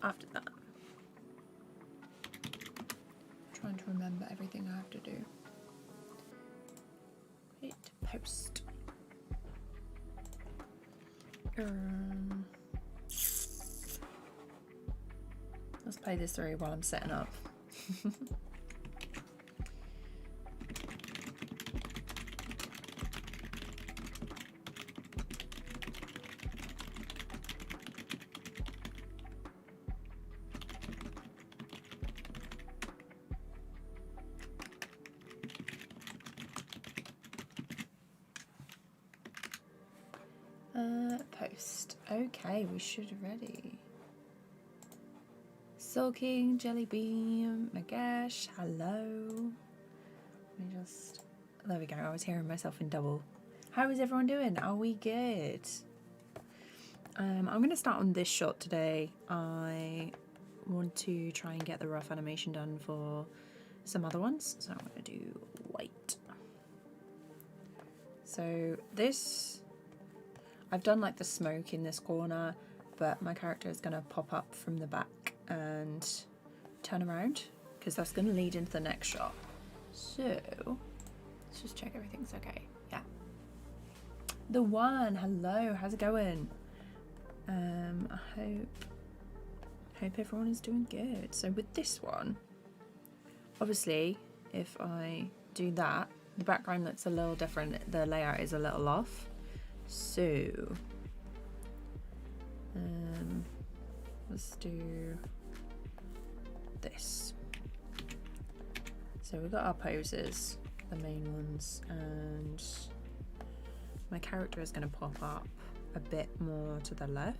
after that. Trying to remember everything I have to do. Hit post. Let's play this through while I'm setting up. Post. Okay, we should be ready. Sulking, Jelly Beam, Magash, hello. Let me just... There we go, I was hearing myself in double. How is everyone doing? Are we good? I'm going to start on this shot today. I want to try and get the rough animation done for some other ones. So I'm going to do white. So this... I've done like the smoke in this corner, but my character is going to pop up from the back and turn around because that's going to lead into the next shot. So let's just check everything's okay. Yeah. The one, hello, how's it going? I hope everyone is doing good. So with this one, obviously, if I do that, the background looks a little different. The layout is a little off. So let's do this. So we've got our poses, the main ones, and my character is going to pop up a bit more to the left.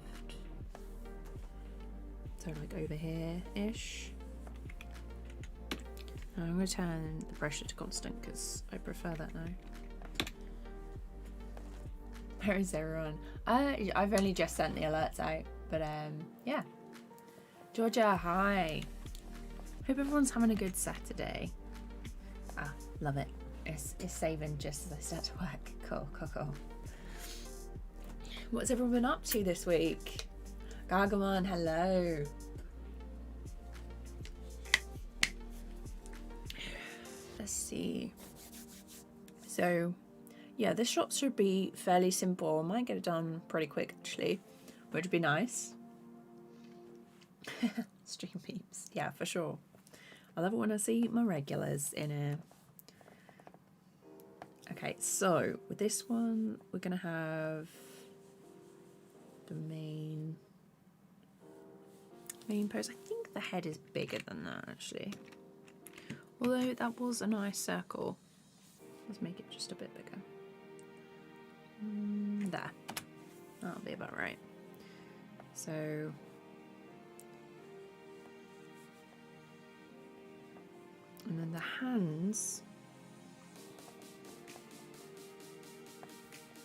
So like over here-ish. I'm going to turn the pressure to constant because I prefer that now. Where is everyone? I've only just sent the alerts out, but yeah. Georgia, hi. Hope everyone's having a good Saturday. Ah, love it. It's saving just as I start to work. Cool, cool, cool. What's everyone been up to this week? Gargamon, hello. Let's see. So, yeah, this shot should be fairly simple. I might get it done pretty quick, actually, which would be nice. Stream peeps. Yeah, for sure. I love it when I see my regulars in here. Okay, so with this one, we're going to have the main pose. I think the head is bigger than that, actually. Although that was a nice circle. Let's make it just a bit bigger. There. That'll be about right. So... and then the hands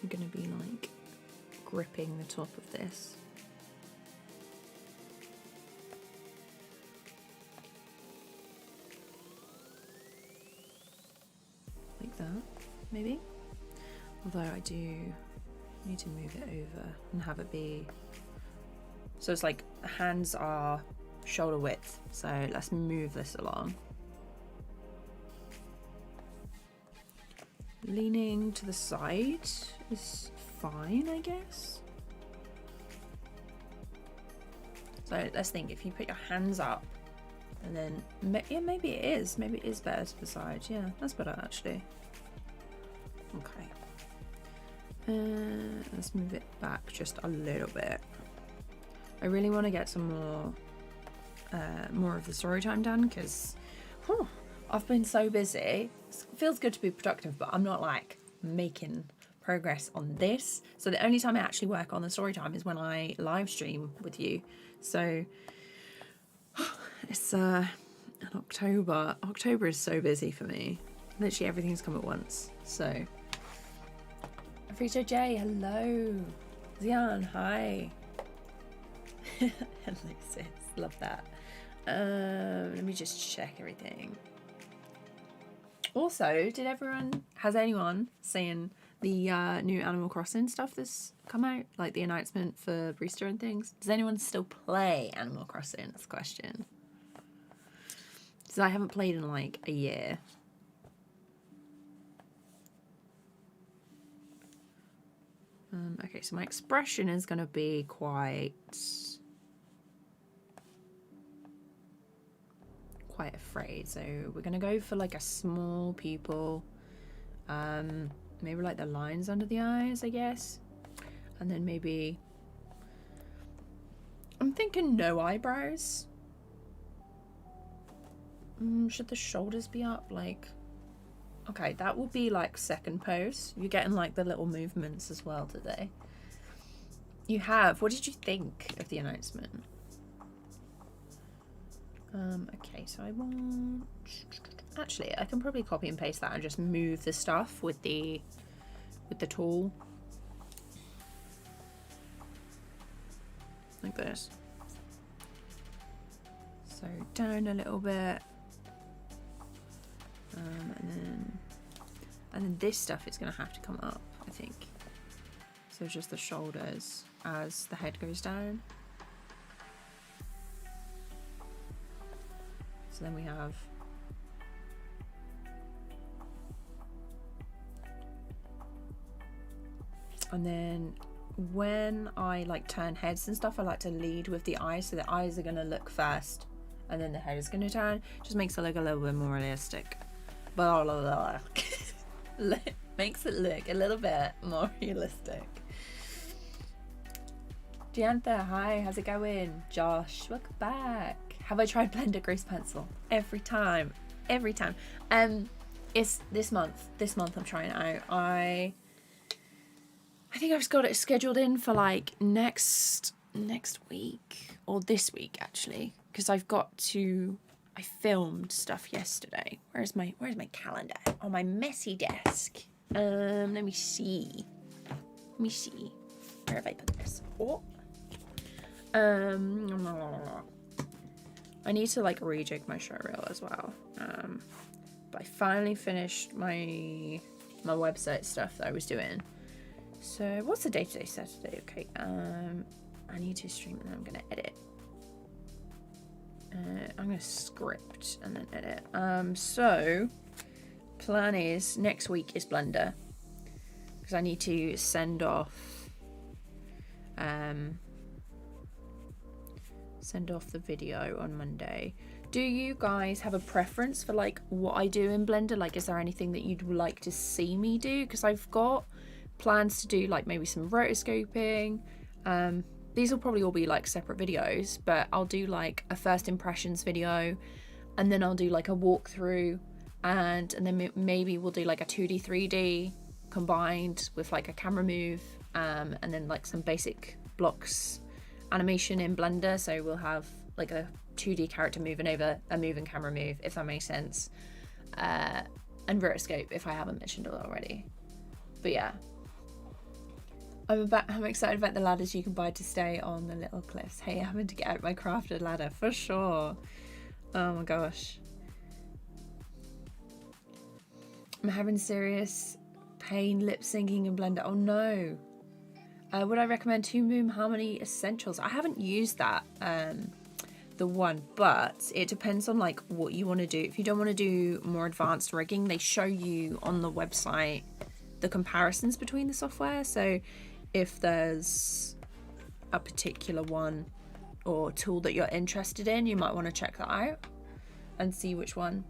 are going to be like gripping the top of this. Like that, maybe. Although I do need to move it over and have it be... so it's like the hands are shoulder width. So let's move this along. Leaning to the side is fine, I guess. So let's think, if you put your hands up and then, yeah, maybe it is better to the side. Yeah, that's better actually. Okay. Let's move it back just a little bit. I really want to get some more of the story time done because I've been so busy. It feels good to be productive, but I'm not like making progress on this. So the only time I actually work on the story time is when I live stream with you. So it's October. October is so busy for me. Literally everything's come at once. So Afrito J, hello. Zian, hi. Hello sis, love that. Let me just check everything. Also, has anyone seen the new Animal Crossing stuff that's come out, like the announcement for Brewster and things. Does anyone still play Animal Crossing? That's the question. Because I haven't played in like a year. Okay, so my expression is going to be quite afraid. So we're going to go for like a small pupil. Maybe like the lines under the eyes, I guess. And then maybe... I'm thinking no eyebrows. Should the shoulders be up? Like... Okay, that will be like second pose. You're getting like the little movements as well today. You have. What did you think of the announcement? Okay, so I want... Actually, I can probably copy and paste that and just move the stuff with the tool. Like this. So down a little bit. And then this stuff is going to have to come up, I think. So just the shoulders as the head goes down. So then we have... And then when I like turn heads and stuff, I like to lead with the eyes. So the eyes are going to look first and then the head is going to turn. Just makes it look a little bit more realistic. Blah, blah, blah. Makes it look a little bit more realistic. Diantha, hi, how's it going? Josh, welcome back. Have I tried Blender Grease Pencil? Every time. It's this month. This month I'm trying it out. I think I've just got it scheduled in for like next week or this week actually, because I filmed stuff yesterday. Where's my calendar? On my messy desk. Let me see. Where have I put this? Oh. I need to like rejig my show reel as well. But I finally finished my website stuff that I was doing. So what's the day today? Saturday. Okay. I need to stream and then I'm gonna edit. I'm gonna script and then edit. So plan is next week is Blender because I need to send off the video on Monday. Do you guys have a preference for like what I do in Blender? Like, is there anything that you'd like to see me do? Because I've got plans to do like maybe some rotoscoping. These will probably all be like separate videos, but I'll do like a first impressions video and then I'll do like a walkthrough and then maybe we'll do like a 2D 3D combined with like a camera move and then like some basic blocks animation in Blender. So we'll have like a 2D character moving over a moving camera move, if that makes sense, and rotoscope if I haven't mentioned it already. But yeah, I'm excited about the ladders you can buy to stay on the little cliffs. Hey, I'm having to get out my crafted ladder for sure. Oh my gosh. I'm having serious pain lip syncing in Blender. Oh no. Would I recommend Toon Boom Harmony Essentials? I haven't used that, the one, but it depends on like what you want to do. If you don't want to do more advanced rigging, they show you on the website the comparisons between the software. So if there's a particular one or tool that you're interested in, you might want to check that out and see which one.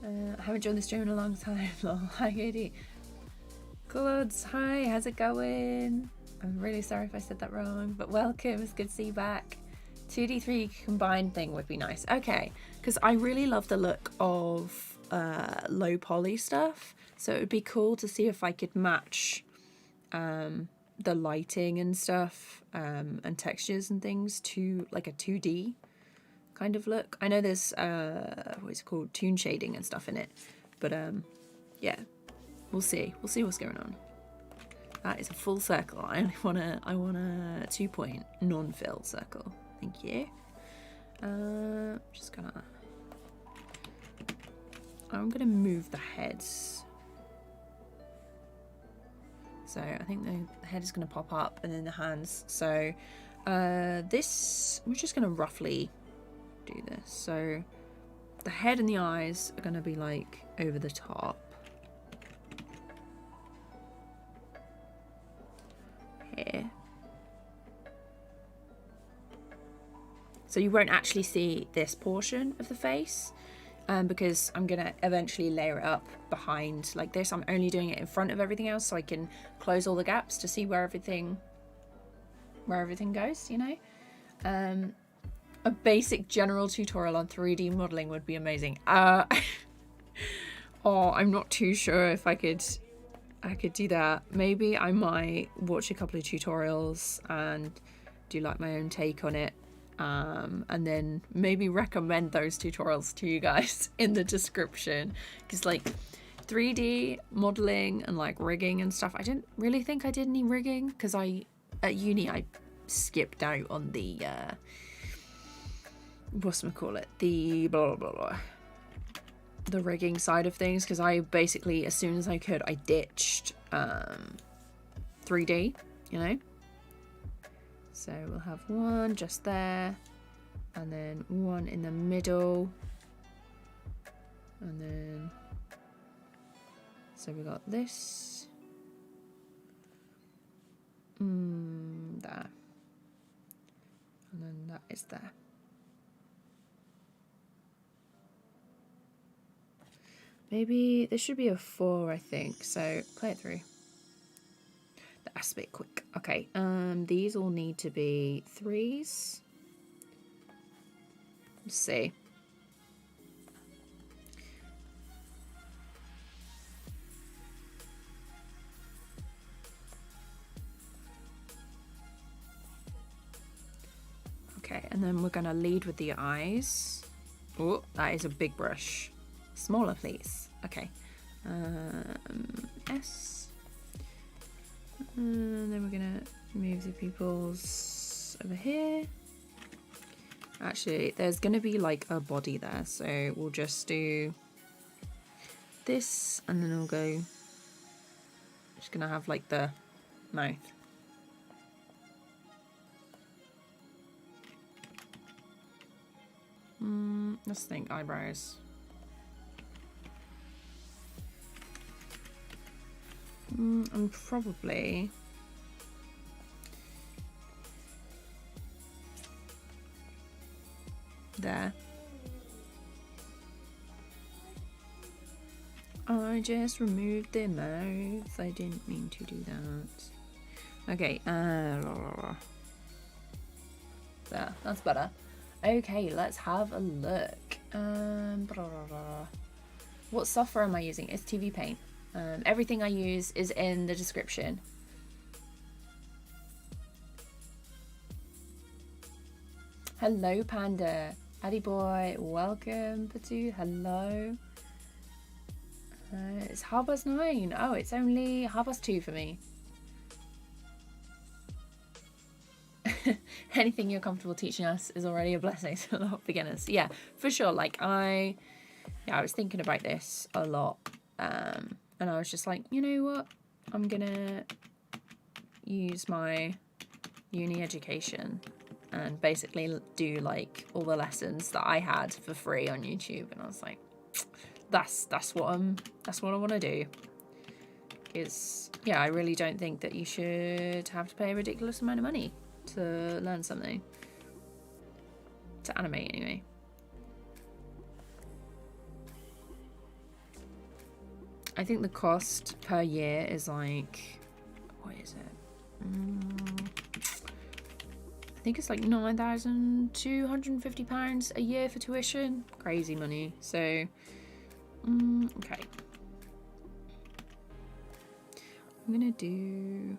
I haven't joined the stream in a long time. Hi, Katie. Goods, hi, how's it going? I'm really sorry if I said that wrong, but welcome, it's good to see you back. 2D 3 combined thing would be nice. Okay, because I really love the look of low poly stuff, so it would be cool to see if I could match the lighting and stuff and textures and things to like a 2D kind of look. I know there's what is it called, toon shading and stuff in it, but yeah, we'll see what's going on. That is a full circle. I want a 2-point non-filled circle. Thank you. I'm gonna move the heads. So I think the head is going to pop up, and then the hands. So this, we're just going to roughly do this. So the head and the eyes are going to be like over the top. Here. So you won't actually see this portion of the face because I'm going to eventually layer it up behind like this. I'm only doing it in front of everything else so I can close all the gaps to see where everything goes, you know. A basic general tutorial on 3D modeling would be amazing. Oh, I'm not too sure if I could do that. Maybe I might watch a couple of tutorials and do like my own take on it. And then maybe recommend those tutorials to you guys in the description, because like 3D modeling and like rigging and stuff, I didn't really think I did any rigging because at uni I skipped out on the the blah blah blah, the rigging side of things, because I basically, as soon as I could, I ditched 3D, you know. So we'll have one just there, and then one in the middle, and then, so we got this, there, and then that is there. Maybe this should be a 4, I think, so play it through. That's a bit quick. Okay, these all need to be 3s. Let's see. Okay, and then we're gonna lead with the eyes. Oh, that is a big brush. Smaller, please. Okay. S. And then we're gonna move the pupils over here. Actually, there's gonna be like a body there, so we'll just do this, and then we'll go. Just gonna have like the mouth. Let's think eyebrows. And probably there. I just removed their mouth. I didn't mean to do that. Okay, there, that's better. Okay, let's have a look. What software am I using? It's TVPaint. Everything I use is in the description. Hello, Panda. Addy boy, welcome. Patu, hello. It's 9:30. Oh, it's only 2:30 for me. Anything you're comfortable teaching us is already a blessing to a lot of beginners. Yeah, for sure. Like I was thinking about this a lot. And I was just like, you know what? I'm gonna use my uni education and basically do like all the lessons that I had for free on YouTube. And I was like, that's what I want to do. Is yeah, I really don't think that you should have to pay a ridiculous amount of money to learn something. To animate, anyway. I think the cost per year is like, what is it? I think it's like £9,250 a year for tuition. Crazy money. So, okay. I'm gonna do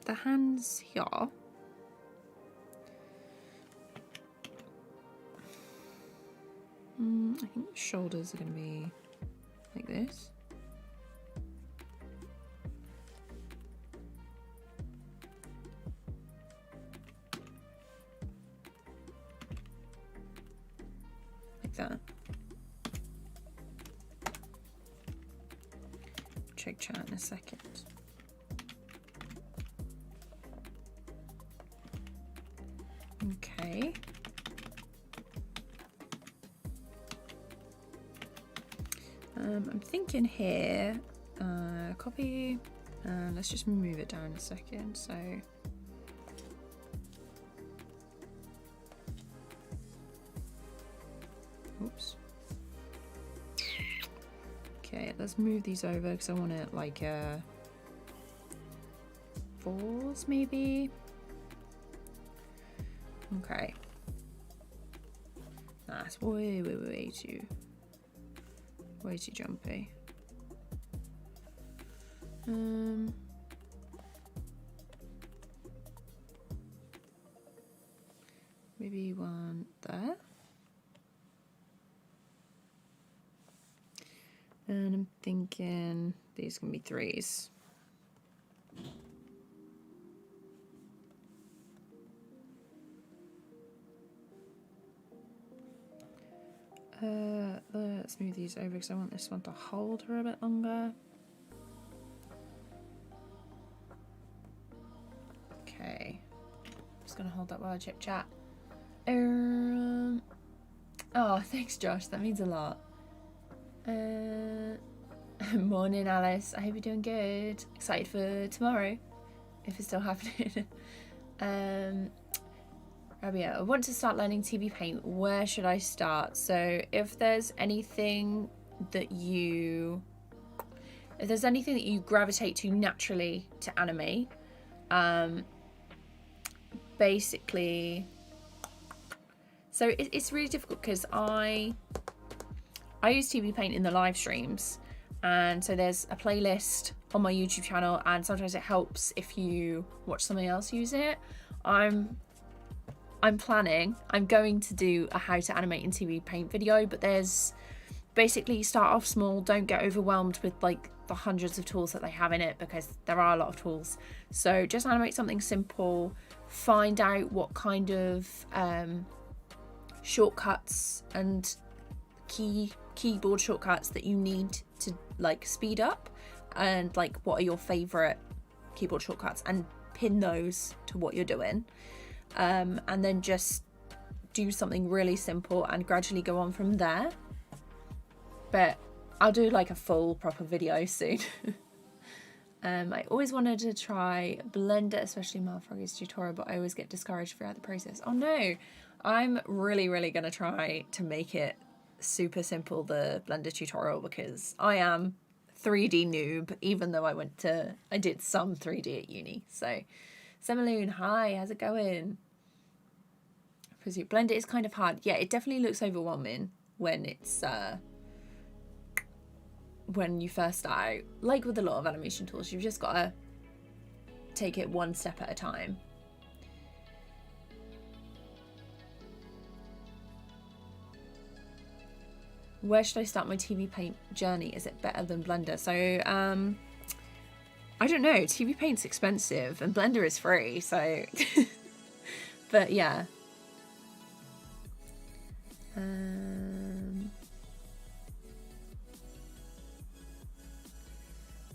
the hands here. I think the shoulders are going to be like this. Like that. check chat in a second. Okay. I'm thinking here, copy, let's just move it down a second. So, oops. Okay, let's move these over because I want it like 4s maybe. Okay. That's way too jumpy. Maybe one there. And I'm thinking these can be 3s. Let's move these over because I want this one to hold for a bit longer. Okay. Just gonna hold that while I chit chat. Oh, thanks Josh, that means a lot. Morning Alice, I hope you're doing good. Excited for tomorrow, if it's still happening. Rabia, I want to start learning TVPaint. Where should I start? So if there's anything that you gravitate to naturally to animate, basically, so it's really difficult because I use TVPaint in the live streams, and so there's a playlist on my YouTube channel, and sometimes it helps if you watch somebody else use it. I'm going to do a how to animate in TVPaint video, but there's basically start off small, don't get overwhelmed with like the hundreds of tools that they have in it, because there are a lot of tools. So just animate something simple, find out what kind of shortcuts and keyboard shortcuts that you need to like speed up, and like what are your favorite keyboard shortcuts, and pin those to what you're doing. And then just do something really simple and gradually go on from there. But I'll do like a full proper video soon. I always wanted to try Blender, especially Malfroggy's tutorial, but I always get discouraged throughout the process. Oh no, I'm really gonna try to make it super simple, the Blender tutorial, because I am 3D noob, even though I did some 3D at uni. So Semaloon, hi, how's it going? Blender is kind of hard. Yeah, it definitely looks overwhelming when it's when you first start out. Like with a lot of animation tools, you've just got to take it one step at a time. Where should I start my TVPaint journey? Is it better than Blender? So I don't know. TVPaint's expensive and Blender is free, so but yeah.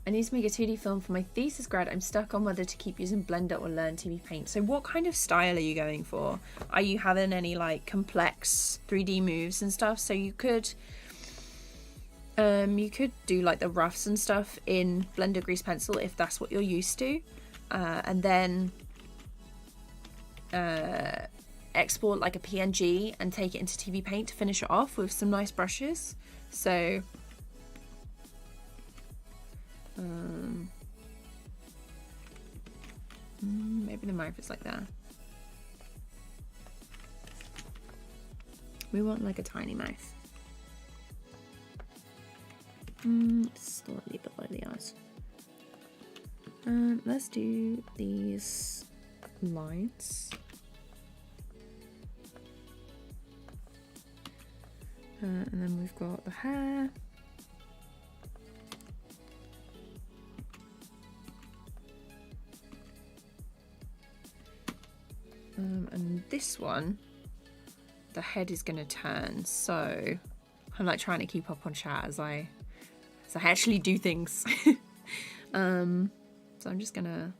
I need to make a 2D film for my thesis grad. I'm stuck on whether to keep using Blender or learn TVPaint. So what kind of style are you going for? Are you having any like complex 3D moves and stuff? So you could do like the roughs and stuff in Blender Grease Pencil if that's what you're used to, and then export like a PNG and take it into TVPaint to finish it off with some nice brushes. So maybe the mouth is like that. We want like a tiny mouth. Slightly below the eyes. Let's do these lines. And then we've got the hair. And this one, the head is going to turn. So I'm like trying to keep up on chat as I actually do things. So I'm just gonna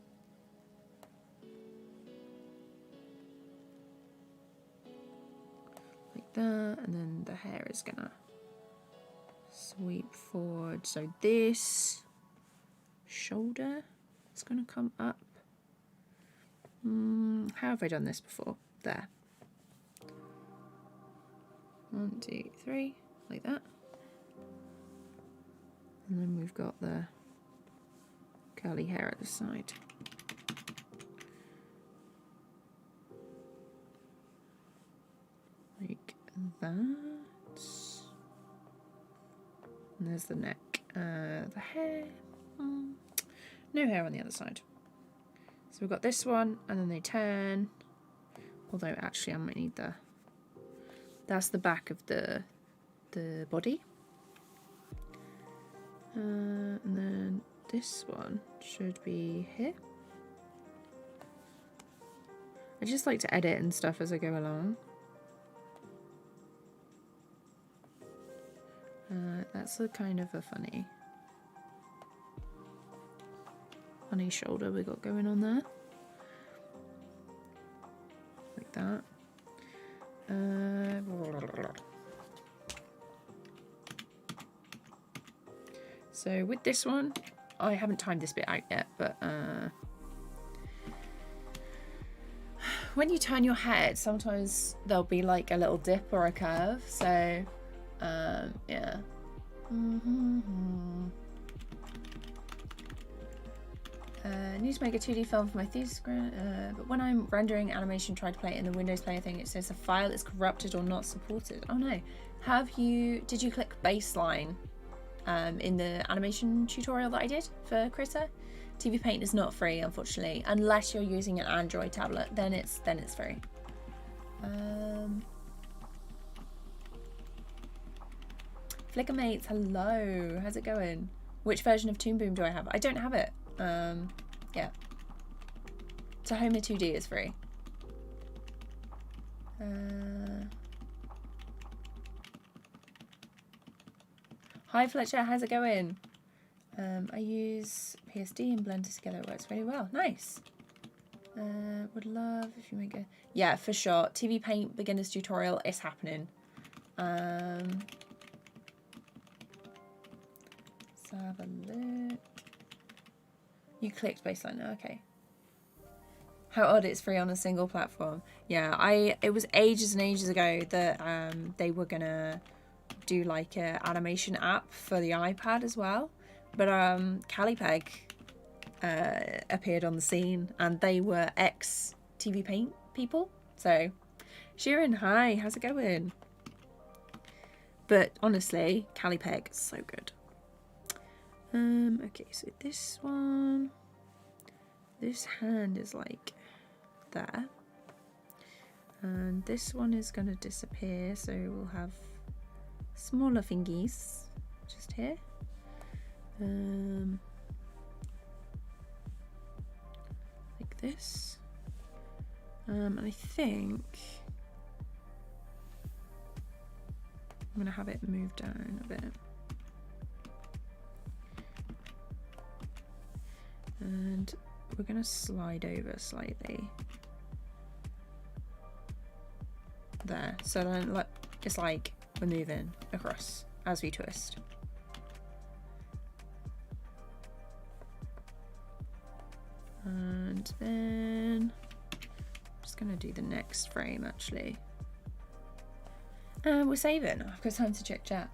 like that, and then the hair is gonna sweep forward. So this shoulder is gonna come up. How have I done this before? There. 1, 2, 3, like that. And then we've got the curly hair at the side. Like that. And there's the neck. The hair. No hair on the other side. So we've got this one, and then they turn. Although actually I might need the... That's the back of the body. And then this one should be here. I just like to edit and stuff as I go along. That's a kind of a funny shoulder we got going on there. Like that. So with this one, I haven't timed this bit out yet, but when you turn your head, sometimes there'll be like a little dip or a curve. So yeah. Need to make a 2D film for my thesis grant, but when I'm rendering animation, try to play it in the Windows Player thing, it says the file is corrupted or not supported. Oh no. Did you click baseline in the animation tutorial that I did for Critter? TVPaint is not free, unfortunately, unless you're using an Android tablet, then it's free. Flickermates, hello, how's it going? Which version of Toon Boom do I have? I don't have it. Yeah. Tahoma 2D is free. Hi Fletcher, how's it going? I use PSD and Blender together. It works really well. Nice. Would love if you make a... Yeah, for sure. TVPaint beginner's tutorial is happening. Let's have a look. You clicked baseline. Okay. How odd it's free on a single platform. Yeah, it was ages and ages ago that they were gonna do like an animation app for the iPad as well. But Calipeg appeared on the scene, and they were ex TVPaint people. So, Sheeran, hi, how's it going? But honestly, Calipeg, so good. Okay, so this one, this hand is like there, and this one is gonna disappear, so we'll have smaller fingies just here. Like this. And I think I'm gonna have it move down a bit. And we're going to slide over slightly. There. So then it's like we're moving across as we twist. And then I'm just going to do the next frame actually. And we're saving. I've got time to check chat.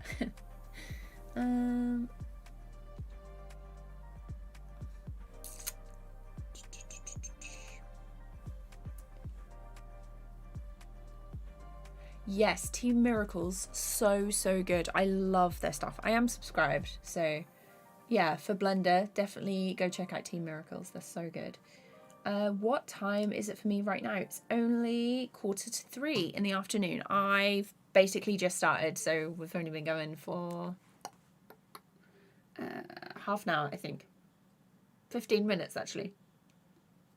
Yes, Team Miracles, so good. I love their stuff. I am subscribed, so yeah, for Blender, definitely go check out Team Miracles. They're so good. What time is it for me right now? It's only 2:45 in the afternoon. I've basically just started, so we've only been going for half an hour, I think. 15 minutes, actually.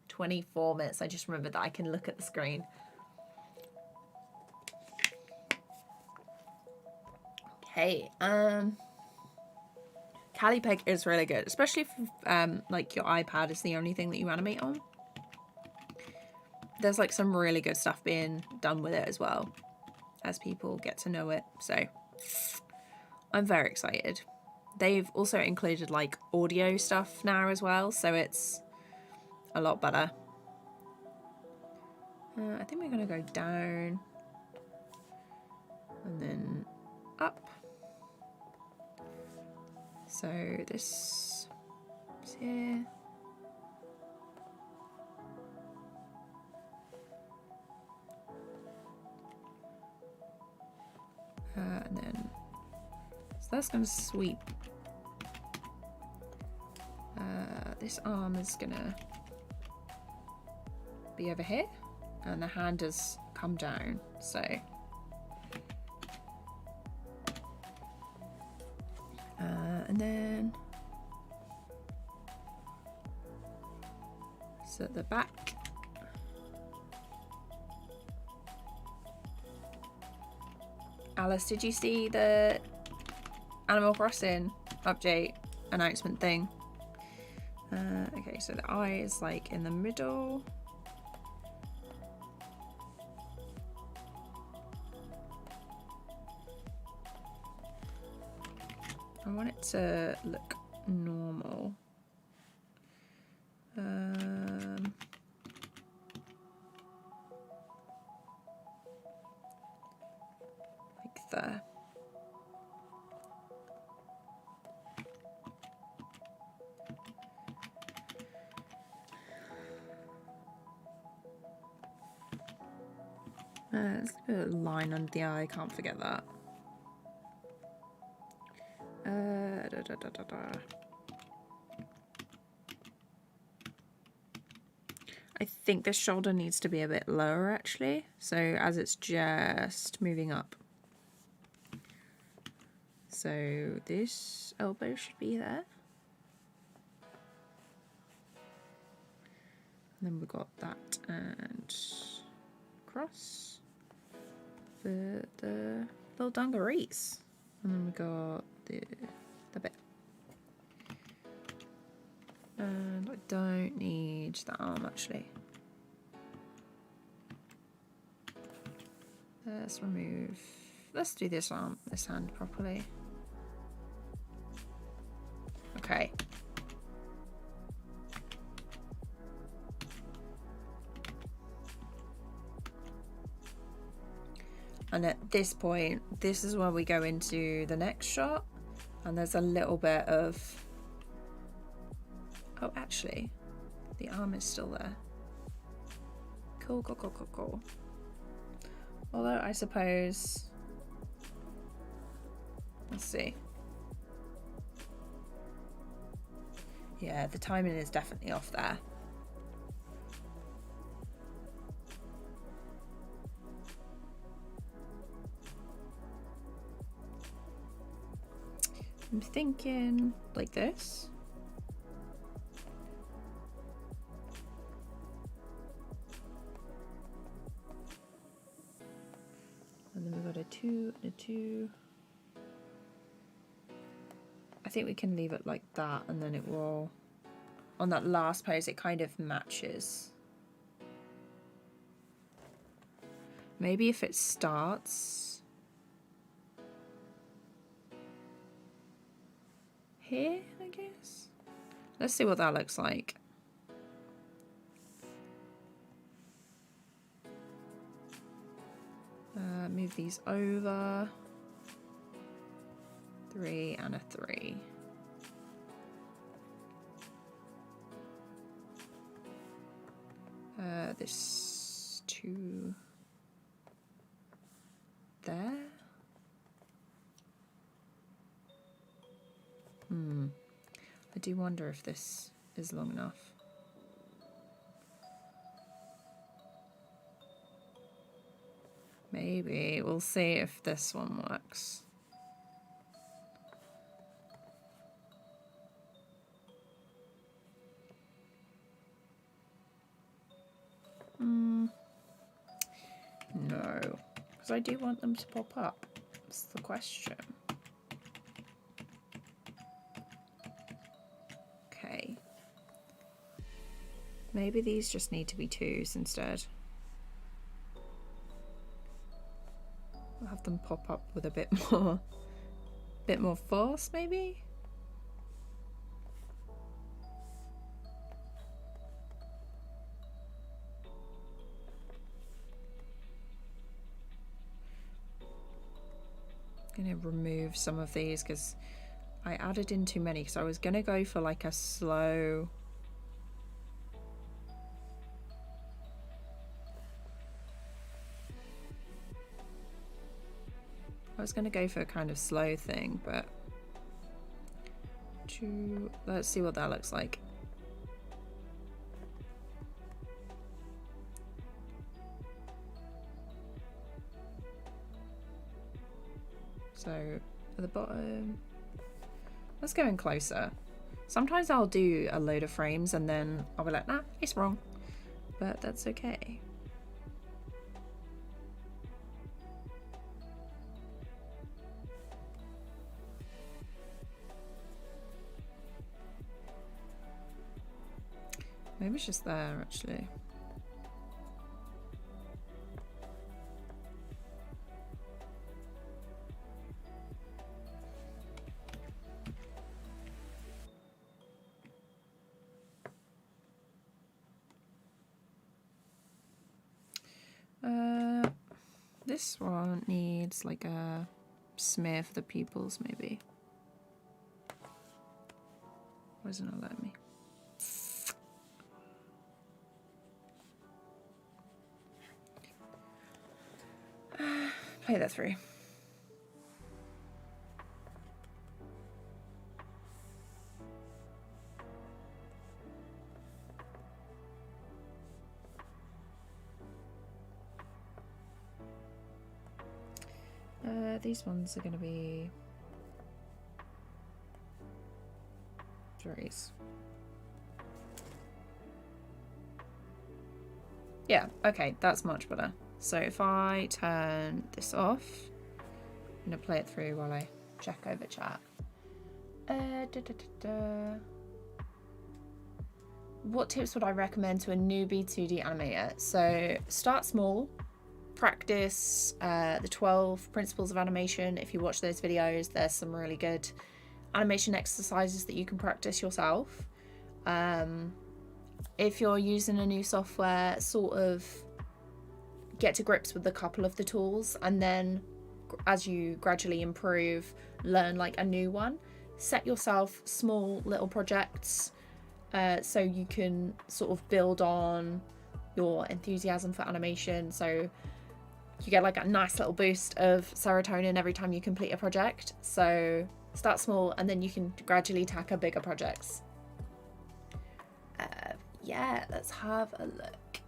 24 minutes. I just remembered that I can look at the screen. Okay, CaliPeg is really good, especially if like your iPad is the only thing that you animate on. There's like some really good stuff being done with it as well as people get to know it. So I'm very excited. They've also included like audio stuff now as well, so it's a lot better. I think we're gonna go down and then up. So this is here. And then, so that's going to sweep. This arm is going to be over here, and the hand has come down, so. And then, so at the back. Alice, did you see the Animal Crossing update announcement thing? Okay, so the eye is like in the middle. I want it to look normal. Like there. There's a line under the eye, can't forget that. I think the shoulder needs to be a bit lower actually, so as it's just moving up. So this elbow should be there. And then we've got that and cross for the little dungarees. And then we got the bit. And I don't need that arm actually. Let's do this hand properly. Okay. And at this point, this is where we go into the next shot. And there's a little bit of, oh, actually, the arm is still there. Cool, cool, cool, cool, cool. Although I suppose, let's see. Yeah, the timing is definitely off there. I'm thinking like this. And then we've got a 2 and a 2. I think we can leave it like that, and then it will, on that last pose, it kind of matches. Maybe if it starts here, I guess. Let's see what that looks like. Move these over. 3 and a 3. This 2 there. I do wonder if this is long enough. Maybe. We'll see if this one works. No, because I do want them to pop up. That's the question. Maybe these just need to be 2s instead. I'll have them pop up with a bit more force, maybe. I'm gonna remove some of these because I added in too many, because I was gonna go for like a slow. I was going to go for a kind of slow thing, but let's see what that looks like. So at the bottom, let's go in closer. Sometimes I'll do a load of frames and then I'll be like, nah, it's wrong, but that's okay. Maybe it's just there, actually. This one needs like a smear for the pupils, maybe. Why isn't it letting me? Play that through. These ones are going to be 3s. Yeah, okay, that's much better. So if I turn this off, I'm going to play it through while I check over chat. What tips would I recommend to a newbie 2D animator? So start small. Practice the 12 principles of animation. If you watch those videos, there's some really good animation exercises that you can practice yourself. If you're using a new software, sort of get to grips with a couple of the tools, and then as you gradually improve, learn like a new one. Set yourself small little projects so you can sort of build on your enthusiasm for animation. So you get like a nice little boost of serotonin every time you complete a project. So start small and then you can gradually tackle bigger projects. Yeah, let's have a look.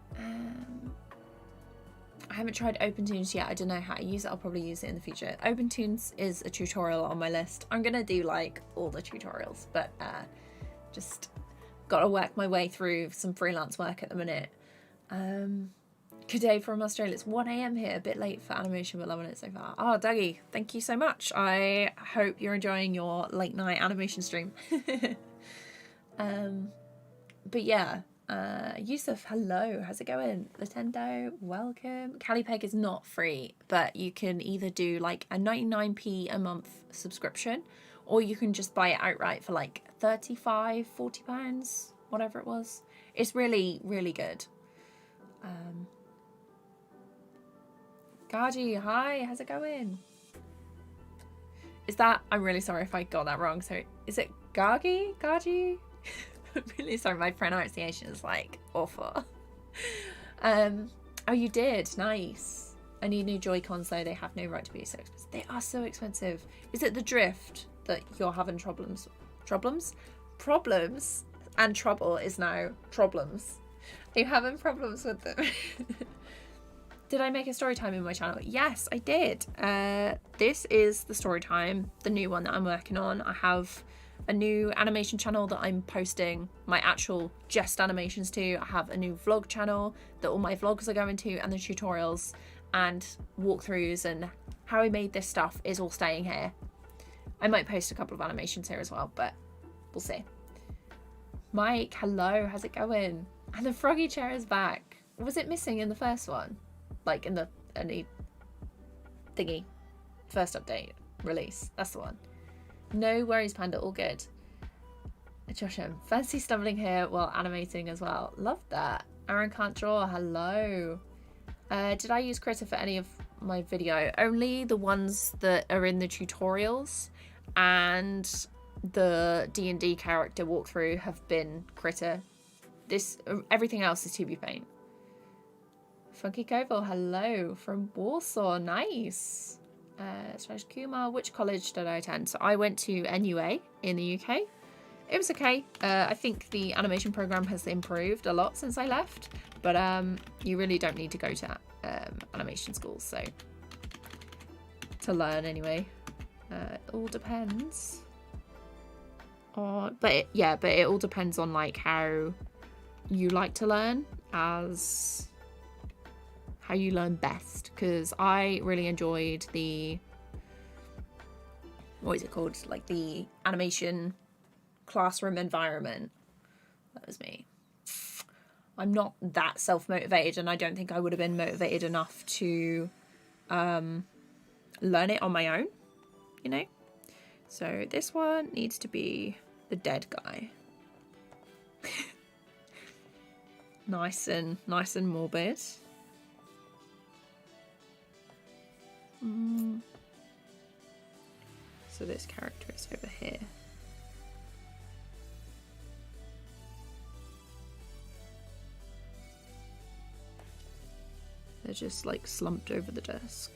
I haven't tried OpenTunes yet. I don't know how to use it. I'll probably use it in the future. OpenTunes is a tutorial on my list. I'm gonna do like all the tutorials, but just gotta work my way through some freelance work at the minute. Good day from Australia. It's 1 AM here, a bit late for animation, but loving it so far. Oh, Dougie, thank you so much. I hope you're enjoying your late night animation stream. But yeah, Yusuf, hello, how's it going? Latendo, welcome. Calipeg is not free, but you can either do like a 99p a month subscription, or you can just buy it outright for like 35, 40 pounds, whatever it was. It's really, really good. Gaji, hi, how's it going? Is that, I'm really sorry if I got that wrong. So is it Gagi? Gaji? I'm really sorry, my pronunciation is like awful. Oh, you did, nice. I need new Joy-Cons though, they have no right to be so expensive. They are so expensive. Is it the drift that you're having problems? Problems? And trouble is now problems. Are you having problems with them? Did I make a story time in my channel? Yes, I did. This is the story time, the new one that I'm working on. I have a new animation channel that I'm posting my actual just animations to. I have a new vlog channel that all my vlogs are going to, and the tutorials and walkthroughs and how I made this stuff is all staying here. I might post a couple of animations here as well, but we'll see. Mike, hello, how's it going? And the froggy chair is back. Was it missing in the first one? Like in the any thingy first update release? That's the one. No worries, Panda. All good. Josham, fancy stumbling here while animating as well. Love that. Aaron can't draw. Hello. Did I use Critter for any of my video? Only the ones that are in the tutorials, and the D&D character walkthrough have been Critter. Everything else is TVPaint. Funky Koval, hello from Warsaw. Nice. / Kumar, which college did I attend? So I went to NUA in the UK. It was okay. I think the animation program has improved a lot since I left, but you really don't need to go to animation schools, so to learn anyway. It all depends on, but it all depends on like how you like to learn, as how you learn best. Because I really enjoyed the, what is it called, like the animation classroom environment. That was me. I'm not that self-motivated, and I don't think I would have been motivated enough to learn it on my own, you know. So this one needs to be the dead guy. nice and morbid. So this character is over here. They're just like slumped over the desk.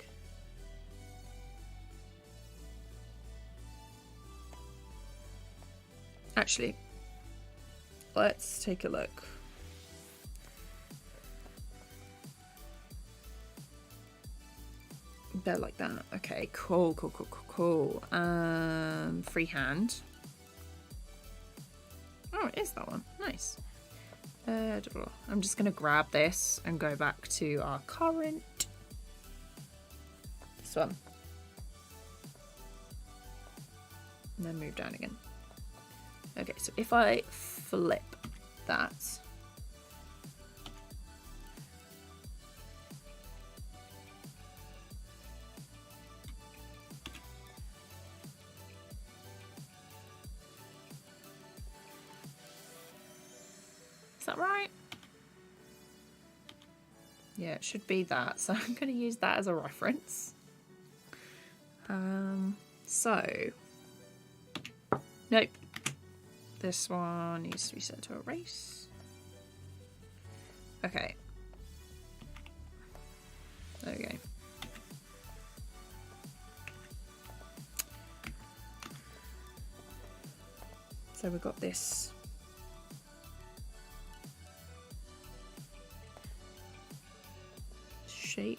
Actually, let's take a look. They're like that. Okay, cool. Freehand. Oh, it is that one. Nice. I'm just going to grab this and go back to our current. This one. And then move down again. Okay, so if I flip that. Is that right? Yeah, it should be that. So I'm going to use that as a reference. Nope. This one needs to be set to erase. Okay. There we go. So we've got this shape.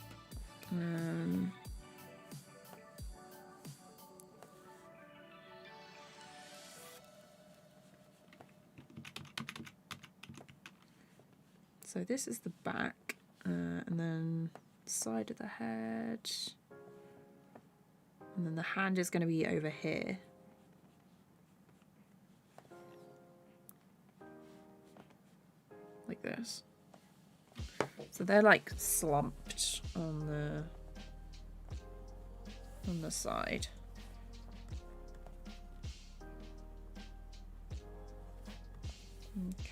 So this is the back, and then side of the head, and then the hand is going to be over here. Like this. So they're like slumped on the side.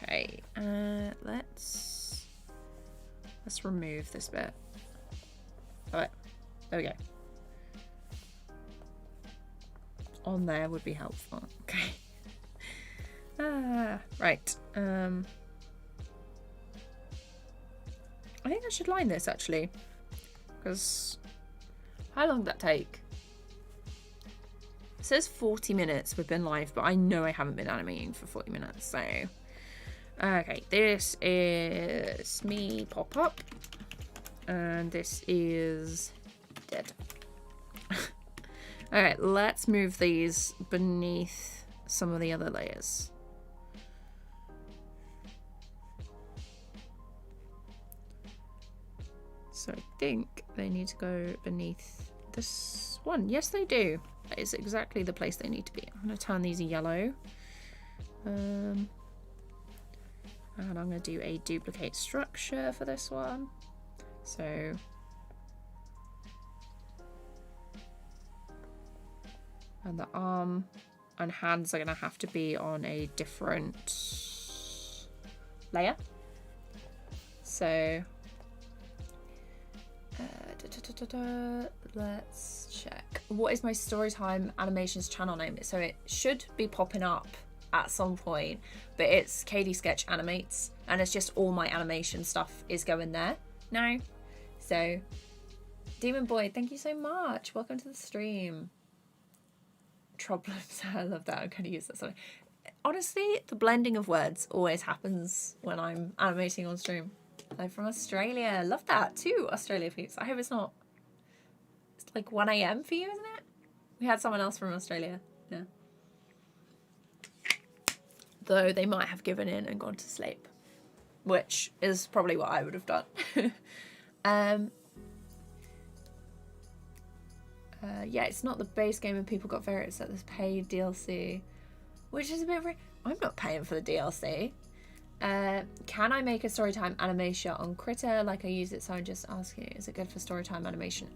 Okay, let's remove this bit. Alright, there we go. On there would be helpful. Okay. Right. I think I should line this actually, because how long did that take? It says 40 minutes we've been live, but I know I haven't been animating for 40 minutes, so okay, this is me pop up, and this is dead. Alright, let's move these beneath some of the other layers. So I think they need to go beneath this one. Yes, they do. That is exactly the place they need to be. I'm going to turn these yellow. And I'm going to do a duplicate structure for this one. So and the arm and hands are going to have to be on a different layer. So let's check. What is my Storytime Animations channel name? So it should be popping up at some point, but it's Katie Sketch Animates, and it's just all my animation stuff is going there now. So Demon Boy, thank you so much. Welcome to the stream. Problems. I love that. I'm going to use that. Sorry. Honestly, the blending of words always happens when I'm animating on stream. I'm from Australia. Love that too, Australia peeps. I hope it's not. It's like 1 a.m. for you, isn't it? We had someone else from Australia. Yeah. Though they might have given in and gone to sleep, which is probably what I would have done. Yeah, it's not the base game, and people got very upset this paid DLC, which is a bit. I'm not paying for the DLC. Can I make a Storytime animation on Critter like I use it? So I'm just asking, is it good for Storytime animation?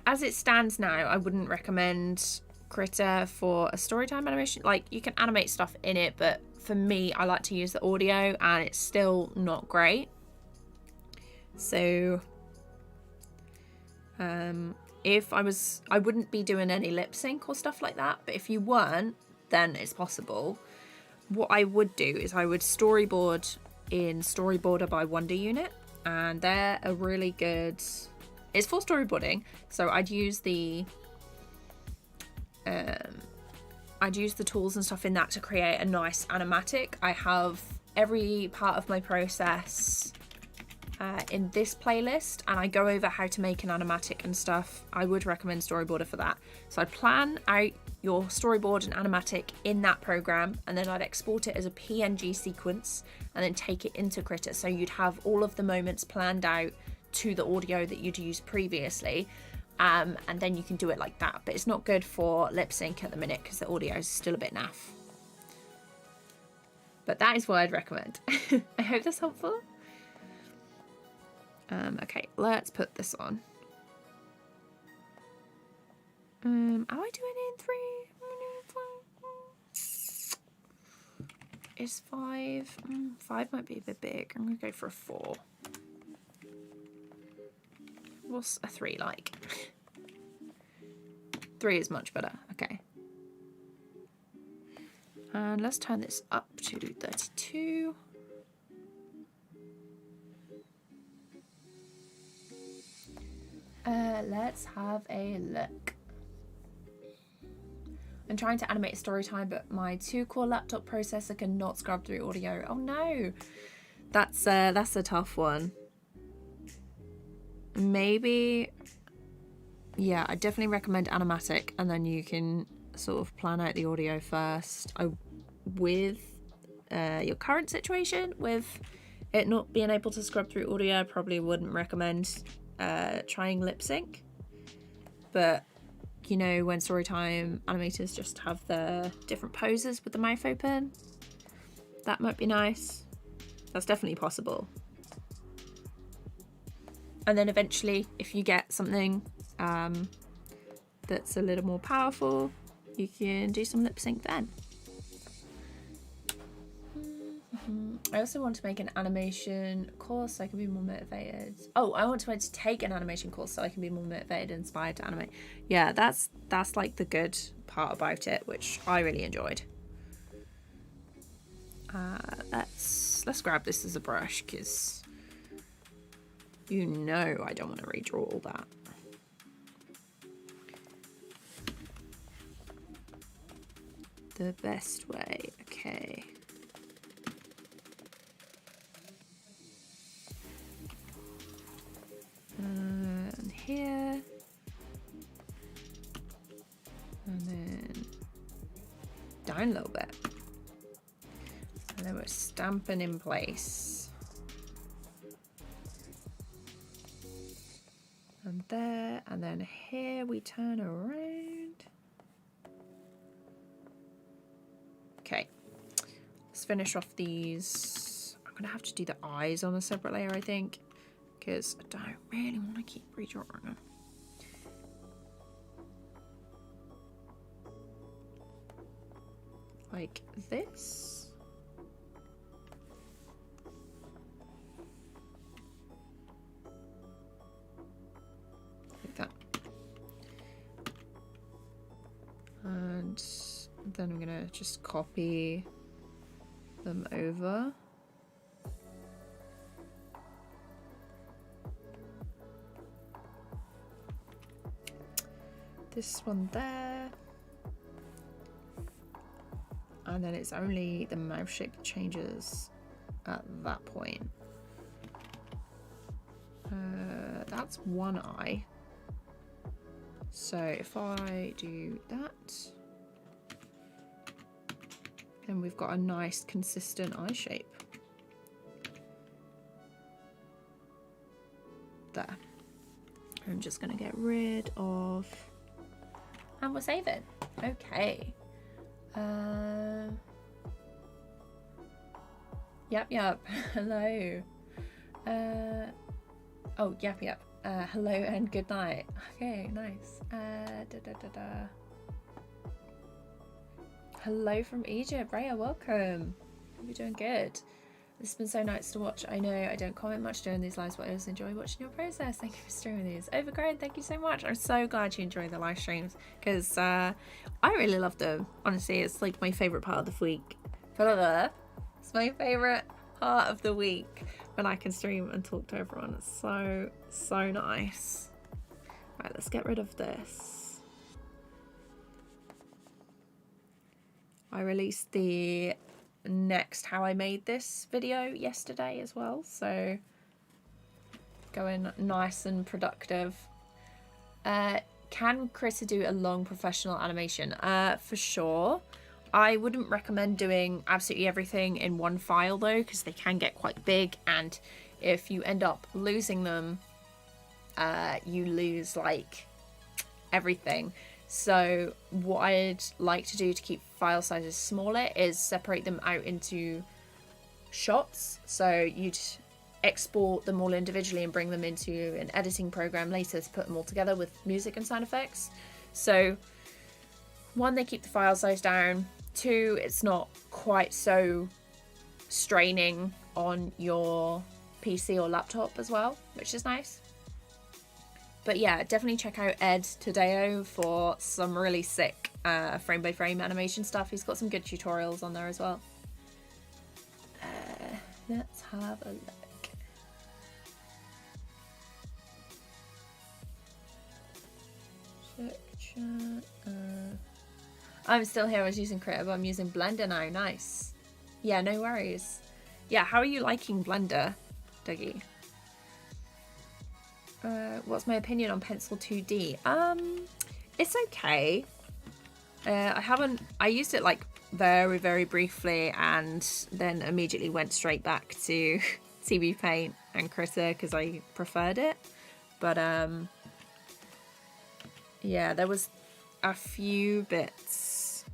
As it stands now, I wouldn't recommend Critter for a Storytime animation. Like, you can animate stuff in it, but for me, I like to use the audio, and it's still not great. So if I wouldn't be doing any lip sync or stuff like that, but if you weren't, then it's possible. What I would do is I would storyboard in Storyboarder by Wonder Unit, and they're a really good, it's for storyboarding. So I'd use the tools and stuff in that to create a nice animatic. I have every part of my process in this playlist, and I go over how to make an animatic and stuff. I would recommend Storyboarder for that. So I'd plan out your storyboard and animatic in that program, and then I'd export it as a PNG sequence and then take it into Critter. So you'd have all of the moments planned out to the audio that you'd used previously, and then you can do it like that. But it's not good for lip sync at the minute because the audio is still a bit naff. But that is what I'd recommend. I hope that's helpful. Okay, let's put this on. Am I doing it in 3? Is 5? 5 might be a bit big. I'm gonna go for a 4. What's a 3 like? 3 is much better. Okay. And let's turn this up to 32. Let's have a look. I'm trying to animate a Storytime, but my 2-core laptop processor cannot scrub through audio. Oh no, that's a tough one. Maybe, yeah, I definitely recommend Animatic, and then you can sort of plan out the audio first. With your current situation, with it not being able to scrub through audio, I probably wouldn't recommend trying lip sync. But you know, when Storytime animators just have the different poses with the mouth open, that might be nice. That's definitely possible. And then eventually, if you get something that's a little more powerful, you can do some lip sync then. I also want to make an animation course so I can be more motivated. Oh, I want to take an animation course so I can be more motivated and inspired to animate. Yeah, that's like the good part about it, which I really enjoyed. Let's grab this as a brush, because you know I don't want to redraw all that. The best way, okay. And here, and then down a little bit, and then we're stamping in place, and there, and then here we turn around, Okay, let's finish off these. I'm gonna have to do the eyes on a separate layer, I think, because I don't really want to keep redrawing them. Like this. Like that. And then I'm gonna just copy them over. This one there. And then it's only the mouth shape that changes at that point. That's one eye. So if I do that, then we've got a nice consistent eye shape. There. I'm just gonna get rid of, And we're saving. Okay. Yep. Hello. Oh, yep. Hello and good night. Okay, nice. Hello from Egypt. Raya, welcome. Hope you're doing good. This has been so nice to watch. I know I don't comment much during these lives, but I always enjoy watching your process. Thank you for streaming these. Overgrown, thank you so much. I'm so glad you enjoy the live streams because I really love them. Honestly, it's like my favourite part of the week. It's my favourite part of the week when I can stream and talk to everyone. It's so nice. Right, let's get rid of this. I released the next how I made this video yesterday as well, so going nice and productive. Can Krita do a long professional animation? For sure. I wouldn't recommend doing absolutely everything in one file though, because they can get quite big, and if you end up losing them, you lose like everything. So what I'd like to do to keep file sizes smaller is separate them out into shots. So you'd export them all individually and bring them into an editing program later to put them all together with music and sound effects. So one, they keep the file size down. Two, it's not quite so straining on your PC or laptop as well, which is nice. But yeah, definitely check out Ed Tadeo for some really sick frame by frame animation stuff. He's got some good tutorials on there as well. Let's have a look. Check chat. I'm still here. I was using Krita, but I'm using Blender now. Nice. Yeah, no worries. Yeah, how are you liking Blender, Dougie? What's my opinion on Pencil 2D? It's okay. I used it like very, very briefly and then immediately went straight back to TVPaint and Krita because I preferred it. But yeah, there was a few bits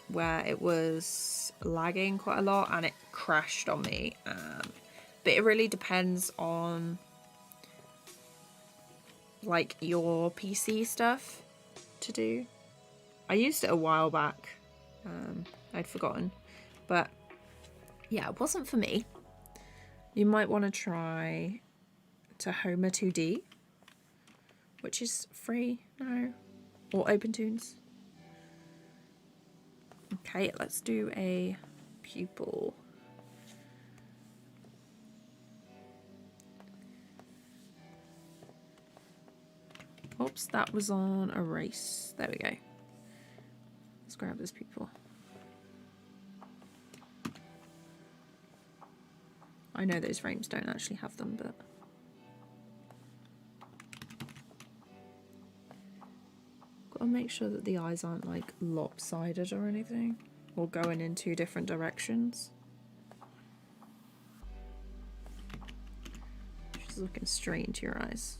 where it was lagging quite a lot and it crashed on me. But it really depends on like your PC stuff to do. I used it a while back. I'd forgotten. But yeah, it wasn't for me. You might want to try Tahoma 2D, which is free now, or OpenTunes. Okay, let's do a pupil. Oops, that was on erase. There we go. Let's grab this pupil. I know those frames don't actually have them, but gotta make sure that the eyes aren't like lopsided or anything, or going in two different directions. She's looking straight into your eyes.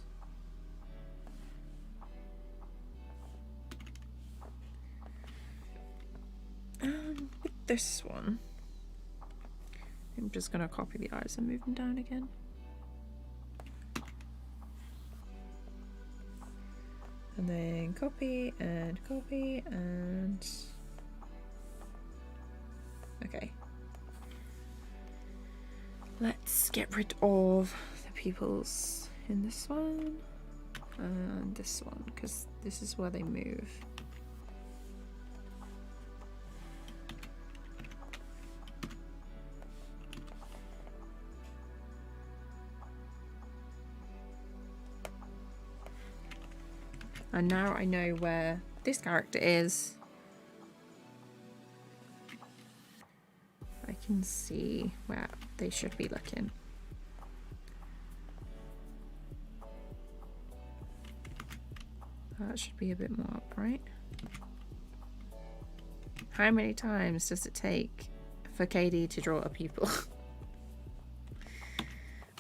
With this one, I'm just going to copy the eyes and move them down again. And then copy and copy and... Okay. Let's get rid of the pupils in this one and this one, because this is where they move. And now I know where this character is. I can see where they should be looking. That should be a bit more up, right? How many times does it take for Katie to draw a pupil?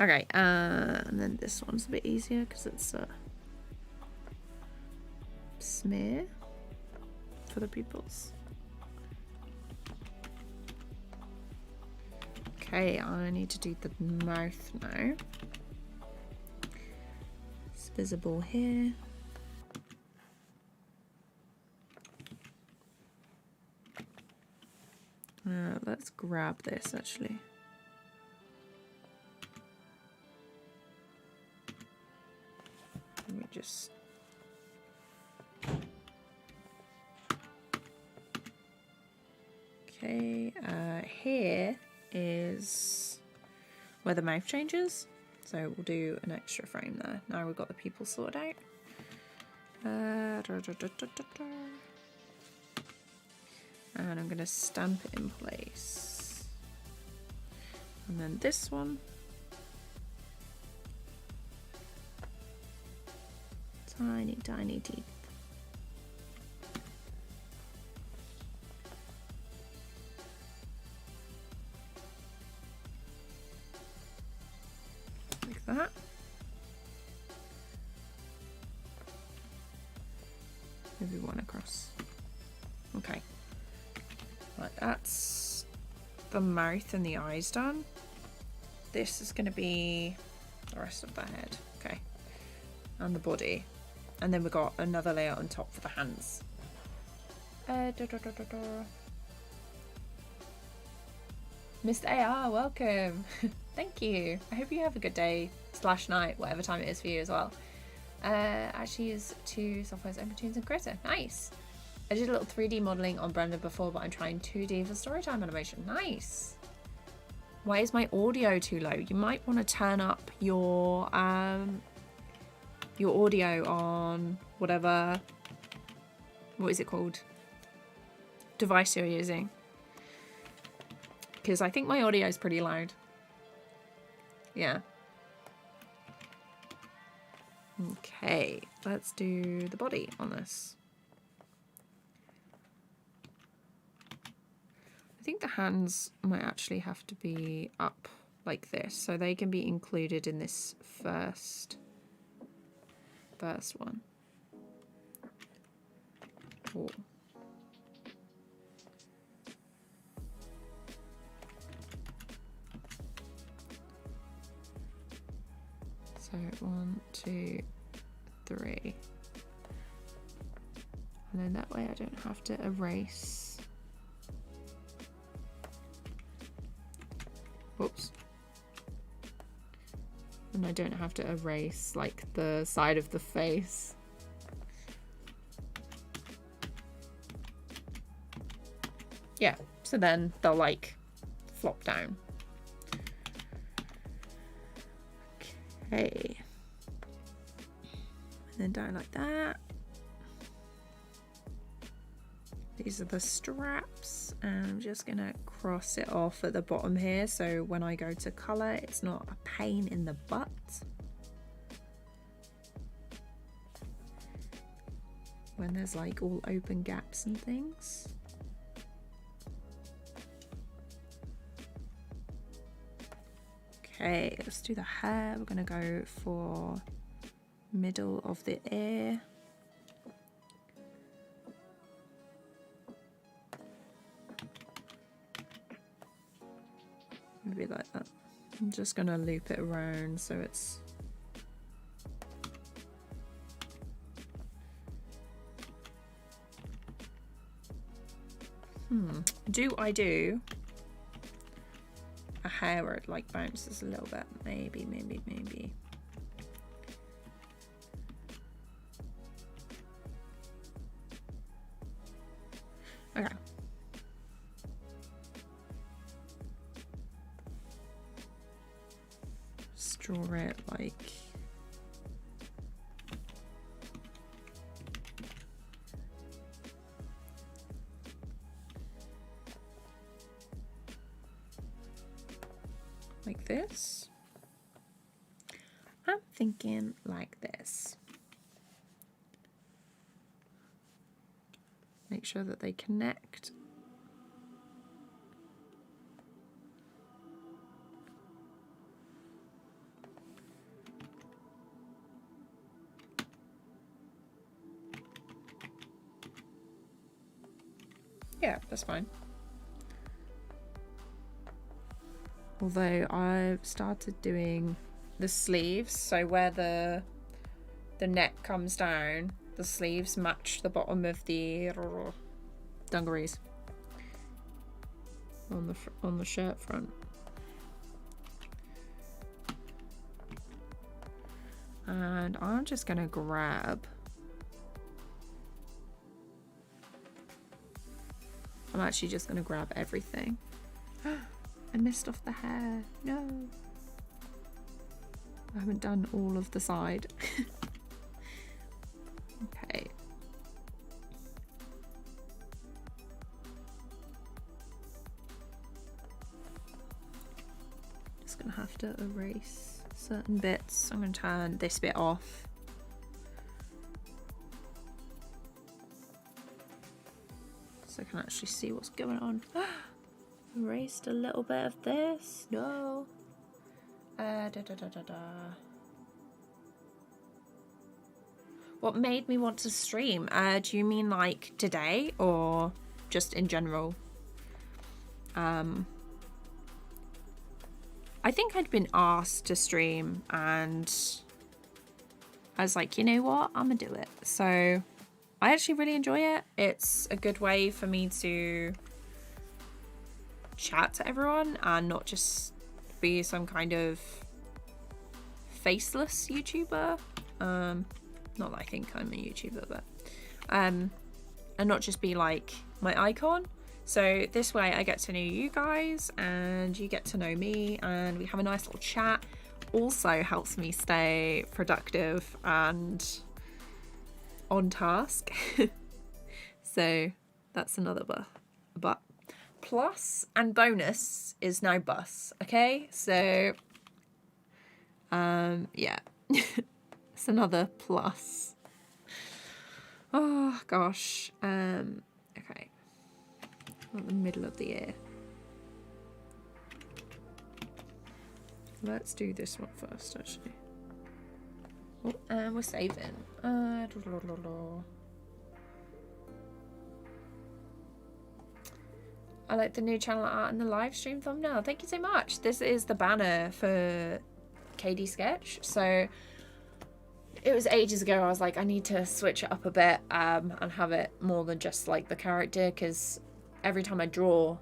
Okay, and then this one's a bit easier because it's a smear for the pupils. Okay, I need to do the mouth now. It's visible here. Let's grab this actually. Let me just... Okay, here is where the mouth changes. So we'll do an extra frame there. Now we've got the people sorted out. And I'm going to stamp it in place. And then this one. Tiny, tiny teeth. Like that. Maybe one across. Okay. Right, that's the mouth and the eyes done. This is going to be the rest of the head. Okay. And the body. And then we've got another layer on top for the hands. Mr. AR, welcome. Thank you. I hope you have a good day / night, whatever time it is for you as well. Actually use two softwares, Animating and Creator. Nice. I did a little 3D modeling on Blender before, but I'm trying 2D for Storytime animation. Nice. Why is my audio too low? You might want to turn up your audio on whatever, what is it called? Device you're using. Because I think my audio is pretty loud. Yeah. Okay, let's do the body on this. I think the hands might actually have to be up like this, so they can be included in this first one. Cool. So 1, 2, 3. And then that way I don't have to erase. Whoops. And I don't have to erase like the side of the face. Yeah, so then they'll like flop down. Okay. And then down like that. These are the straps, and I'm just gonna cross it off at the bottom here so when I go to colour it's not a pain in the butt. When there's like all open gaps and things. Okay, let's do the hair. We're gonna go for middle of the ear. maybe like that. I'm just gonna loop it around so it's do I do a hair where it like bounces a little bit? Maybe. Okay. Just draw it like this. I'm thinking like this. Make sure that they connect. Yeah, that's fine. Although I've started doing the sleeves, so where the neck comes down, the sleeves match the bottom of the dungarees on the shirt front. And I'm just gonna grab. I'm actually just gonna grab everything. I missed off the hair. No. I haven't done all of the side. Okay. Just gonna have to erase certain bits. I'm gonna turn this bit off. So I can actually see what's going on. Erased a little bit of this. No. What made me want to stream? Do you mean like today or just in general? I think I'd been asked to stream and I was like, you know what? I'm gonna do it. So I actually really enjoy it. It's a good way for me to chat to everyone and not just be some kind of faceless YouTuber. Not that I think I'm a YouTuber, but and not just be like my icon. So this way I get to know you guys and you get to know me and we have a nice little chat. Also helps me stay productive and on task. So that's another but plus and bonus is now bus. Okay, so yeah. It's another plus. Oh gosh. Okay, not the middle of the year. Let's do this one first, actually. Oh, and we're saving. I like the new channel art and the live stream thumbnail. Thank you so much. This is the banner for KD Sketch. So it was ages ago. I was like, I need to switch it up a bit and have it more than just like the character, because every time I draw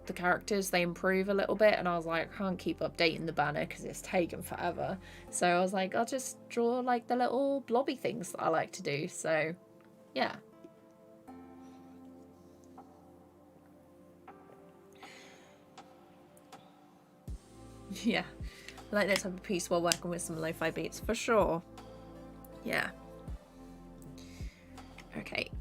the characters, they improve a little bit, and I was like, I can't keep updating the banner because it's taken forever. So I was like, I'll just draw like the little blobby things that I like to do. So yeah. Yeah, I like that type of piece while working with some lo-fi beats for sure. Yeah. Okay.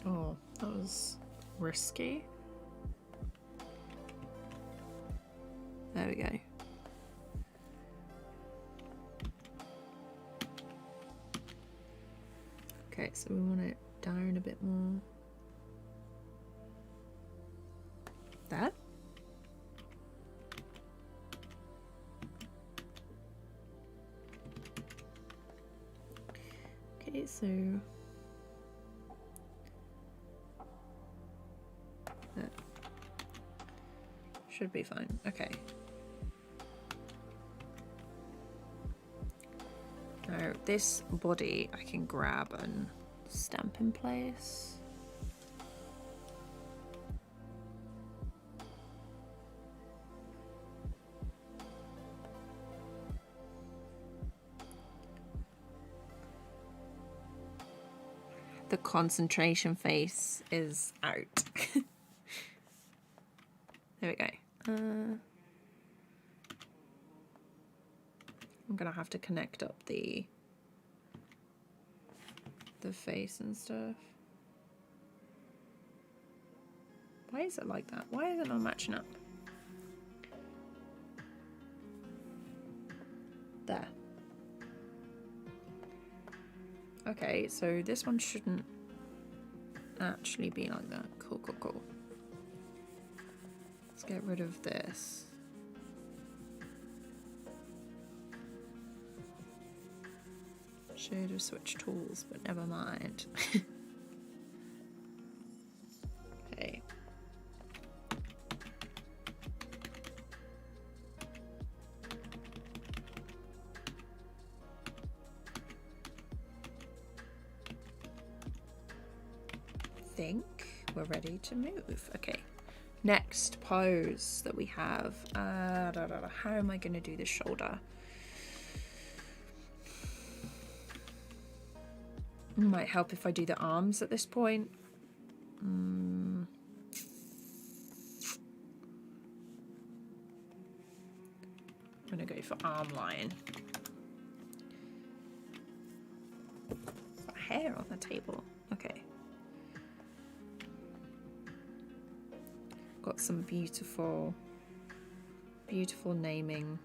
Oh, that was risky. There we go. Okay, so we want it down a bit more. That. Okay, so Should be fine. Okay. Now this body I can grab and stamp in place. The concentration face is out. There we go. I'm gonna have to connect up the face and stuff. Why is it like that? Why is it not matching up? There. Okay, so this one shouldn't actually be like that. Cool, cool, cool. Let's get rid of this. Should have switched tools, but never mind. Okay. Think we're ready to move. Okay. Next pose that we have. How am I going to do the shoulder? Might help if I do the arms at this point. I'm gonna go for arm line. Got hair on the table. Okay. Got some beautiful naming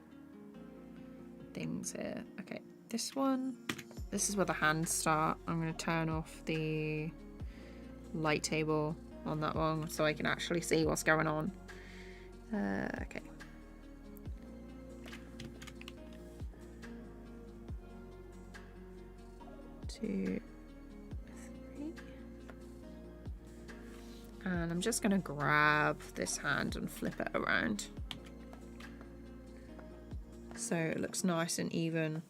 things here. Okay, this one. This is where the hands start. I'm going to turn off the light table on that one so I can actually see what's going on. Okay. Two, three. And I'm just going to grab this hand and flip it around so it looks nice and even.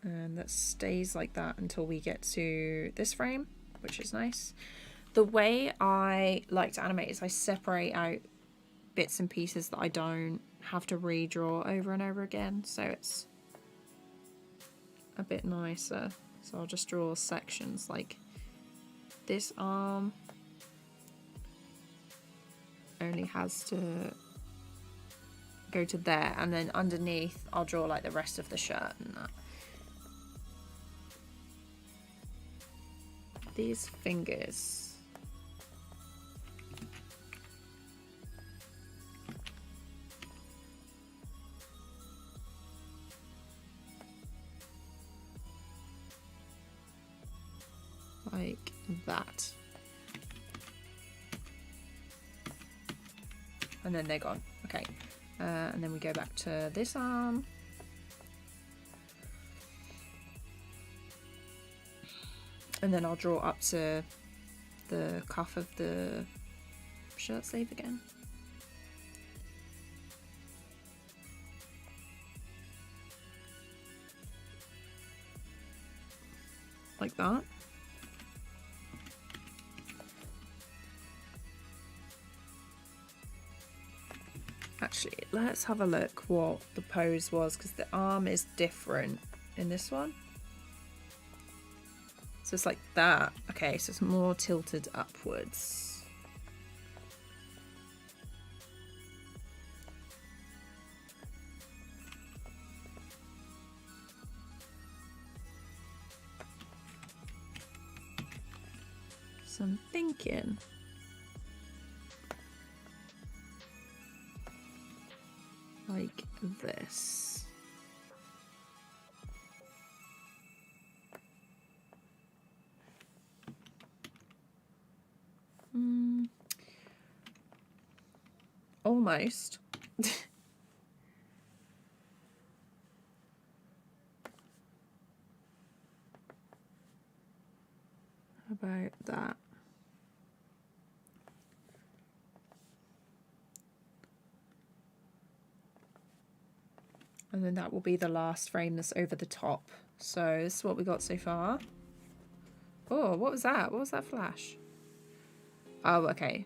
And that stays like that until we get to this frame, which is nice. The way I like to animate is I separate out bits and pieces that I don't have to redraw over and over again, so it's a bit nicer. So I'll just draw sections like this arm only has to go to there, and then underneath I'll draw like the rest of the shirt and that. These fingers. Like that. And then they're gone. Okay. And then we go back to this arm. And then I'll draw up to the cuff of the shirt sleeve again. Like that. Actually, let's have a look what the pose was, because the arm is different in this one. So it's like that. Okay, so it's more tilted upwards. So I'm thinking like this. Almost. about that? And then that will be the last frame that's over the top. So this is what we got so far. Oh, what was that? What was that flash? Oh, okay.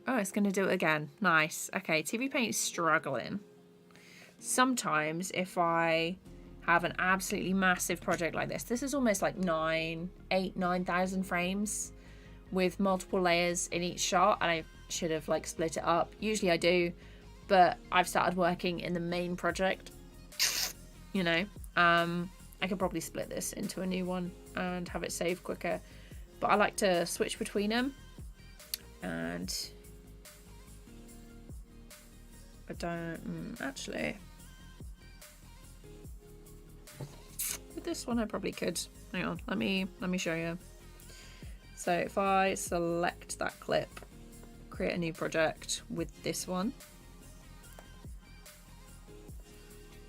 Oh, it's going to do it again. Nice. Okay, TVPaint is struggling. Sometimes if I have an absolutely massive project like this is almost like 9,000 frames with multiple layers in each shot, and I should have like split it up. Usually I do, but I've started working in the main project, you know. I could probably split this into a new one and have it save quicker, but I like to switch between them. And I don't actually with this one I probably could. Hang on, let me show you. So if I select that clip, create a new project with this one,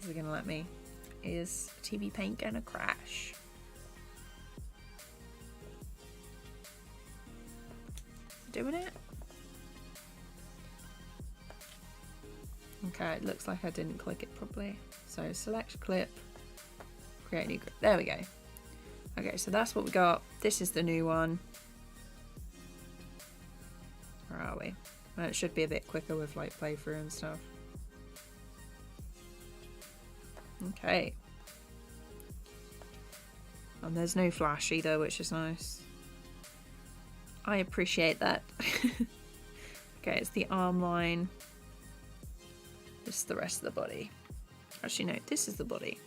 is it gonna let me? Is TVPaint gonna crash? Doing it? Okay, it looks like I didn't click it properly. So select clip, create new clip. There we go. Okay, so that's what we got. This is the new one. Where are we? Well, it should be a bit quicker with like playthrough and stuff. Okay. And there's no flash either, which is nice. I appreciate that. Okay, it's the arm line. This is the rest of the body. Actually, no, this is the body.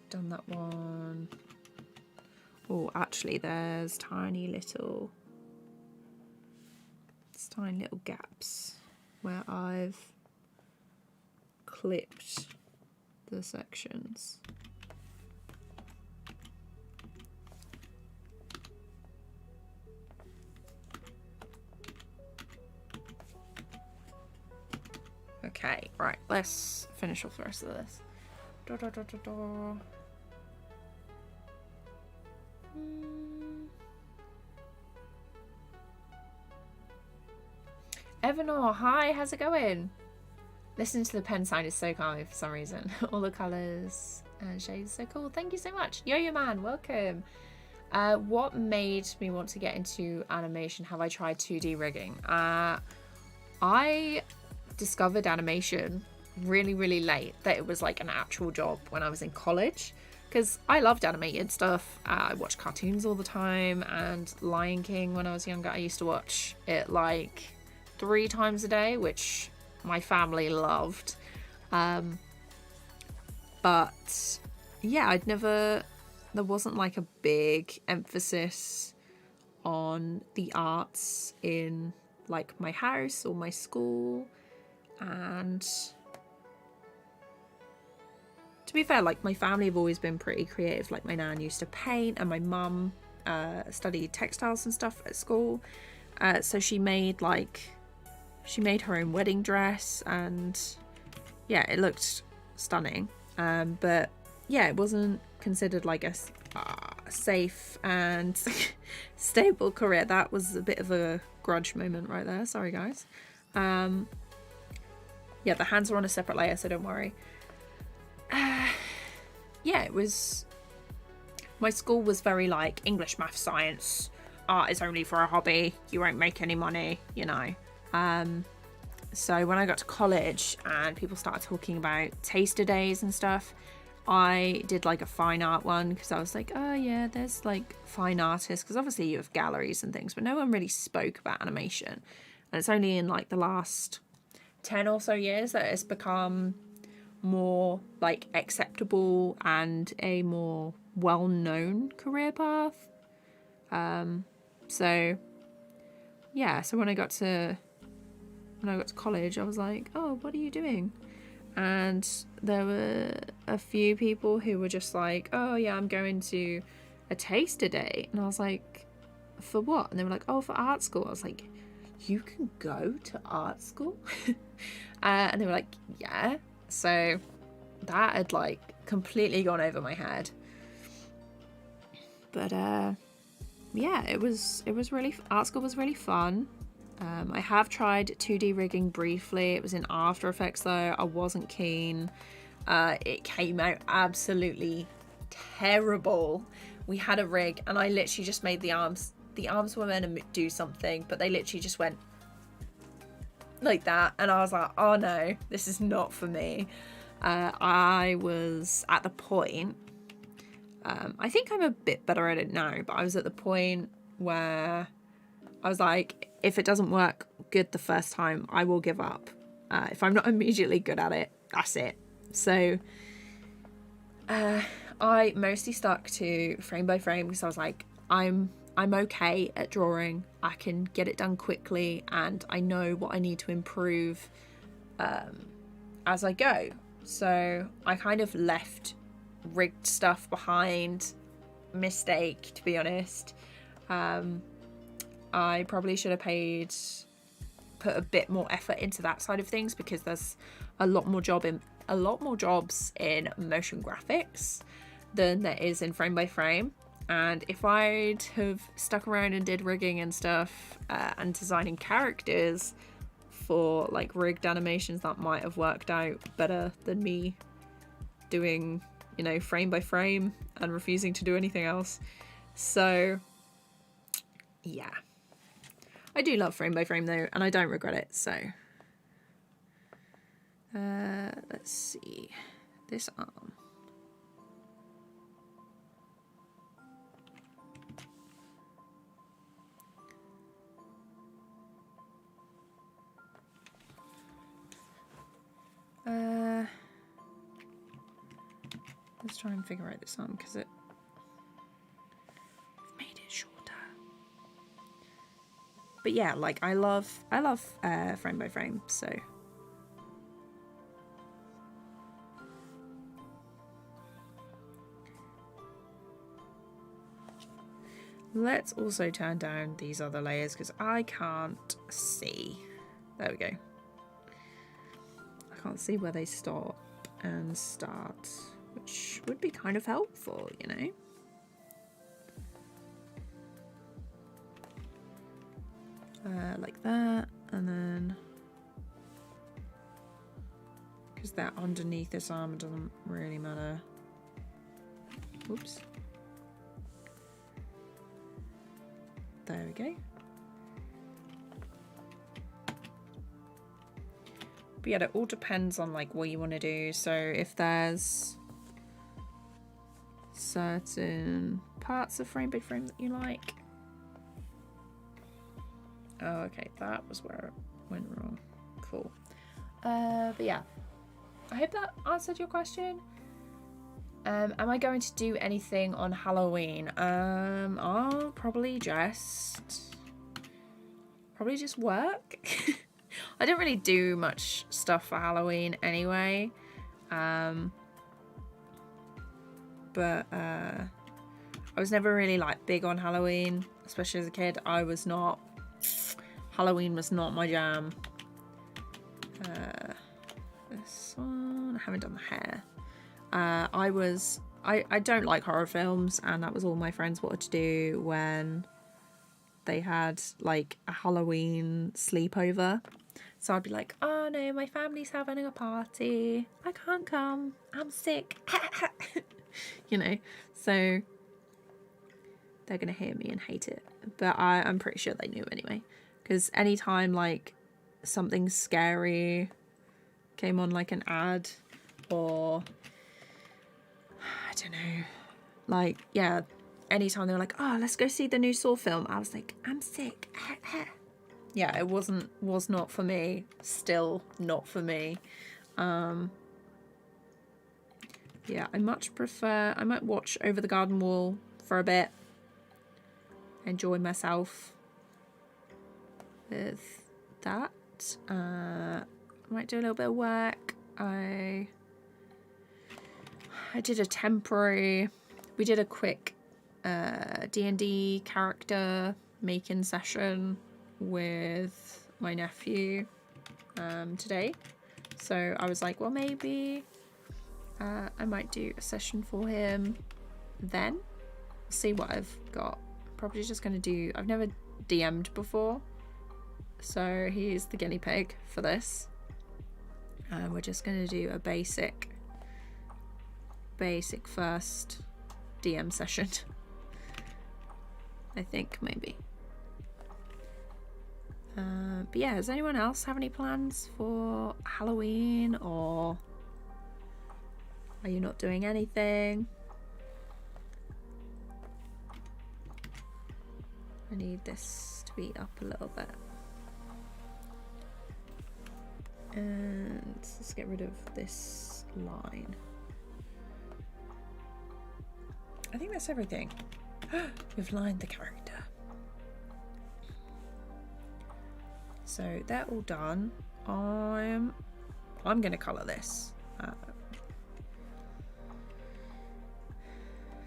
Done that one. Oh, actually, there's tiny little gaps where I've clipped the sections. Okay, right, let's finish off the rest of this. Evanor, hi, how's it going? Listening to the pen sound is so calming for some reason. All the colours and shades so cool. Thank you so much. Yo-Yo Man, welcome. What made me want to get into animation? Have I tried 2D rigging? I discovered animation really late, that it was like an actual job when I was in college, because I loved animated stuff. I watched cartoons all the time, and Lion King when I was younger, I used to watch it like 3 times a day, which my family loved. But yeah, there wasn't like a big emphasis on the arts in like my house or my school. And to be fair, like my family have always been pretty creative. Like my nan used to paint, and my mum studied textiles and stuff at school. So she made her own wedding dress, and yeah, it looked stunning. But yeah, it wasn't considered like a safe and stable career. That was a bit of a grudge moment right there. Sorry, guys. Yeah, the hands are on a separate layer, so don't worry. Yeah, it was... My school was very like English, math, science. Art is only for a hobby. You won't make any money, you know. So when I got to college and people started talking about taster days and stuff, I did like a fine art one, because I was like, oh yeah, there's like fine artists, because obviously you have galleries and things, but no one really spoke about animation. And it's only in like the last 10 or so years that it's become more like acceptable and a more well-known career path. So yeah, so when I got to college, I was like, oh, what are you doing? And there were a few people who were just like, oh yeah, I'm going to a taster day. And I was like, for what? And they were like, oh, for art school. I was like, you can go to art school? And they were like, yeah. So that had like completely gone over my head. But yeah, it was really, art school was really fun. I have tried 2D rigging briefly. It was in After Effects though. I wasn't keen. It came out absolutely terrible. We had a rig and I literally just made the arms. The arms were meant to do something, but they literally just went like that. And I was like, oh no, this is not for me. I was at the point, I think I'm a bit better at it now, but I was at the point where I was like, if it doesn't work good the first time, I will give up. If I'm not immediately good at it, that's it. So I mostly stuck to frame by frame because I was like, I'm okay at drawing. I can get it done quickly and I know what I need to improve as I go. So I kind of left rigged stuff behind. Mistake, to be honest. I probably should have put a bit more effort into that side of things because there's a lot more jobs in motion graphics than there is in frame by frame. And if I'd have stuck around and did rigging and stuff and designing characters for like rigged animations, that might have worked out better than me doing, you know, frame by frame and refusing to do anything else. So yeah, I do love frame by frame though, and I don't regret it. So let's see, this arm. Let's try and figure out this arm because I've made it shorter. But yeah, like I love frame by frame, so let's also turn down these other layers because I can't see. There we go. I can't see where they stop and start, which would be kind of helpful, you know. Like that, and then because they're underneath this arm, it doesn't really matter. Oops. There we go. But yeah, it all depends on like what you want to do. So if there's certain parts of frame by frame that you like. Oh, okay, that was where it went wrong. Cool. But yeah, I hope that answered your question. Am I going to do anything on Halloween? I'll probably just work. I don't really do much stuff for Halloween anyway. But I was never really like big on Halloween, especially as a kid. I was not. Halloween was not my jam. This one, I haven't done the hair. I don't like horror films, and that was all my friends wanted to do when they had like a Halloween sleepover. So I'd be like, oh no, my family's having a party. I can't come. I'm sick. You know, so they're going to hear me and hate it. But I'm pretty sure they knew anyway. Because anytime like something scary came on like an ad or I don't know, like, yeah, anytime they were like, oh, let's go see the new Saw film, I was like, I'm sick. Yeah, it was not for me. Still not for me. Yeah, I much prefer, I might watch Over the Garden Wall for a bit. Enjoy myself with that. I might do a little bit of work. I did a temporary, we did a quick D&D character making session with my nephew today. So I was like, well, maybe I might do a session for him then. See what I've got. Probably just going to do... I've never DM'd before. So he's the guinea pig for this. We're just going to do a basic first DM session. I think, maybe. But yeah, does anyone else have any plans for Halloween, or are you not doing anything? I need this to be up a little bit. And let's get rid of this line. I think that's everything. We've lined the character. So they're all done. I'm gonna colour this.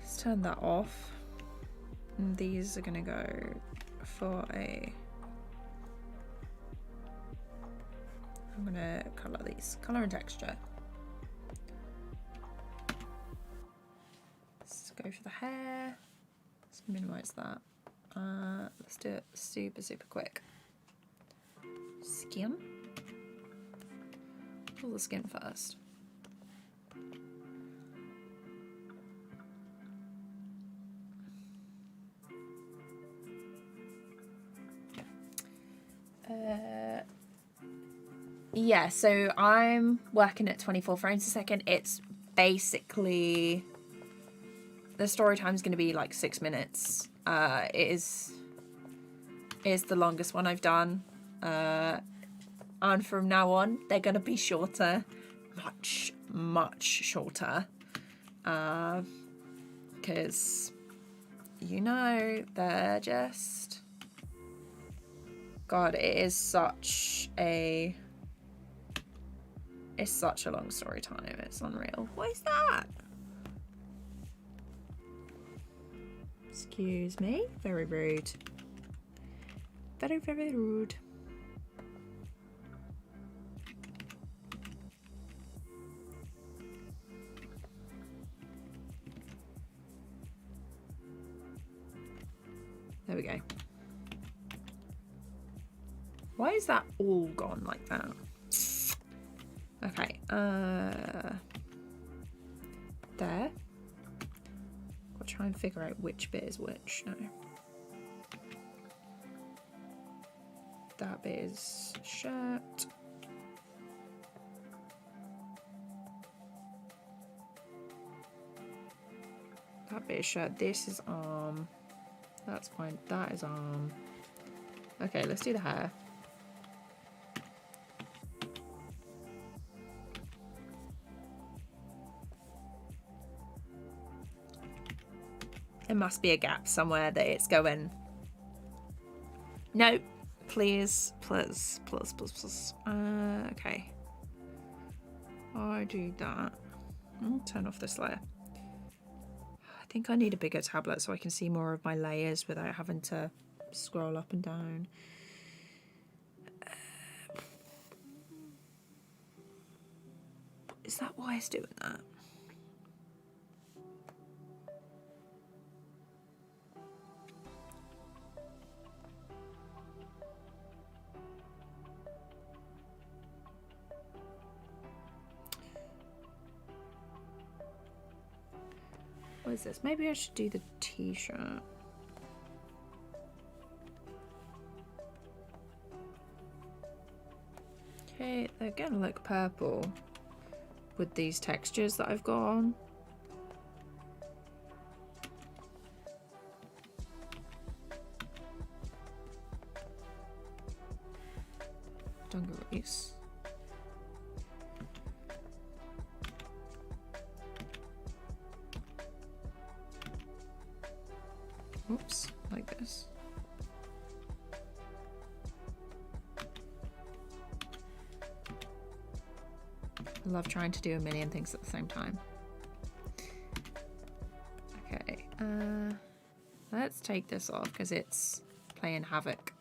Let's turn that off. And these are gonna go for a... I'm gonna colour these. Colour and texture. Let's go for the hair. Let's minimise that. Let's do it super, super quick. Skin. Pull the skin first. Yeah, so I'm working at 24 frames a second. It's basically... The story time is going to be like 6 minutes. It is the longest one I've done. And from now on, they're going to be shorter. Much, much shorter. Because, you know, they're just... God, it is such a... It's such a long story time. It's unreal. What is that? Excuse me. Very rude. Very, very rude. There we go. Why is that all gone like that? Okay, there. I'll try and figure out which bit is which. No. That bit is shirt. That bit is shirt. This is arm. That's fine. That is arm. Okay, let's do the hair. There must be a gap somewhere that it's going. No, please, please, please, please, please. Okay. I do that. I'll turn off this layer. I think I need a bigger tablet so I can see more of my layers without having to scroll up and down. Is that why it's doing that? What is this? Maybe I should do the t-shirt. Okay, they're gonna look purple with these textures that I've got on. Dungarees. Oops, like this. I love trying to do a million things at the same time. Okay, let's take this off because it's playing havoc.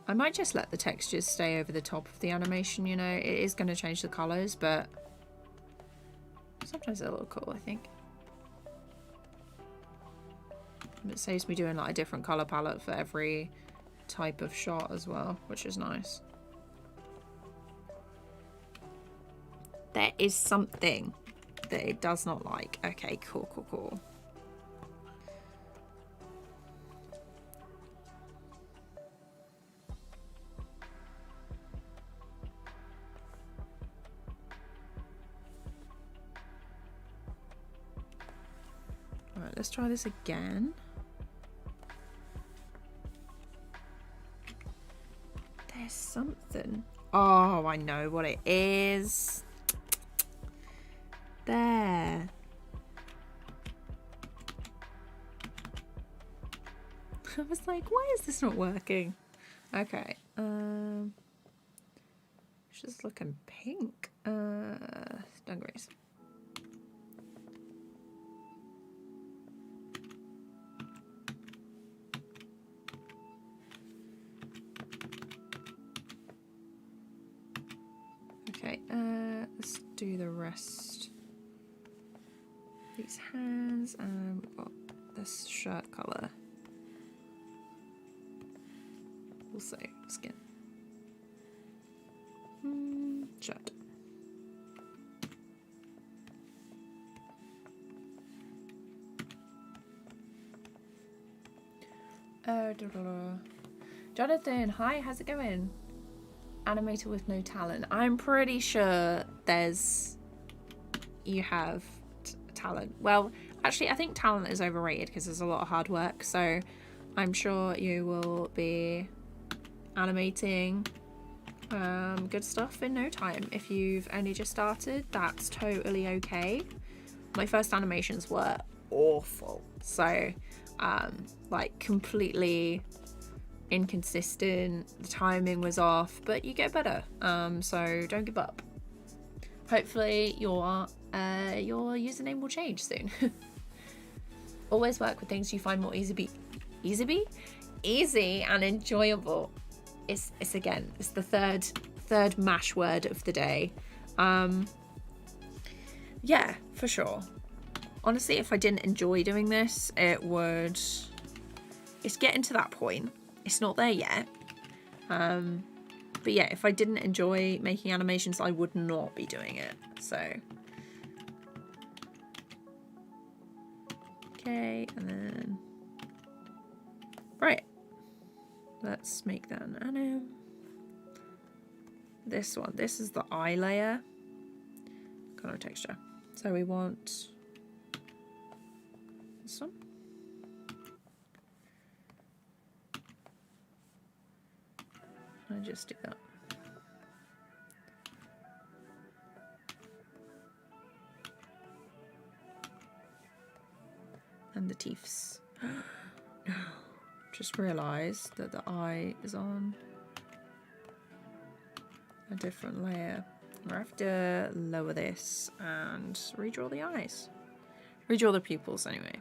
I might just let the textures stay over the top of the animation, you know. It is going to change the colours, but sometimes they'll look cool, I think. It saves me doing like a different colour palette for every type of shot as well, which is nice. There is something that it does not like. Okay, cool, cool, cool. Alright, let's try this again. There's something. Oh, I know what it is. There. I was like, why is this not working? Okay. It's just looking pink. Dungarees. Okay, let's do the rest. These hands, and we've got this shirt colour. Also skin. Shirt. Jonathan, hi, how's it going? Animator with no talent. I'm pretty sure you have talent. Well, actually, I think talent is overrated because there's a lot of hard work. So I'm sure you will be animating good stuff in no time. If you've only just started, that's totally okay. My first animations were awful. So like completely inconsistent, the timing was off, but you get better, so don't give up. Hopefully your username will change soon. Always work with things you find more easy and enjoyable. It's again, it's the third mash word of the day. Yeah, for sure. Honestly, if I didn't enjoy doing this, it's getting to that point. It's not there yet. But yeah, if I didn't enjoy making animations, I would not be doing it. So. Okay, and then. Right. Let's make that an anim. This one. This is the eye layer. Color texture. So we want this one. I just do that. And the teeths. No. Just realised that the eye is on a different layer. I have to lower this and redraw the eyes. Redraw the pupils anyway.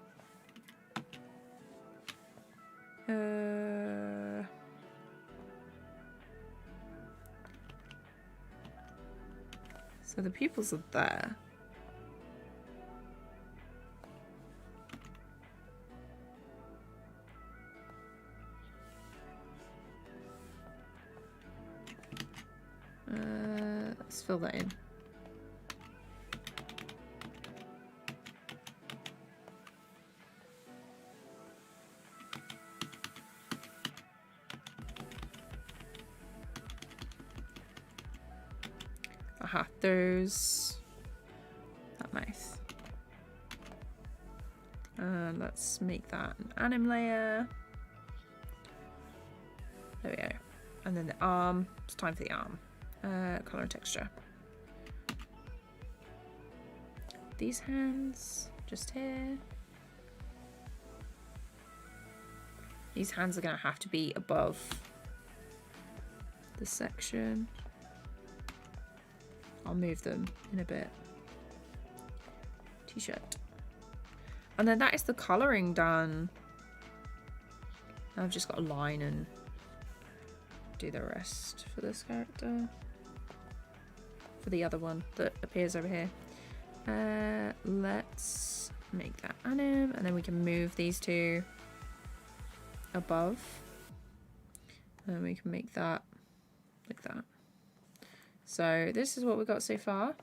So the pupils are there. Let's fill that in. Aha, there's that mouth. And let's make that an anim layer. There we go. And then the arm. It's time for the arm. Color and texture. These hands just here. These hands are going to have to be above the section. I'll move them in a bit. T-shirt. And then that is the colouring done. I've just got a line and do the rest for this character. For the other one that appears over here. Let's make that anim, and then we can move these two above. And then we can make that like that. So this is what we've got so far.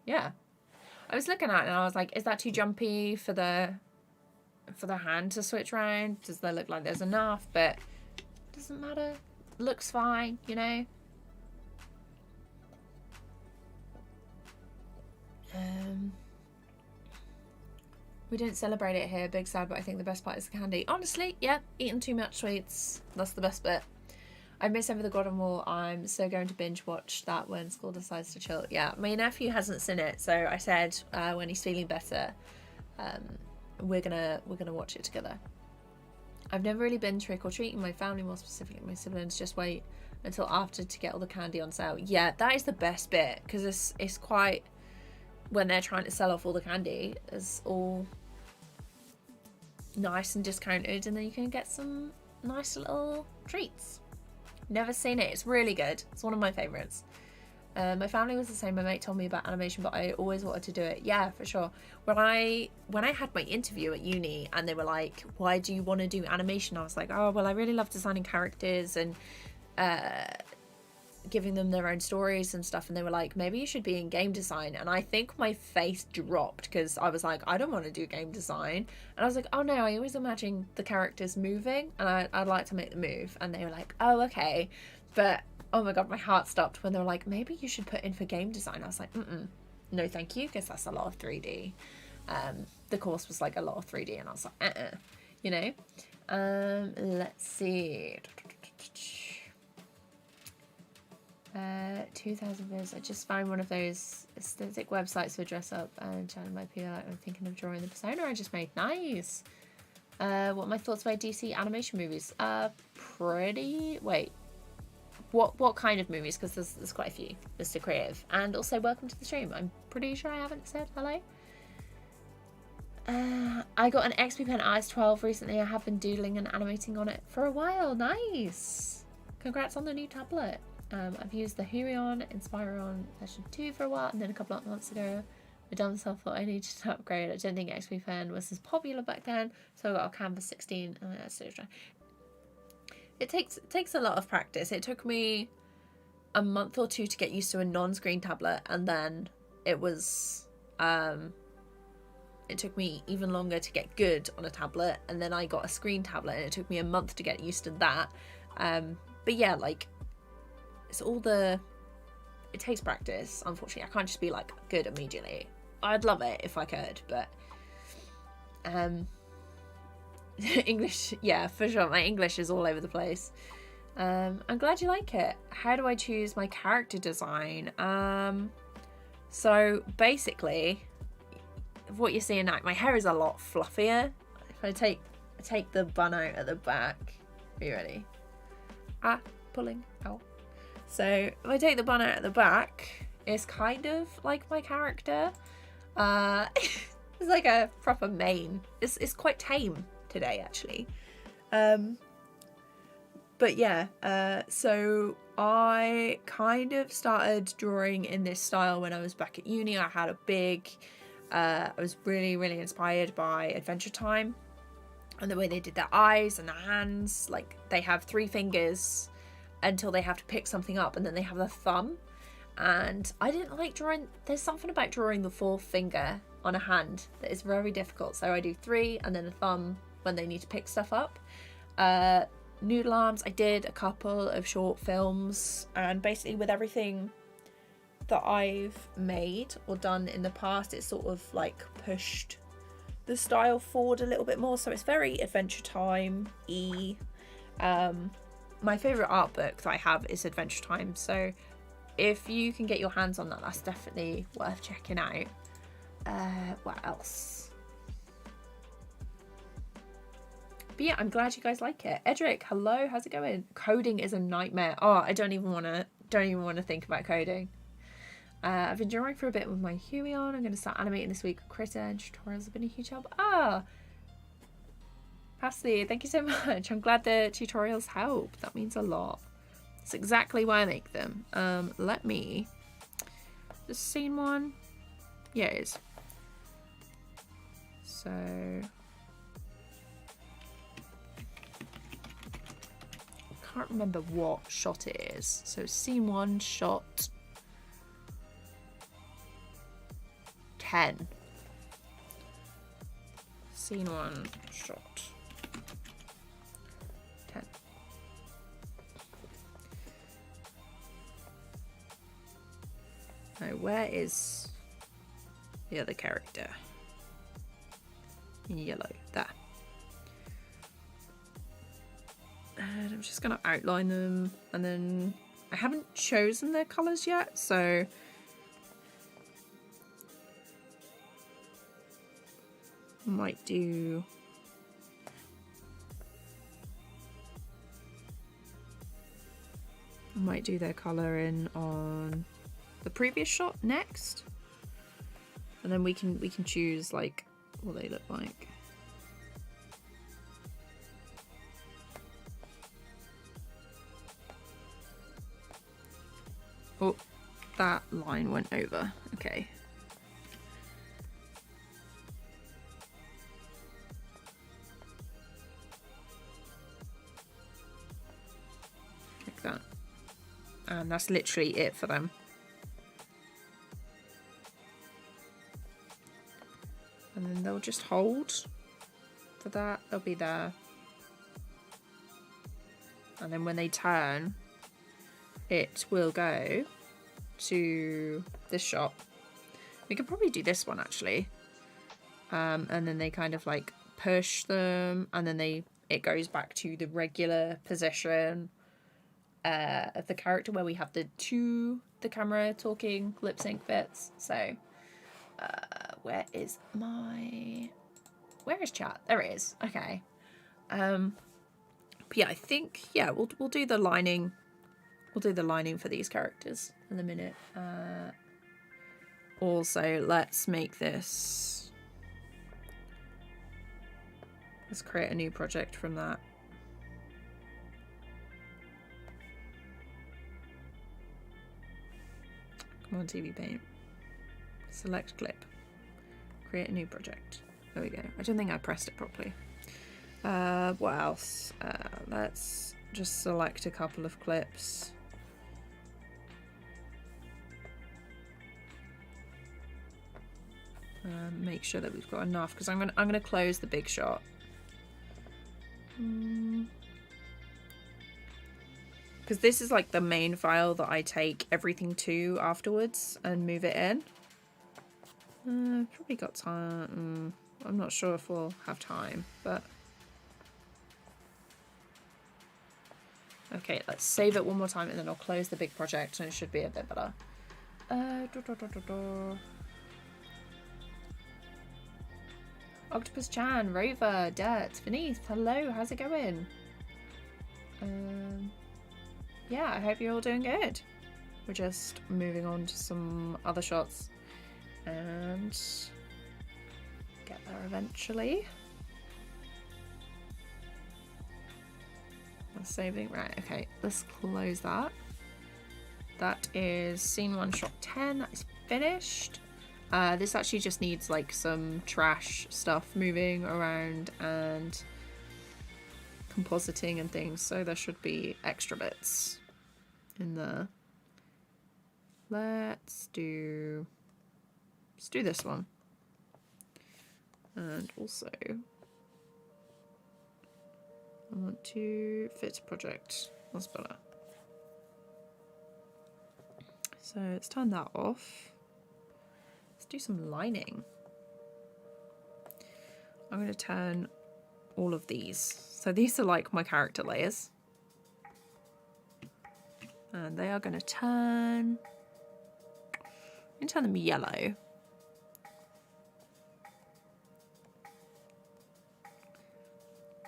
Yeah. I was looking at it and I was like, is that too jumpy for the hand to switch around? Does that look like there's enough? But it doesn't matter. Looks fine, you know? We didn't celebrate it here, big sad, but I think the best part is the candy. Honestly, yeah, eating too much sweets, that's the best bit. I miss Over the Garden Wall. I'm so going to binge watch that when school decides to chill. Yeah, my nephew hasn't seen it, so I said when he's feeling better, we're gonna watch it together. I've never really been trick or treating. My family, more specifically my siblings, just wait until after to get all the candy on sale. Yeah, that is the best bit, because it's quite, when they're trying to sell off all the candy, it's all nice and discounted, and then you can get some nice little treats. Never seen it. It's really good. It's one of my favourites. My family was the same. My mate told me about animation, but I always wanted to do it. Yeah, for sure. When I had my interview at uni and they were like, why do you want to do animation? I was like, oh, well, I really love designing characters and giving them their own stories and stuff. And they were like, maybe you should be in game design. And I think my face dropped because I was like, I don't want to do game design. And I was like, oh no, I always imagine the characters moving and I'd like to make them move. And they were like, oh, okay. But oh my god, my heart stopped when they were like, maybe you should put in for game design. I was like, no thank you, because that's a lot of 3D. The course was like a lot of 3D and I was like, you know. Let's see. 2,000 views. I just found one of those aesthetic websites for dress up and chatting my PR. I'm thinking of drawing the persona I just made. Nice. What are my thoughts about DC animation movies? What kind of movies? Because there's quite a few. Mr. Creative. And also welcome to the stream. I'm pretty sure I haven't said hello. I got an XP Pen IS-12 recently. I have been doodling and animating on it for a while. Nice. Congrats on the new tablet. I've used the Hurion Inspiron version 2 for a while, and then a couple of months ago my dumb self thought I needed to upgrade. I didn't think XP Pen was as popular back then, so I got a Canvas 16 and that's so try. It takes a lot of practice. It took me a month or two to get used to a non-screen tablet, and then it was it took me even longer to get good on a tablet, and then I got a screen tablet and it took me a month to get used to that. But yeah, like, it's all it takes practice. Unfortunately, I can't just be like good immediately. I'd love it if I could, but English, yeah, for sure. My English is all over the place. I'm glad you like it. How do I choose my character design? So basically, what you're seeing now, my hair is a lot fluffier. If I take the bun out at the back, are you ready? Pulling out. So if I take the bun out at the back, it's kind of like my character. It's like a proper mane. It's quite tame today, actually. But yeah, so I kind of started drawing in this style when I was back at uni. I had a big, I was really, really inspired by Adventure Time and the way they did their eyes and their hands. Like, they have 3 fingers until they have to pick something up, and then they have the thumb. And I didn't like drawing, there's something about drawing the 4th finger on a hand that is very difficult. So I do 3 and then a thumb when they need to pick stuff up. Noodle arms, I did a couple of short films, and basically with everything that I've made or done in the past, it's sort of like pushed the style forward a little bit more. So it's very Adventure Time-y. My favourite art book that I have is Adventure Time, so if you can get your hands on that, that's definitely worth checking out. What else? But yeah, I'm glad you guys like it. Edric, hello, how's it going? Coding is a nightmare. Oh, I don't even want to think about coding. I've been drawing for a bit with my Huey on. I'm going to start animating this week with Critter, and tutorials have been a huge help. Ah! Pasty, thank you so much. I'm glad the tutorials help. That means a lot. That's exactly why I make them. Let me... The scene one? Yeah, it is. So... Can't remember what shot it is. So scene 1, shot 10. Scene 1, shot 10. Now, where is the other character? In yellow, there. And I'm just going to outline them, and then I haven't chosen their colours yet, so might do their colour in on the previous shot next, and then we can choose like what they look like. Oh, that line went over. Okay. Like that. And that's literally it for them. And then they'll just hold for that. They'll be there. And then when they turn, it will go to this shot. We could probably do this one actually. And then they kind of like push them, and then it goes back to the regular position of the character where we have the camera talking lip sync bits. So where is chat? There it is. Okay. But yeah, I think we'll do the lining. We'll do the lining for these characters in a minute. Also, let's make this. Let's create a new project from that. Come on, TVPaint. Select clip. Create a new project. There we go. I don't think I pressed it properly. What else? Let's just select a couple of clips. Make sure that we've got enough, because I'm gonna close the big shot. Because this is like the main file that I take everything to afterwards and move it in. Probably got time. I'm not sure if we'll have time, but okay, let's save it one more time and then I'll close the big project and it should be a bit better. Octopus Chan, Rover, Dirt, Venice, hello, how's it going? Yeah, I hope you're all doing good. We're just moving on to some other shots and get there eventually. I'm saving, right, okay, let's close that. That is scene 1, shot 10, that is finished. This actually just needs like some trash stuff moving around and compositing and things, so there should be extra bits in there. Let's do this one. And also I want to fit project. That's better. So let's turn that off. Let's do some lining. I'm going to turn all of these. So these are like my character layers. And they are going to turn... I'm going to turn them yellow.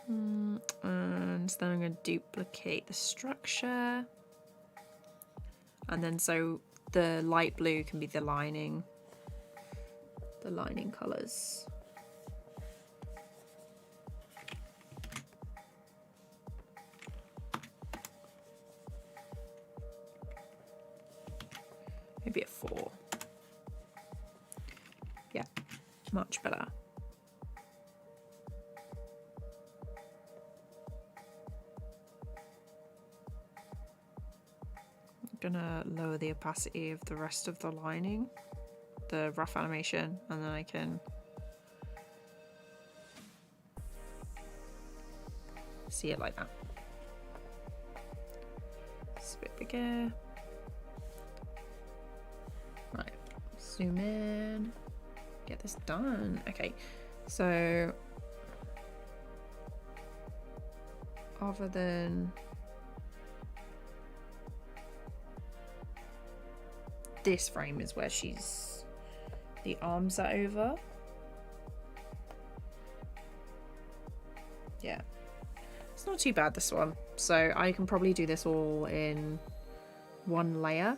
And then I'm going to duplicate the structure. And then so the light blue can be the lining colours. Maybe a 4. Yeah, much better. I'm gonna lower the opacity of the rest of the lining, the rough animation, and then I can see it like that. It's a bit bigger. Right, zoom in, get this done. Okay, so other than this frame is where the arms are over. Yeah, it's not too bad, this one. So I can probably do this all in one layer.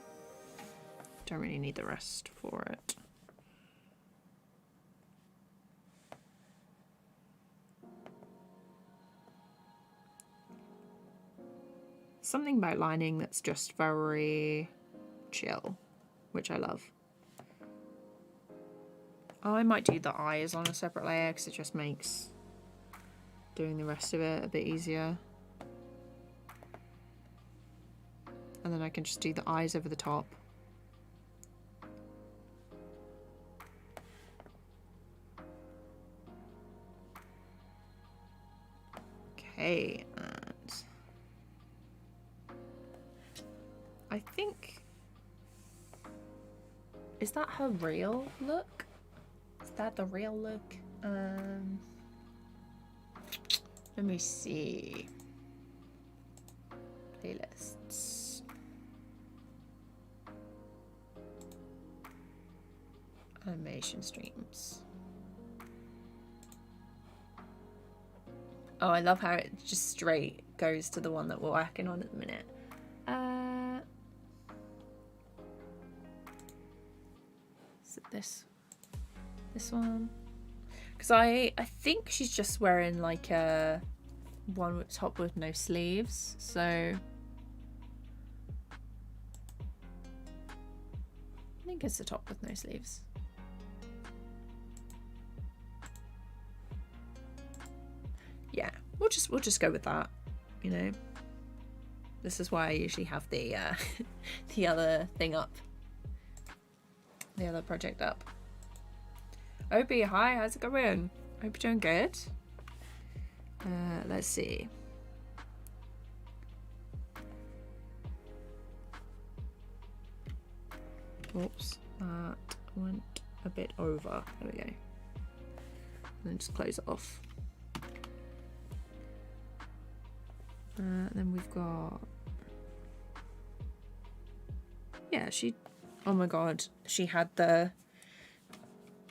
Don't really need the rest for it. Something about lining that's just very chill, which I love. I might do the eyes on a separate layer because it just makes doing the rest of it a bit easier. And then I can just do the eyes over the top. Okay, and I think, is that her real look? Is that the real look? Let me see. Playlists. Animation streams. Oh, I love how it just straight goes to the one that we're working on at the minute. Is it this one? Because I think she's just wearing like a one with top with no sleeves, so I think it's the top with no sleeves. Yeah, we'll just go with that, you know. This is why I usually have the the other thing up, the other project up. Opie, hi, how's it going? Hope you're doing good. Let's see. Oops, that went a bit over. There we go. And then just close it off. Then we've got, yeah, oh my god, she had I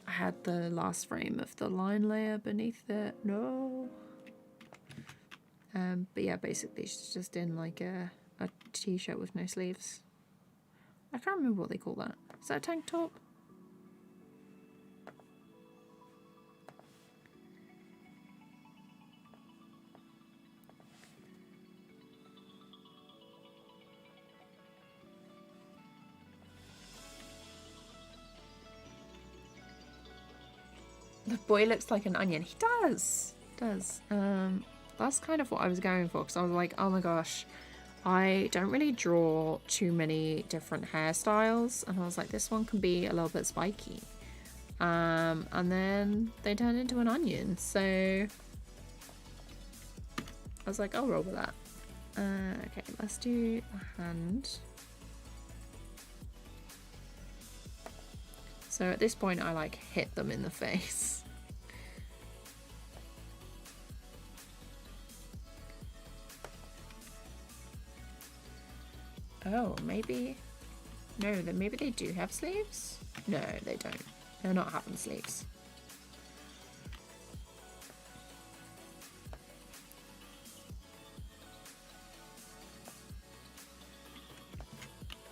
had the last frame of the line layer beneath it. No. But yeah, basically she's just in like a t-shirt with no sleeves. I can't remember what they call that. Is that a tank top? The boy looks like an onion. He does. That's kind of what I was going for, because I was like, oh my gosh, I don't really draw too many different hairstyles, and I was like, this one can be a little bit spiky. And then they turned into an onion, so I was like, I'll roll with that. Okay, let's do a hand. So at this point I like hit them in the face. Oh, maybe, no, then maybe they do have sleeves? No, they don't. They're not having sleeves.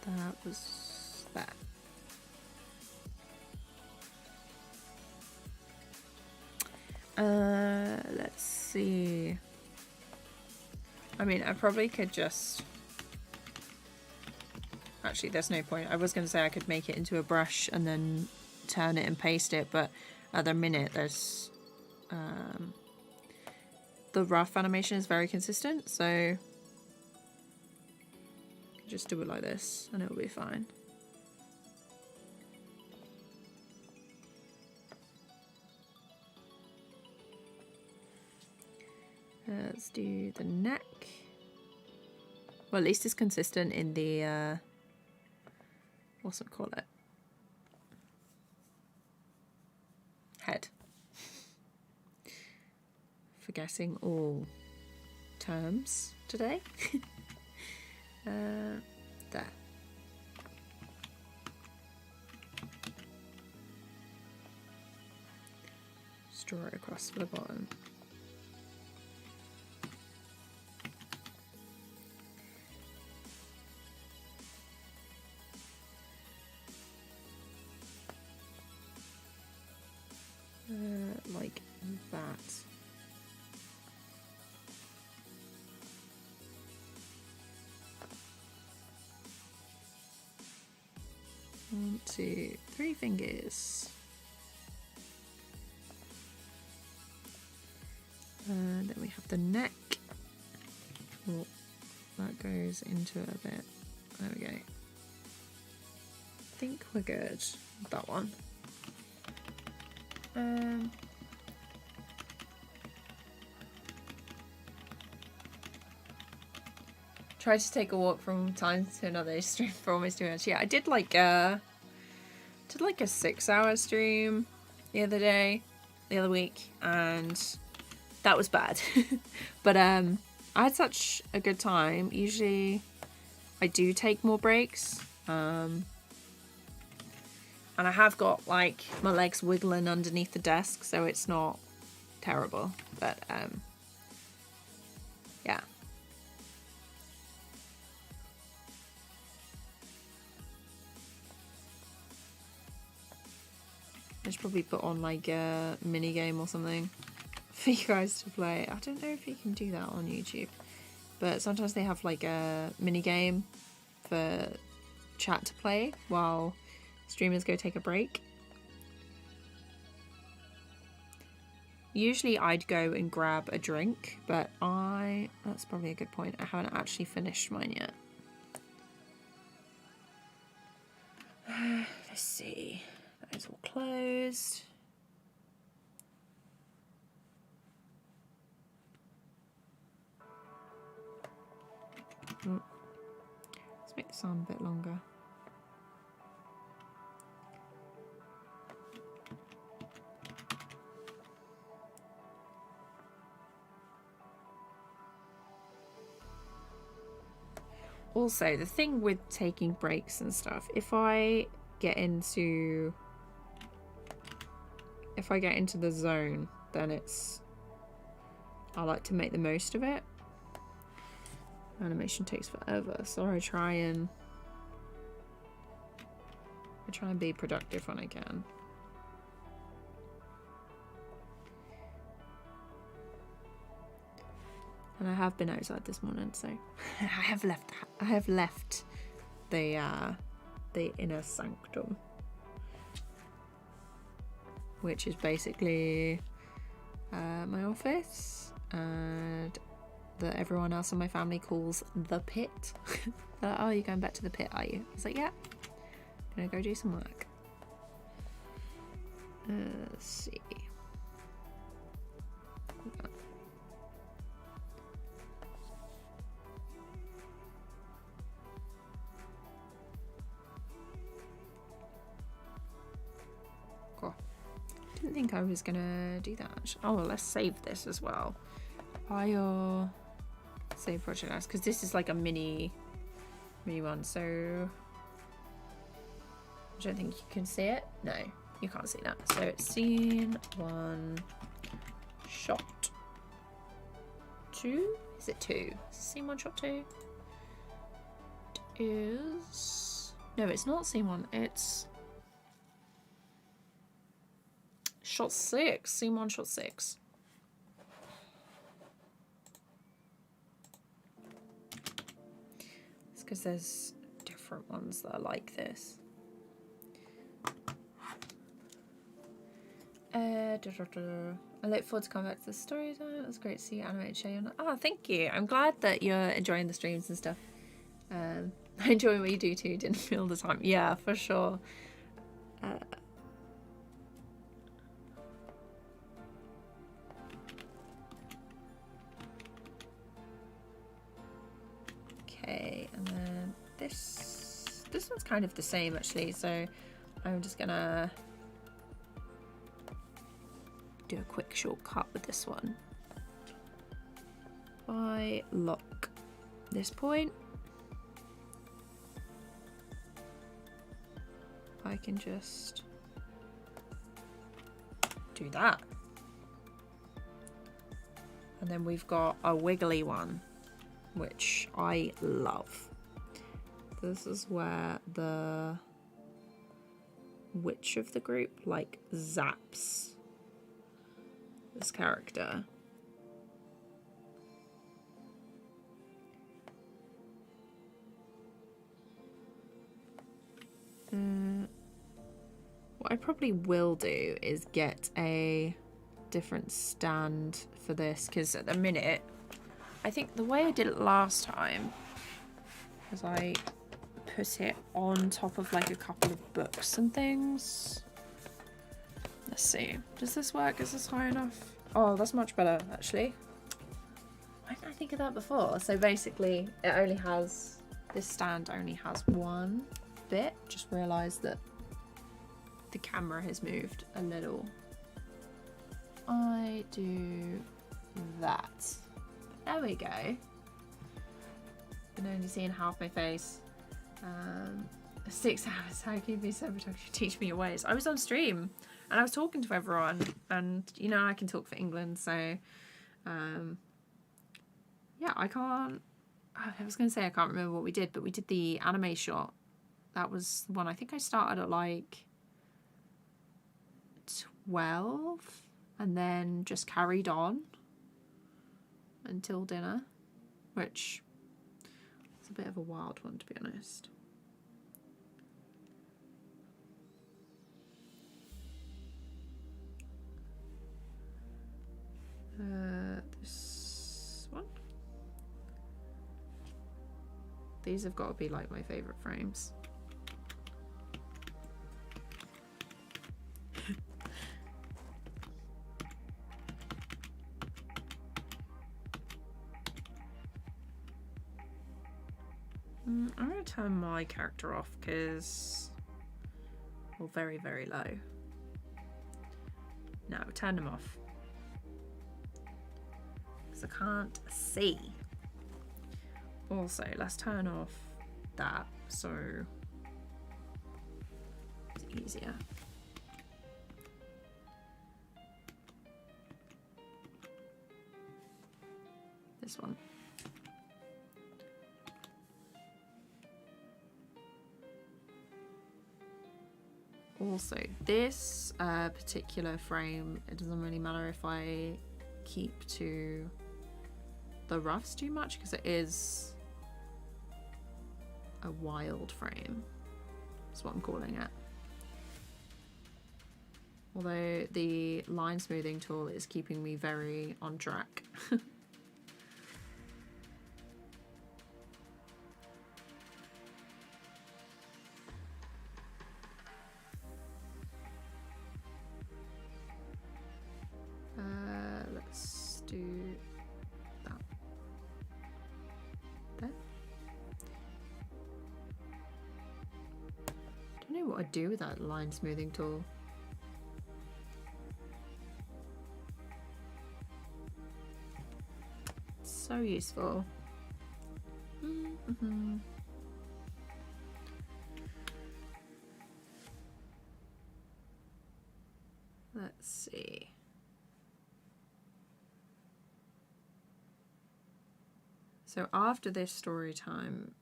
That was that. Let's see. I mean, I probably could just... Actually, there's no point. I was going to say I could make it into a brush and then turn it and paste it, but at the minute there's... the rough animation is very consistent, so... just do it like this and it'll be fine. Let's do the neck. Well, at least it's consistent in the what's it called? Head. Forgetting all terms today. There. Just draw it across for the bottom. Like that. One, two, three fingers. And then we have the neck. Oh, that goes into it a bit. There we go. I think we're good with that one. Try to take a walk from time to another stream for almost 2 hours. Yeah, I did like a 6-hour stream the other week, and that was bad. But I had such a good time. Usually I do take more breaks. And I have got like my legs wiggling underneath the desk, so it's not terrible. But yeah. I should probably put on like a mini game or something for you guys to play. I don't know if you can do that on YouTube, but sometimes they have like a mini game for chat to play while streamers go take a break. Usually I'd go and grab a drink, but that's probably a good point. I haven't actually finished mine yet. Let's see. That is all closed. Let's make this on a bit longer. Also, the thing with taking breaks and stuff, if I get into the zone, then I like to make the most of it. Animation takes forever, so I try and be productive when I can. And I have been outside this morning, so I have left the inner sanctum, which is basically my office, and that everyone else in my family calls the pit. Like, oh, you're going back to the pit, are you? I was like, yeah, I'm gonna go do some work. Let's see. Didn't think I was gonna do that. Oh, well, let's save this as well. File, save project as, because this is like a mini one, so I don't think you can see it. No, you can't see that. So it's scene 1, shot 2. Is it 2? Is it scene 1, shot 2? It is. No, it's not scene 1. It's shot 6. Scene 1, shot 6. because there's different ones that are like this. I look forward to coming back to the story time. It was great to see you animated show. Oh, thank you. I'm glad that you're enjoying the streams and stuff. I enjoy what you do too. Didn't feel the time. Yeah, for sure. Okay, and then this one's kind of the same actually, so I'm just gonna do a quick shortcut with this one. If I lock this point, I can just do that. And then we've got a wiggly one, which I love. This is where the witch of the group like zaps this character. What I probably will do is get a different stand for this, because at the minute, I think the way I did it last time was I put it on top of like a couple of books and things. Let's see. Does this work? Is this high enough? Oh, that's much better actually. Why didn't I think of that before? So basically it only has, this stand only has one bit. Just realised that the camera has moved a little. I do that. There we go. Been only seeing half my face. 6 hours. How can you be so productive? Teach me your ways. I was on stream and I was talking to everyone, and you know I can talk for England, so yeah, I can't. I was gonna say I can't remember what we did, but we did the anime shot. That was the one. I think I started at like 12 and then just carried on until dinner, which is a bit of a wild one to be honest. This one. These have got to be like my favourite frames. I'm going to turn my character off because, well, very, very low. No, turn them off. Because I can't see. Also, let's turn off that so it's easier. This one. Also, this particular frame, it doesn't really matter if I keep to the roughs too much because it is a wild frame. That's what I'm calling it. Although the line smoothing tool is keeping me very on track. Let's do that. There. Don't know what I'd do with that line smoothing tool. It's so useful. Mm-hmm. Let's see. So after this story time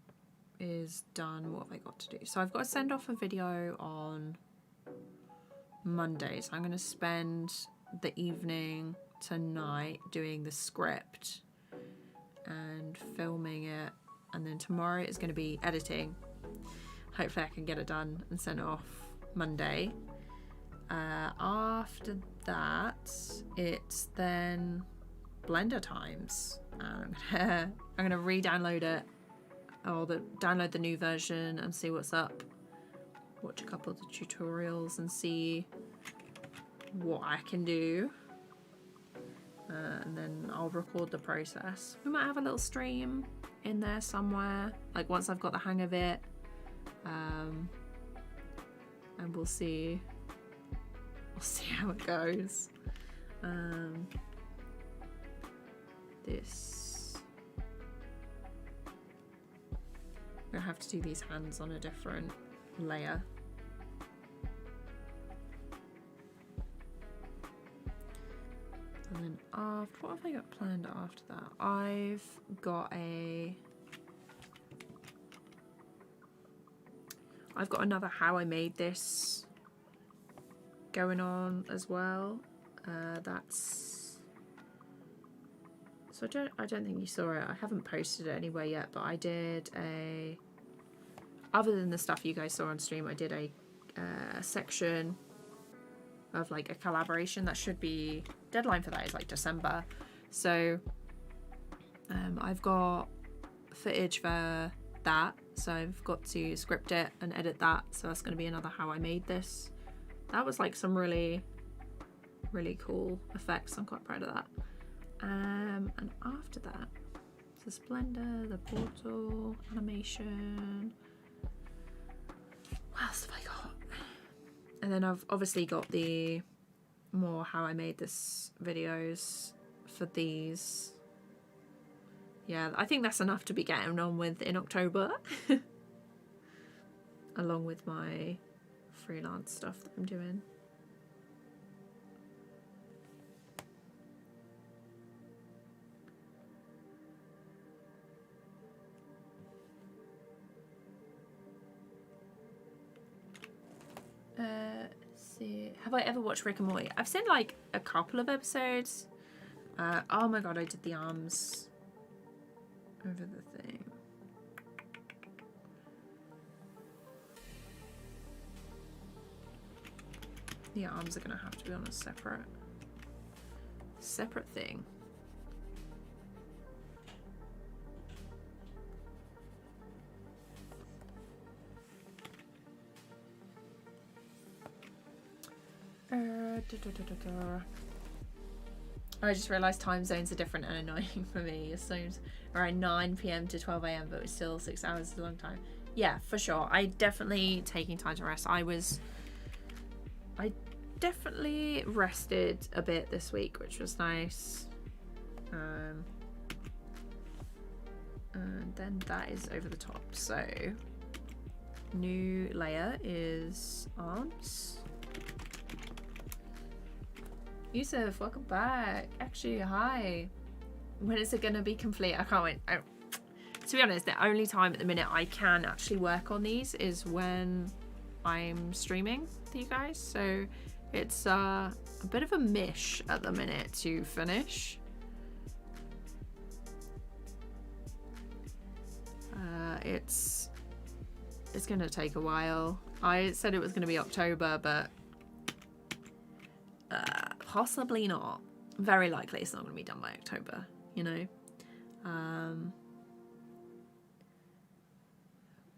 is done, what have I got to do? So I've got to send off a video on Monday. So I'm going to spend the evening tonight doing the script and filming it and then tomorrow is going to be editing. Hopefully I can get it done and send it off Monday. After that, it's then Blender times. I'm gonna re-download it, or download the new version and see what's up. Watch a couple of the tutorials and see what I can do. And then I'll record the process. We might have a little stream in there somewhere, like once I've got the hang of it. And we'll see how it goes. I'm gonna have to do these hands on a different layer. And then what have I got planned after that? I've got another How I Made This going on as well. So I don't think you saw it. I haven't posted it anywhere yet, but I did other than the stuff you guys saw on stream, I did a section of like a collaboration that should be, deadline for that is like December. So I've got footage for that, so I've got to script it and edit that, so that's going to be another How I Made This. That was like some really cool effects. I'm quite proud of that. And after that, the Splendor, the Portal, animation. What else have I got? And then I've obviously got the more How I Made This videos for these. Yeah, I think that's enough to be getting on with in October. Along with my freelance stuff that I'm doing. See, have I ever watched Rick and Morty? I've seen like a couple of episodes. Oh my god, I did the arms over the thing. The arms are gonna have to be on a separate thing. I just realised time zones are different and annoying for me. It seems around 9 PM to 12 AM, but it's still 6 hours is a long time. Yeah, for sure. I definitely taking time to rest. I definitely rested a bit this week, which was nice. And then that is over the top. So new layer is arms. Yusuf, welcome back. Actually, hi. When is it going to be complete? I can't wait. To be honest, the only time at the minute I can actually work on these is when I'm streaming to you guys. So it's a bit of a mish at the minute to finish. It's going to take a while. I said it was going to be October, but possibly not. Very likely it's not going to be done by October, you know. I'm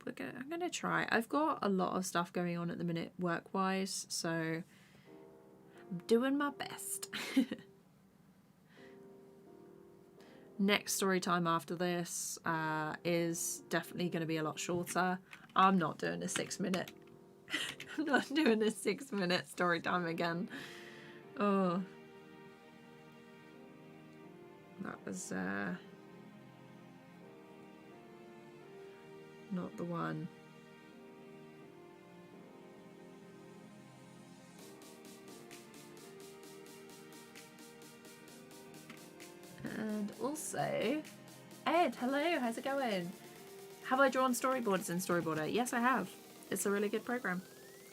going to try. I've got a lot of stuff going on at the minute work-wise, so I'm doing my best. Next story time after this is definitely going to be a lot shorter. I'm not doing a 6-minute. I'm not doing a 6-minute story time again. Oh, that was not the one. And also, Ed, hello, how's it going? Have I drawn storyboards in Storyboarder? Yes, I have. It's a really good program.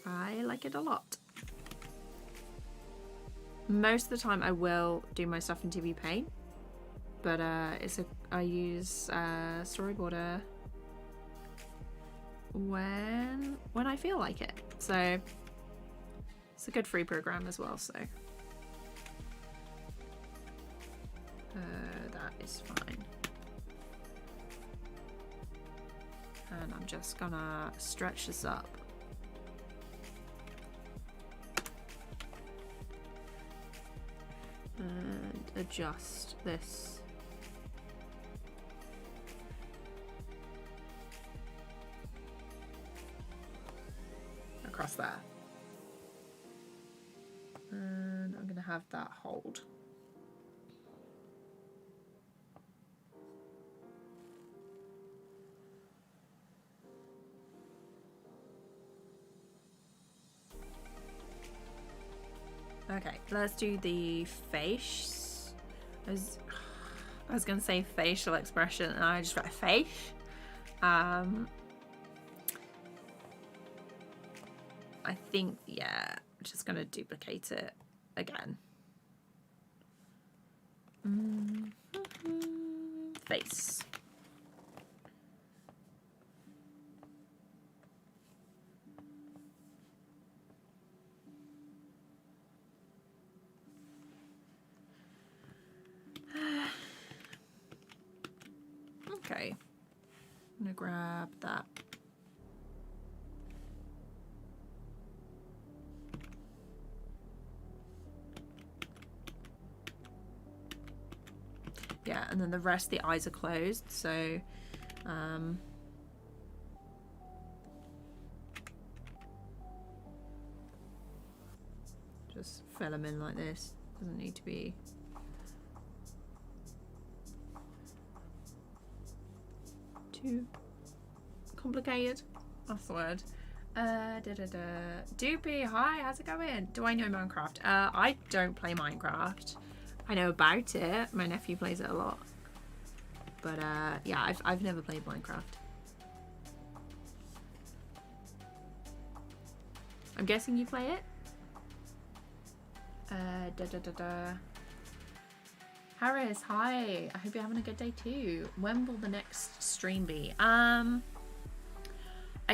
I like it a lot. Most of the time I will do my stuff in TVPaint. but I use Storyboarder when I feel like it. So it's a good free program as well. So that is fine. And I'm just gonna stretch this up. And adjust this. Across there. And I'm gonna have that hold. Okay, let's do the face. I was gonna say facial expression and I just got a face. I think, yeah, I'm just gonna duplicate it again. Face. Okay, I'm gonna grab that. Yeah, and then the rest, the eyes are closed, so just fill them in like this. Doesn't need to be too complicated. That's the word. Doopy, hi, how's it going? Do I know Minecraft? I don't play Minecraft. I know about it. My nephew plays it a lot. But yeah, I've never played Minecraft. I'm guessing you play it? Harris, hi. I hope you're having a good day too. When will the next stream be? I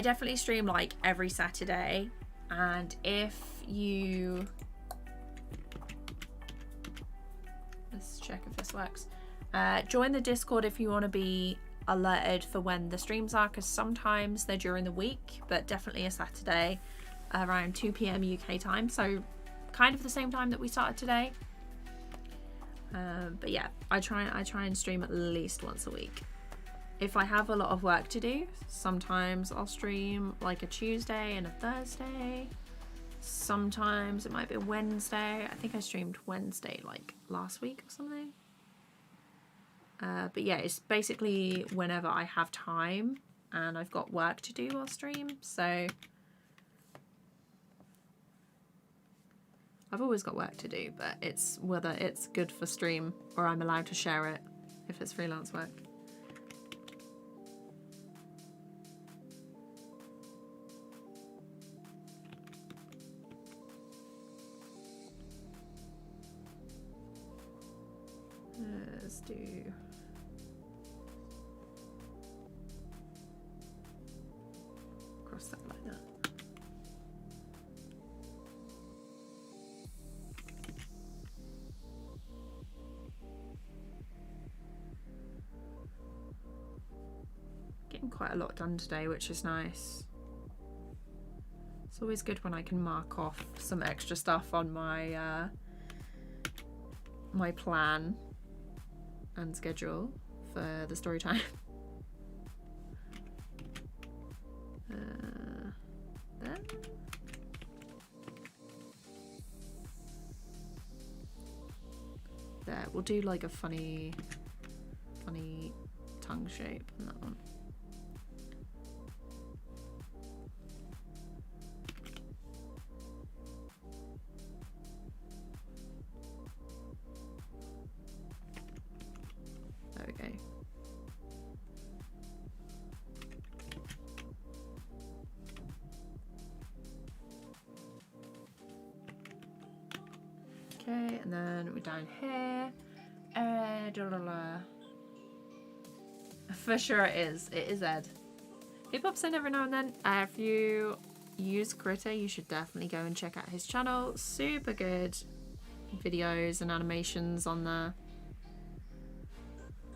definitely stream like every Saturday, and if you, let's check if this works. Join the Discord if you want to be alerted for when the streams are, because sometimes they're during the week, but definitely a Saturday around 2 PM UK time, so kind of the same time that we started today. But yeah, I try and stream at least once a week. If I have a lot of work to do, sometimes I'll stream like a Tuesday and a Thursday. Sometimes it might be a Wednesday. I think I streamed Wednesday like last week or something. But yeah, it's basically whenever I have time and I've got work to do, I'll stream. So I've always got work to do, but it's whether it's good for stream or I'm allowed to share it if it's freelance work. Let's do cross that like that. Getting quite a lot done today, which is nice. It's always good when I can mark off some extra stuff on my my plan and schedule for the story time. There. There, we'll do like a funny tongue shape on that one. There we go. Okay, and then we're down here. For sure it is. It is Ed. He pops in every now and then. If you use Critter, you should definitely go and check out his channel. Super good videos and animations on there.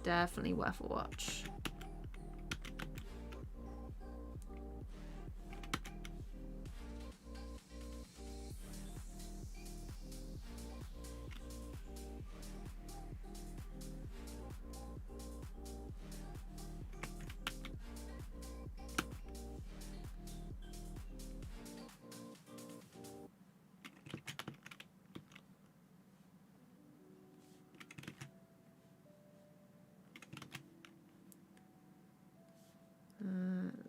Definitely worth a watch.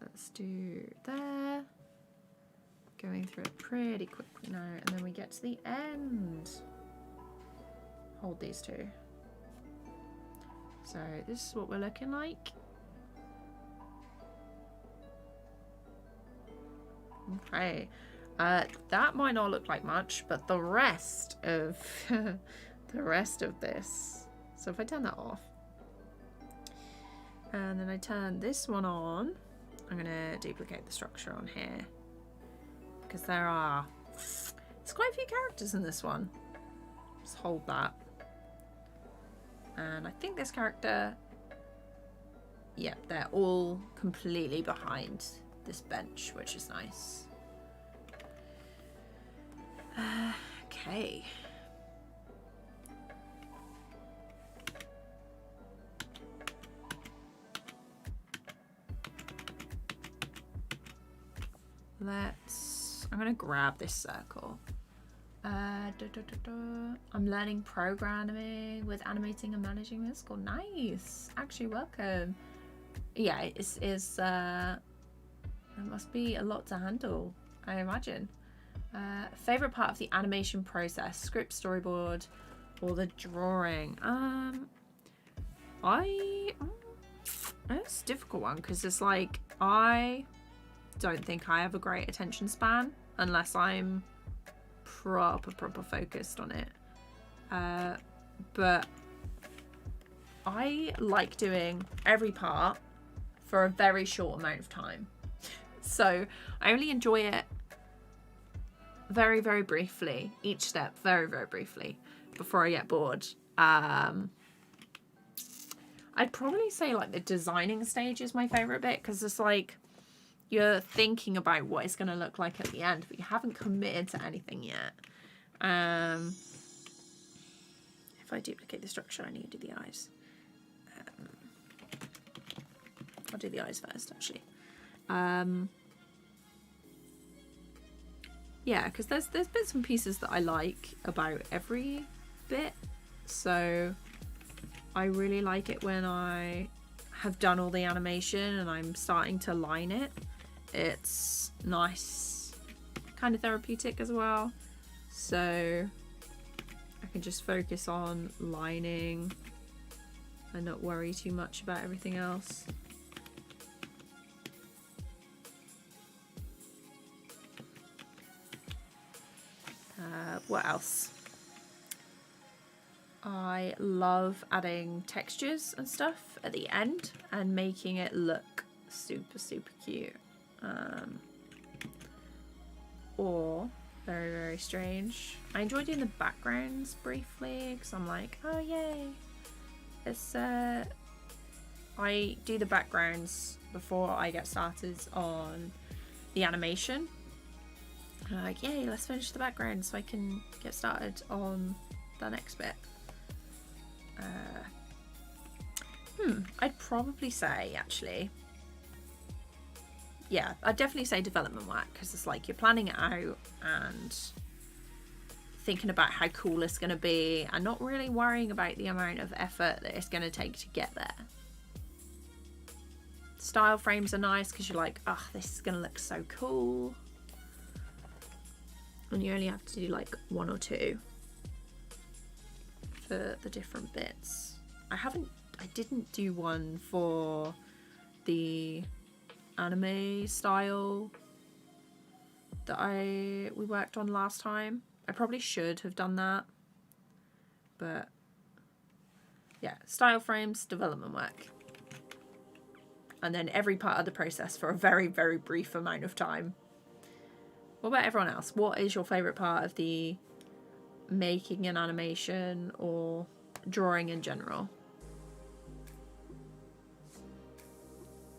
Let's do there. Going through it pretty quickly now, and then we get to the end. Hold these two. So this is what we're looking like. Okay, that might not look like much, but the rest of the rest of this. So if I turn that off, and then I turn this one on, I'm gonna duplicate the structure on here because there's quite a few characters in this one. Just hold that, and I think this character, yeah, they're all completely behind this bench, which is nice. Okay. I'm gonna grab this circle. I'm learning programming with animating and managing this school. Nice. Actually, welcome. Yeah, it must be a lot to handle, I imagine. Favorite part of the animation process: script, storyboard, or the drawing? It's a difficult one because it's like I don't think I have a great attention span unless I'm proper focused on it. But I like doing every part for a very short amount of time. So I only enjoy it very, very briefly, each step very, very briefly before I get bored. I'd probably say like the designing stage is my favorite bit because it's like you're thinking about what it's going to look like at the end, but you haven't committed to anything yet. If I duplicate the structure, I need to do the eyes. I'll do the eyes first, actually. Yeah, because there's bits and pieces that I like about every bit. So I really like it when I have done all the animation and I'm starting to line it. It's nice, kind of therapeutic as well. So I can just focus on lining and not worry too much about everything else. What else? I love adding textures and stuff at the end and making it look super cute. Or very, very strange. I enjoy doing the backgrounds briefly because I'm like, oh yay. It's I do the backgrounds before I get started on the animation. And I'm like, yay, let's finish the background so I can get started on the next bit. I'd probably say, actually, yeah, I'd definitely say development work because it's like you're planning it out and thinking about how cool it's going to be and not really worrying about the amount of effort that it's going to take to get there. Style frames are nice because you're like, oh, this is going to look so cool. And you only have to do like one or two for the different bits. I didn't do one for the anime style that we worked on last time. I probably should have done that, but Yeah, style frames, development work. And then every part of the process for a very, very brief amount of time. What about everyone else? What is your favourite part of the making an animation or drawing in general?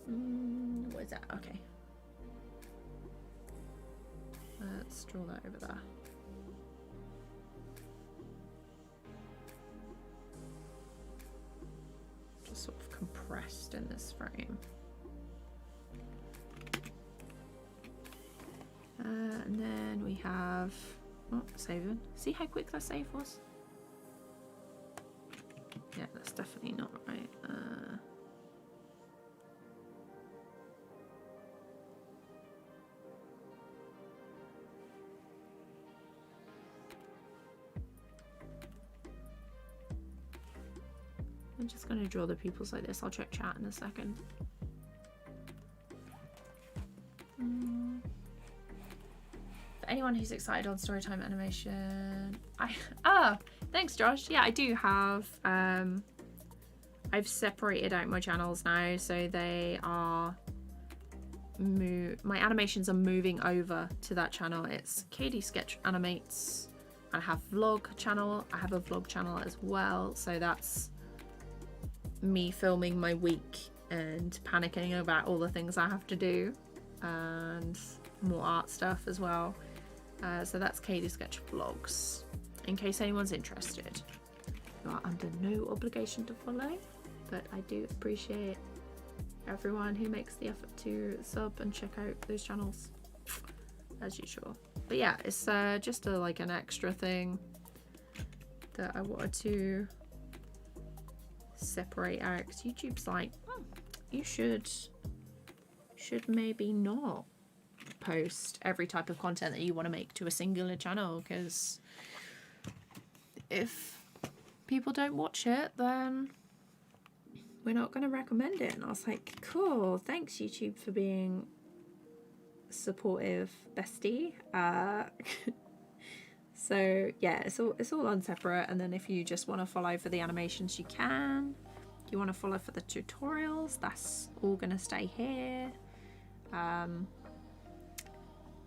What is that? Okay. Let's draw that over there. Just sort of compressed in this frame. And then we have, oh, saving. See how quick that save was? Yeah, that's definitely not right. I'm just going to draw the pupils like this. I'll check chat in a second. For anyone who's excited on Storytime animation, thanks Josh. Yeah, I do have, I've separated out my channels now, so they are, my animations are moving over to that channel. It's Katie Sketch Animates. I have vlog channel. I have a vlog channel as well, so that's me filming my week and panicking about all the things I have to do, and more art stuff as well. So that's Katie Sketch Vlogs, in case anyone's interested. You are under no obligation to follow, but I do appreciate everyone who makes the effort to sub and check out those channels, as usual. But yeah, it's just like an extra thing that I wanted to separate out, because YouTube's like, you should maybe not post every type of content that you want to make to a singular channel, because if people don't watch it, then we're not going to recommend it. And I was like, cool, thanks YouTube for being supportive, bestie. So yeah, it's all on separate, and then if you just want to follow for the animations, you can. If you want to follow for the tutorials, that's all gonna stay here.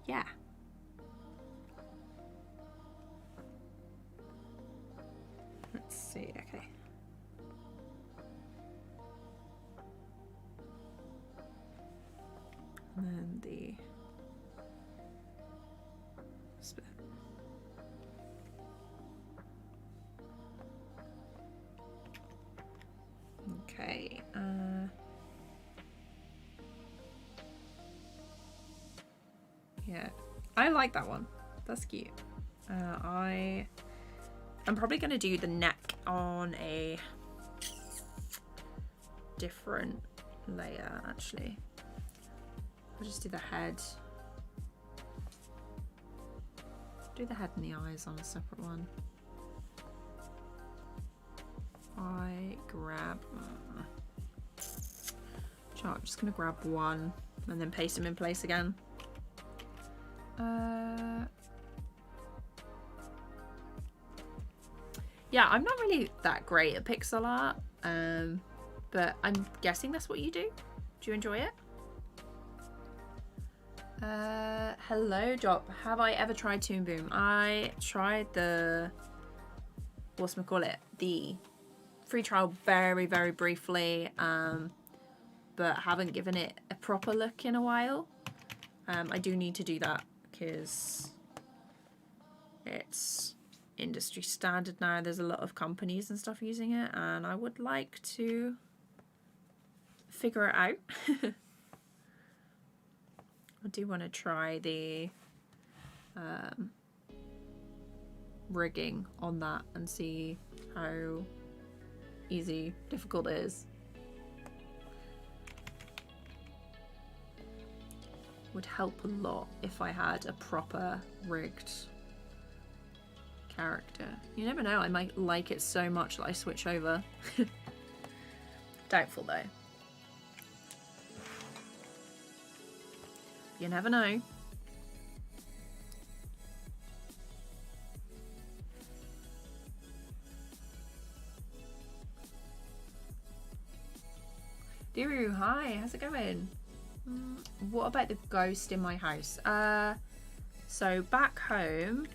Yeah. Let's see, okay. And then the split. Okay, yeah, I like that one. That's cute. I'm probably gonna do the neck on a different layer, actually. I'll just do the head. Do the head and the eyes on a separate one. I grab, I'm just gonna grab one and then paste them in place again. Yeah, I'm not really that great at pixel art, but I'm guessing that's what you do. Do you enjoy it? Hello, Drop. Have I ever tried Toon Boom? I tried the, the free trial very, very briefly, but haven't given it a proper look in a while. I do need to do that because it's industry standard now. There's a lot of companies and stuff using it, and I would like to figure it out. I do want to try the rigging on that and see how easy, difficult it is. Would help a lot if I had a proper rigged character. You never know, I might like it so much that I switch over. Doubtful though. You never know. Iru, hi, how's it going? What about the ghost in my house? So back home,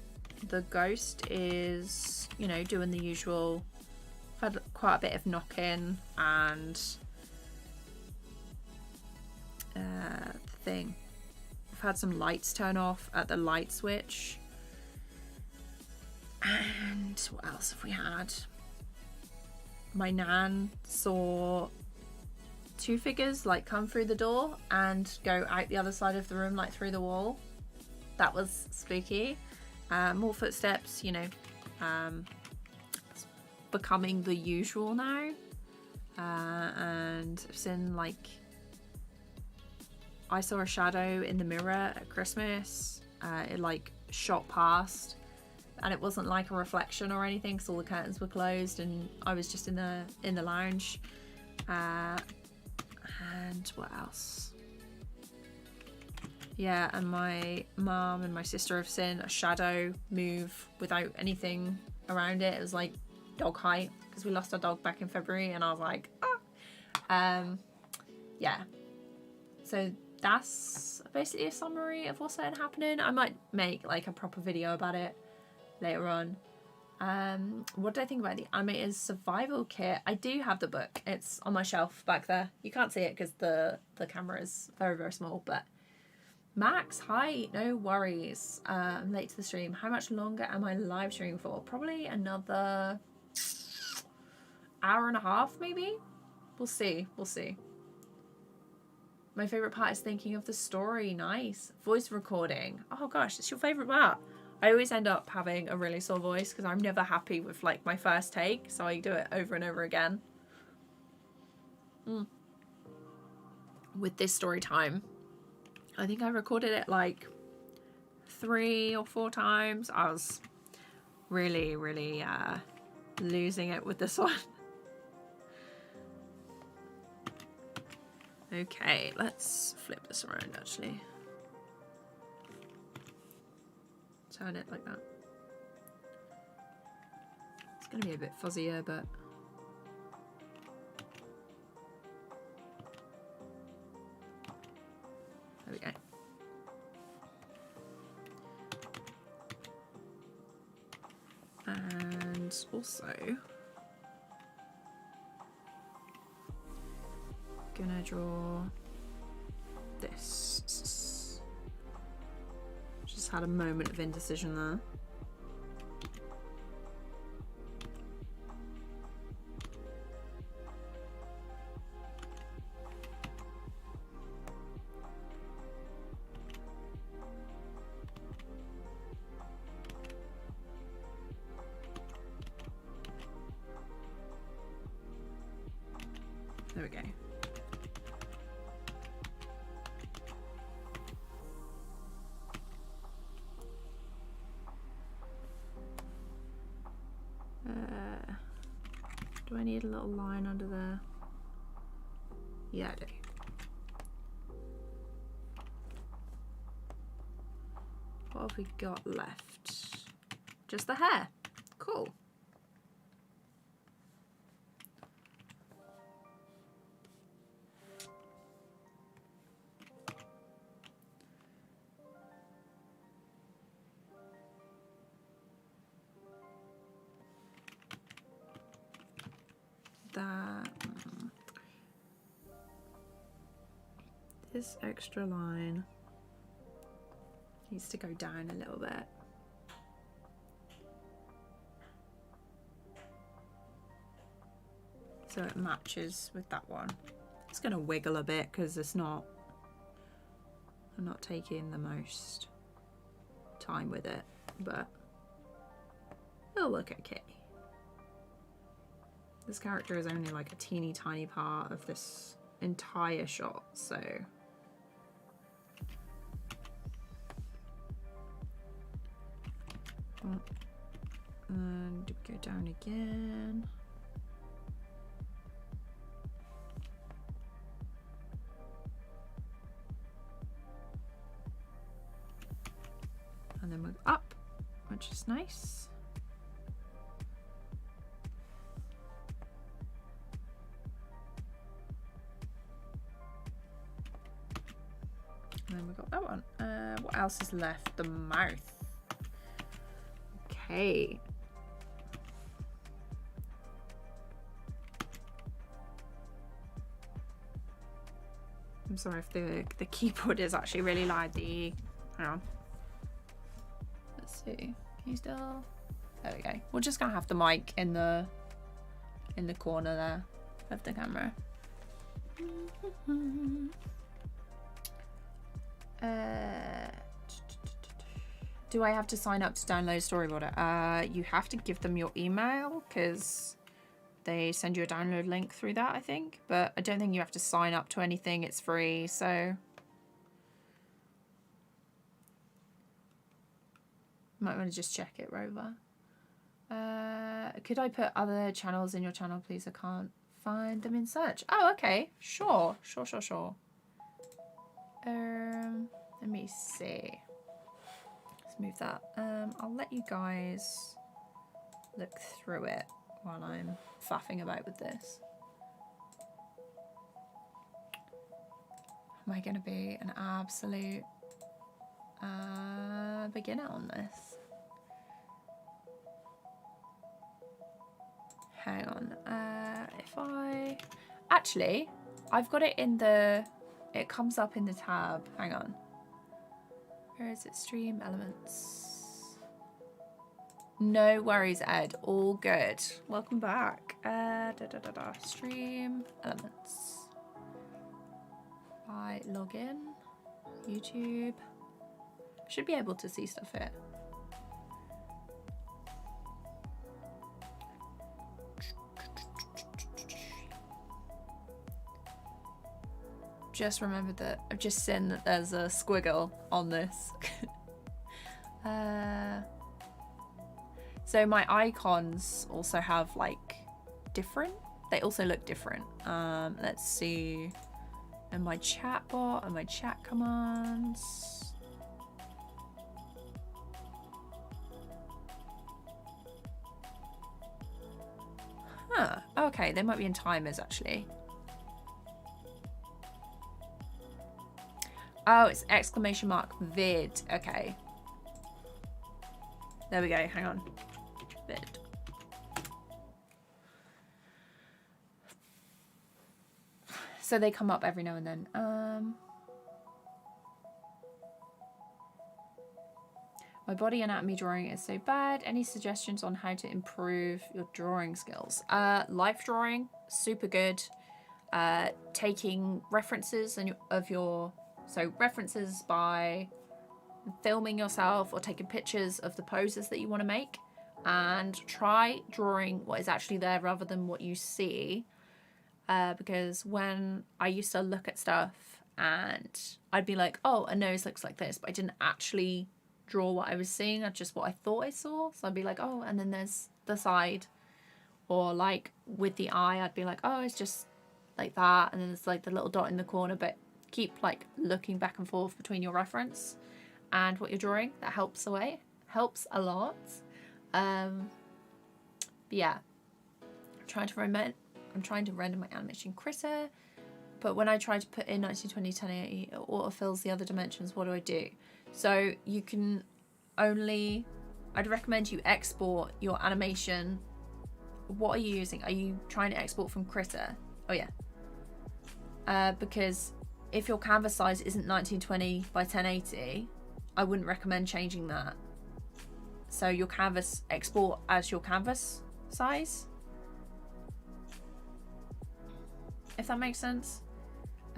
the ghost is, you know, doing the usual. I've had quite a bit of knocking and thing. I've had some lights turn off at the light switch. And what else have we had? My nan saw two figures like come through the door and go out the other side of the room, like through the wall. That was spooky. More footsteps, you know, it's becoming the usual now. And I've seen like, I saw a shadow in the mirror at Christmas. It like shot past, and it wasn't like a reflection or anything because all the curtains were closed and I was just in the lounge. And what else? Yeah, and my mum and my sister have seen a shadow move without anything around it. It was like dog height because we lost our dog back in February, and I was like, ah. Yeah. So that's basically a summary of what's happening. I might make like a proper video about it later on. What did I think about the Animated Survival Kit? I do have the book. It's on my shelf back there. You can't see it because the camera is very, very small, but Max, hi, no worries. I'm late to the stream. How much longer am I live streaming for? Probably another hour and a half, maybe? We'll see. My favourite part is thinking of the story. Nice. Voice recording. Oh gosh, it's your favourite part. I always end up having a really sore voice because I'm never happy with like my first take, so I do it over and over again. With this story time, I think I recorded it like 3 or 4 times. I was really losing it with this one. Okay, let's flip this around actually. Turn it like that. It's gonna be a bit fuzzier, but there we go. And also gonna draw this. Just had a moment of indecision there. There we go. Do I need a little line under there? Yeah, I do. What have we got left? Just the hair. Cool. This extra line needs to go down a little bit. So it matches with that one. It's going to wiggle a bit because I'm not taking the most time with it, but it'll look okay. This character is only like a teeny tiny part of this entire shot, so and go down again. And then we're up, which is nice. And then we got that one. What else is left? The mouth. Okay. I'm sorry if the keyboard is actually really loud. Hang on. Let's see. Can you still? There we go. We're just gonna have the mic in the corner there of the camera. Do I have to sign up to download Storyboarder? You have to give them your email because they send you a download link through that, I think. But I don't think you have to sign up to anything. It's free, so might want to just check it, Rover. Could I put other channels in your channel, please? I can't find them in search. Oh, okay. Sure. Let me see. Let's move that. I'll let you guys look through it while I'm faffing about with this. Am I going to be an absolute beginner on this? Hang on. Actually, I've got it in the... It comes up in the tab. Hang on. Where is it? Stream elements. No worries, Ed. All good. Welcome back. Stream elements. I log in. YouTube. Should be able to see stuff here. Just remembered that I've just seen that there's a squiggle on this. So my icons also have like different, they also look different. Let's see, and my chat bot and my chat commands. Huh, okay, they might be in timers actually. Oh, it's exclamation mark vid. Okay. There we go. Hang on. Vid. So they come up every now and then. My body anatomy drawing is so bad. Any suggestions on how to improve your drawing skills? Life drawing, super good. Taking references of your... So references by filming yourself or taking pictures of the poses that you want to make, and try drawing what is actually there rather than what you see. Because when I used to look at stuff and I'd be like, oh, a nose looks like this, but I didn't actually draw what I was seeing, just what I thought I saw. So I'd be like, oh, and then there's the side. Or like with the eye, I'd be like, oh, it's just like that. And then there's like the little dot in the corner, but keep like looking back and forth between your reference and what you're drawing. That helps a lot. But yeah, I'm trying to render my animation quicker, but when I try to put in 1920 1080, it autofills the other dimensions. What do I do? So you can only, I'd recommend you export your animation. What are you using? Are you trying to export from Critter? Oh yeah. Because if your canvas size isn't 1920 by 1080, I wouldn't recommend changing that. So your canvas, export as your canvas size, if that makes sense.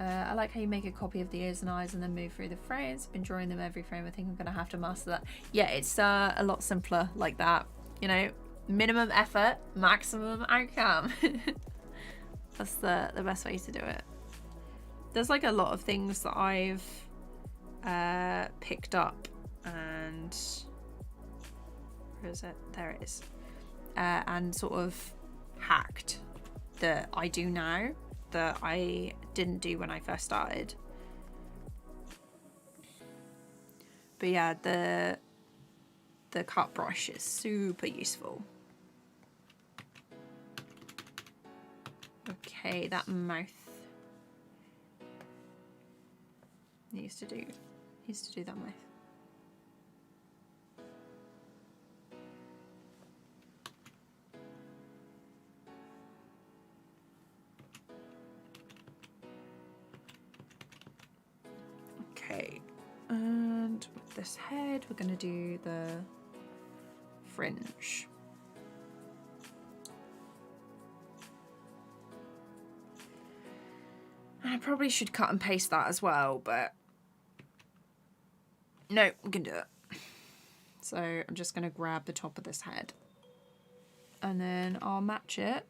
I like how you make a copy of the ears and eyes and then move through the frames. Been drawing them every frame. I think I'm gonna have to master that. Yeah, it's a lot simpler like that. You know, minimum effort, maximum outcome. That's the best way to do it. There's like a lot of things that I've picked up, and where is it? There it is. And sort of hacked that I do now that I didn't do when I first started. But yeah, the cut brush is super useful. Okay, that mouth. He used to do that with. Okay, and with this head, we're going to do the fringe. And I probably should cut and paste that as well, but no, we can do it. So I'm just going to grab the top of this head and then I'll match it,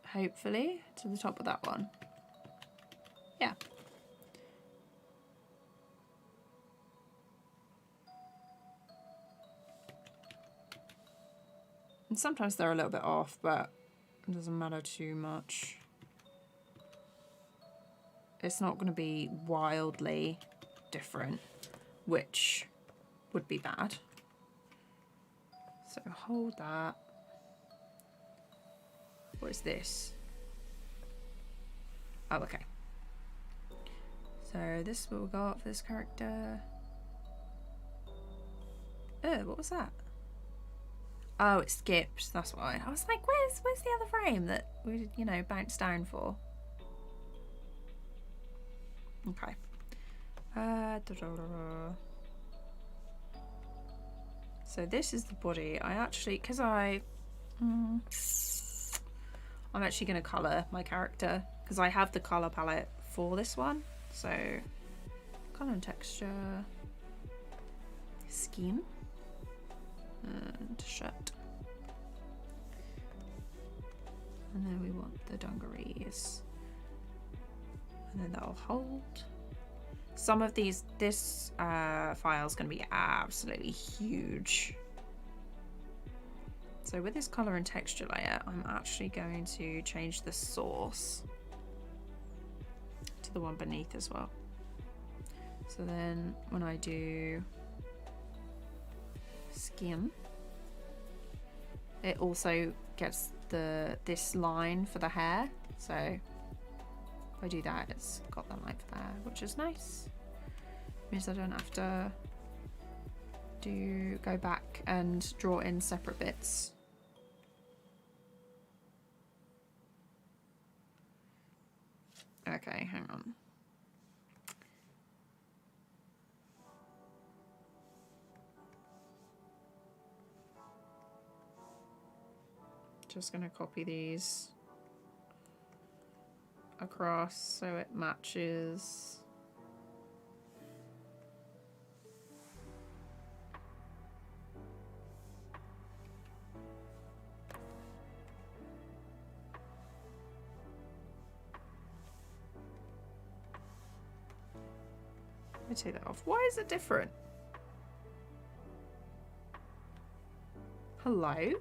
hopefully, to the top of that one. Yeah. And sometimes they're a little bit off, but it doesn't matter too much. It's not going to be wildly different, which would be bad. So hold that. What is this? Oh, okay. So this is what we got for this character. Oh, what was that? Oh, it skipped. That's why. I was like, where's the other frame that we, you know, bounced down for? Okay. So this is the body. I actually, because I'm actually going to colour my character because I have the colour palette for this one. So colour and texture, skin, and shirt. And then we want the dungarees. And then that'll hold. Some of these, this file is going to be absolutely huge. So with this color and texture layer, I'm actually going to change the source to the one beneath as well. So then when I do skin, it also gets this line for the hair. So if I do that, it's got that line for there, which is nice. Means I don't have to go back and draw in separate bits. Okay, hang on. Just gonna copy these across so it matches. Let me take that off. Why is it different? Hello?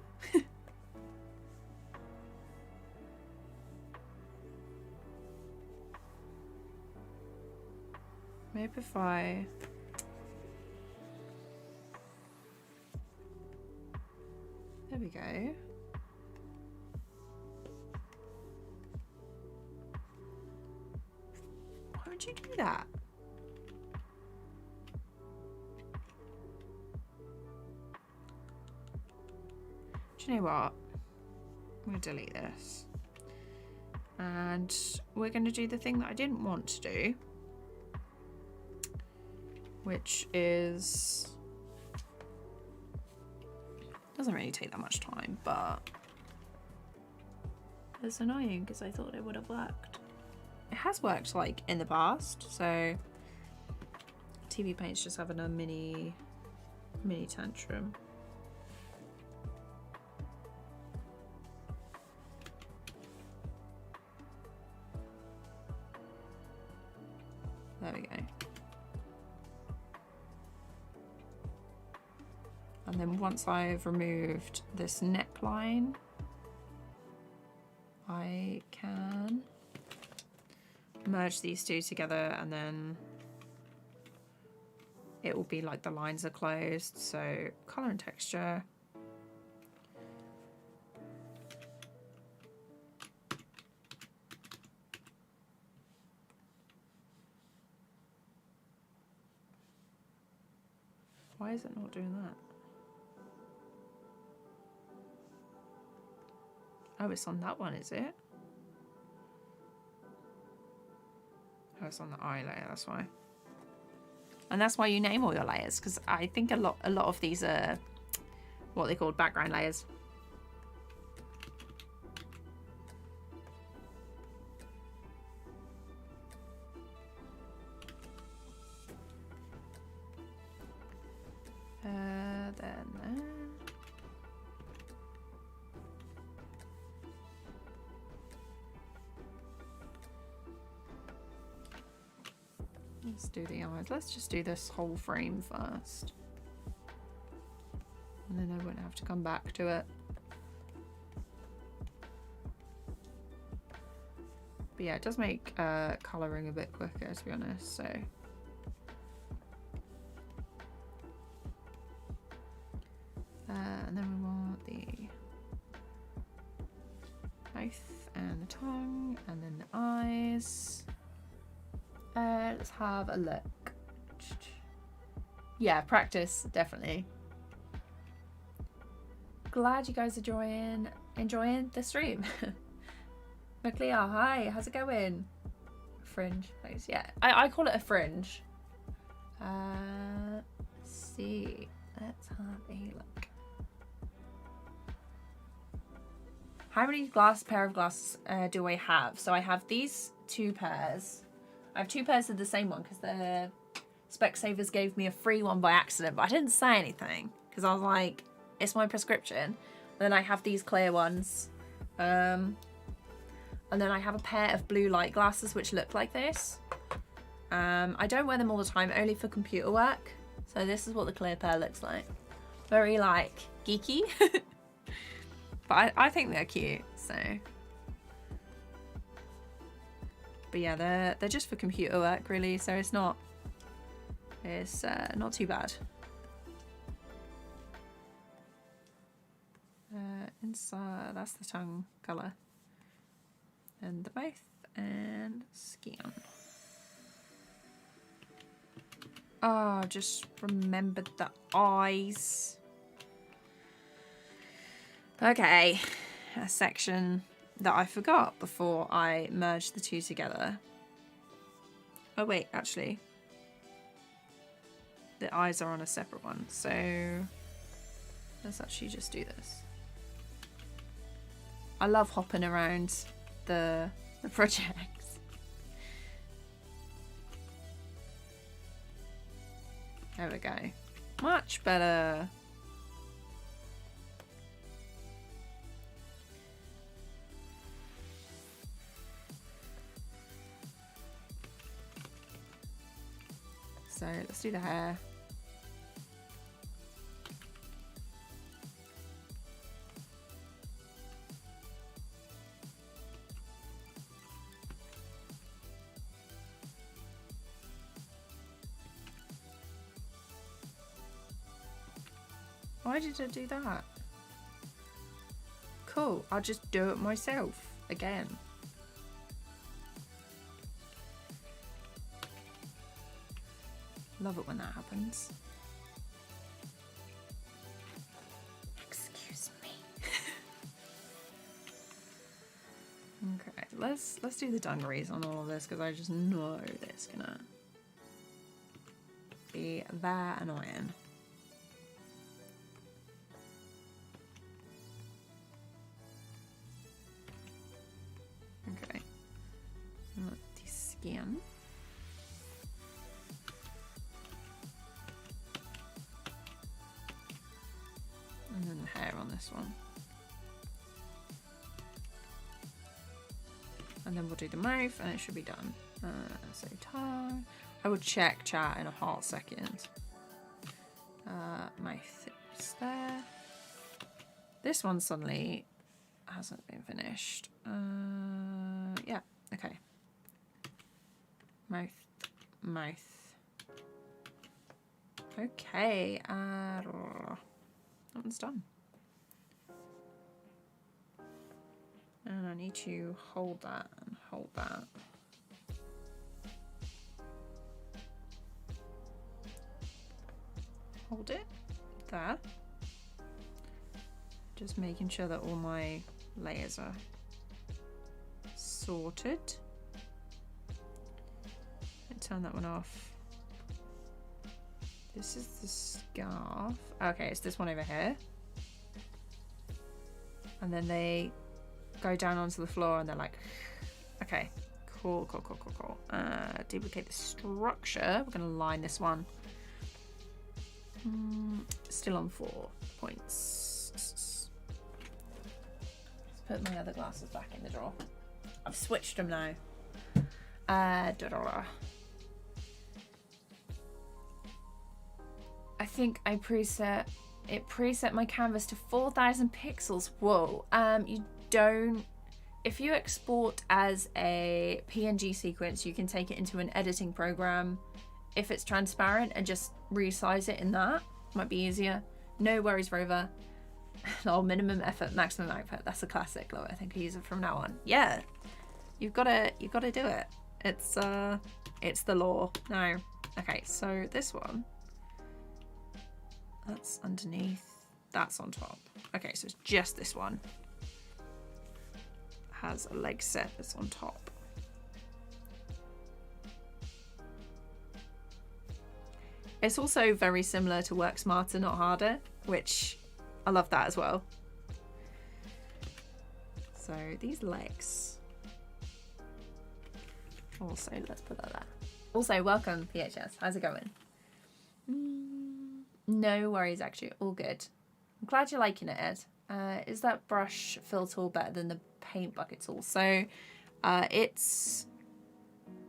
Maybe if I... There we go. Why would you do that? Do you know what? I'm going to delete this. And we're going to do the thing that I didn't want to do, which is... doesn't really take that much time, but it's annoying because I thought it would have worked. It has worked like in the past, so TVPaint's just having a mini tantrum. There we go. And then once I've removed this neckline, I can merge these two together and then it will be like the lines are closed. So color and texture. Why is it not doing that? Oh, it's on that one, is it? Oh, it's on the eye layer, that's why. And that's why you name all your layers, because I think a lot of these are what they call background layers. Let's do the eyes. Let's just do this whole frame first. And then I won't have to come back to it. But yeah, it does make colouring a bit quicker, to be honest, so. And then we want the mouth and the tongue, and then the eyes. Let's have a look. Yeah, practice, definitely. Glad you guys are enjoying the stream. McLeod, hi, how's it going? Fringe place, yeah. I call it a fringe. Let's see. Let's have a look. How many pair of glasses do I have? So I have these 2 pairs. I have 2 pairs of the same one because the Specsavers gave me a free one by accident, but I didn't say anything because I was like, it's my prescription. And then I have these clear ones. And then I have a pair of blue light glasses which look like this. I don't wear them all the time, only for computer work. So this is what the clear pair looks like. Very like geeky. But I think they're cute, so. But yeah, they're just for computer work really, so it's not too bad. Inside, that's the tongue colour. And the mouth and skin. Oh, just remembered the eyes. Okay, a section that I forgot before I merged the 2 together. Oh wait, actually. The eyes are on a separate one, so let's actually just do this. I love hopping around the projects. There we go. Much better. So let's do the hair. Why did I do that? Cool, I'll just do it myself again. Love it when that happens. Excuse me. Okay, let's do the dungarees on all of this because I just know that it's gonna be that annoying. Okay, the skin. And then the hair on this one. And then we'll do the mouth and it should be done. So tongue. I will check chat in a hot second. Mouth is there. This one suddenly hasn't been finished. Yeah, okay. Mouth. Okay, that one's done. And I need to hold that and hold that. hold it there. Just making sure that all my layers are sorted. And turn that one off. This is the scarf. Okay, it's this one over here. And then they go down onto the floor and they're like, okay, cool. Duplicate the structure. We're gonna line this one. Still on 4 points. Let's put my other glasses back in the drawer. I've switched them now. I think I preset my canvas to 4,000 pixels. Whoa. You don't, if you export as a PNG sequence, you can take it into an editing program if it's transparent and just resize it in that. Might be easier. No worries, Rover. Oh, minimum effort, maximum output. That's a classic. Love it. I think I use it from now on. Yeah. You've gotta do it. It's the law now. Okay, so this one, that's underneath, that's on top. Okay, so it's just this one has a leg set that's on top. It's also very similar to Work Smarter, Not Harder, which I love that as well. So these legs. Also, let's put that there. Also, welcome, PHS. How's it going? No worries, actually. All good. I'm glad you're liking it, Ed. Is that brush fill tool better than the paint bucket tool? So it's...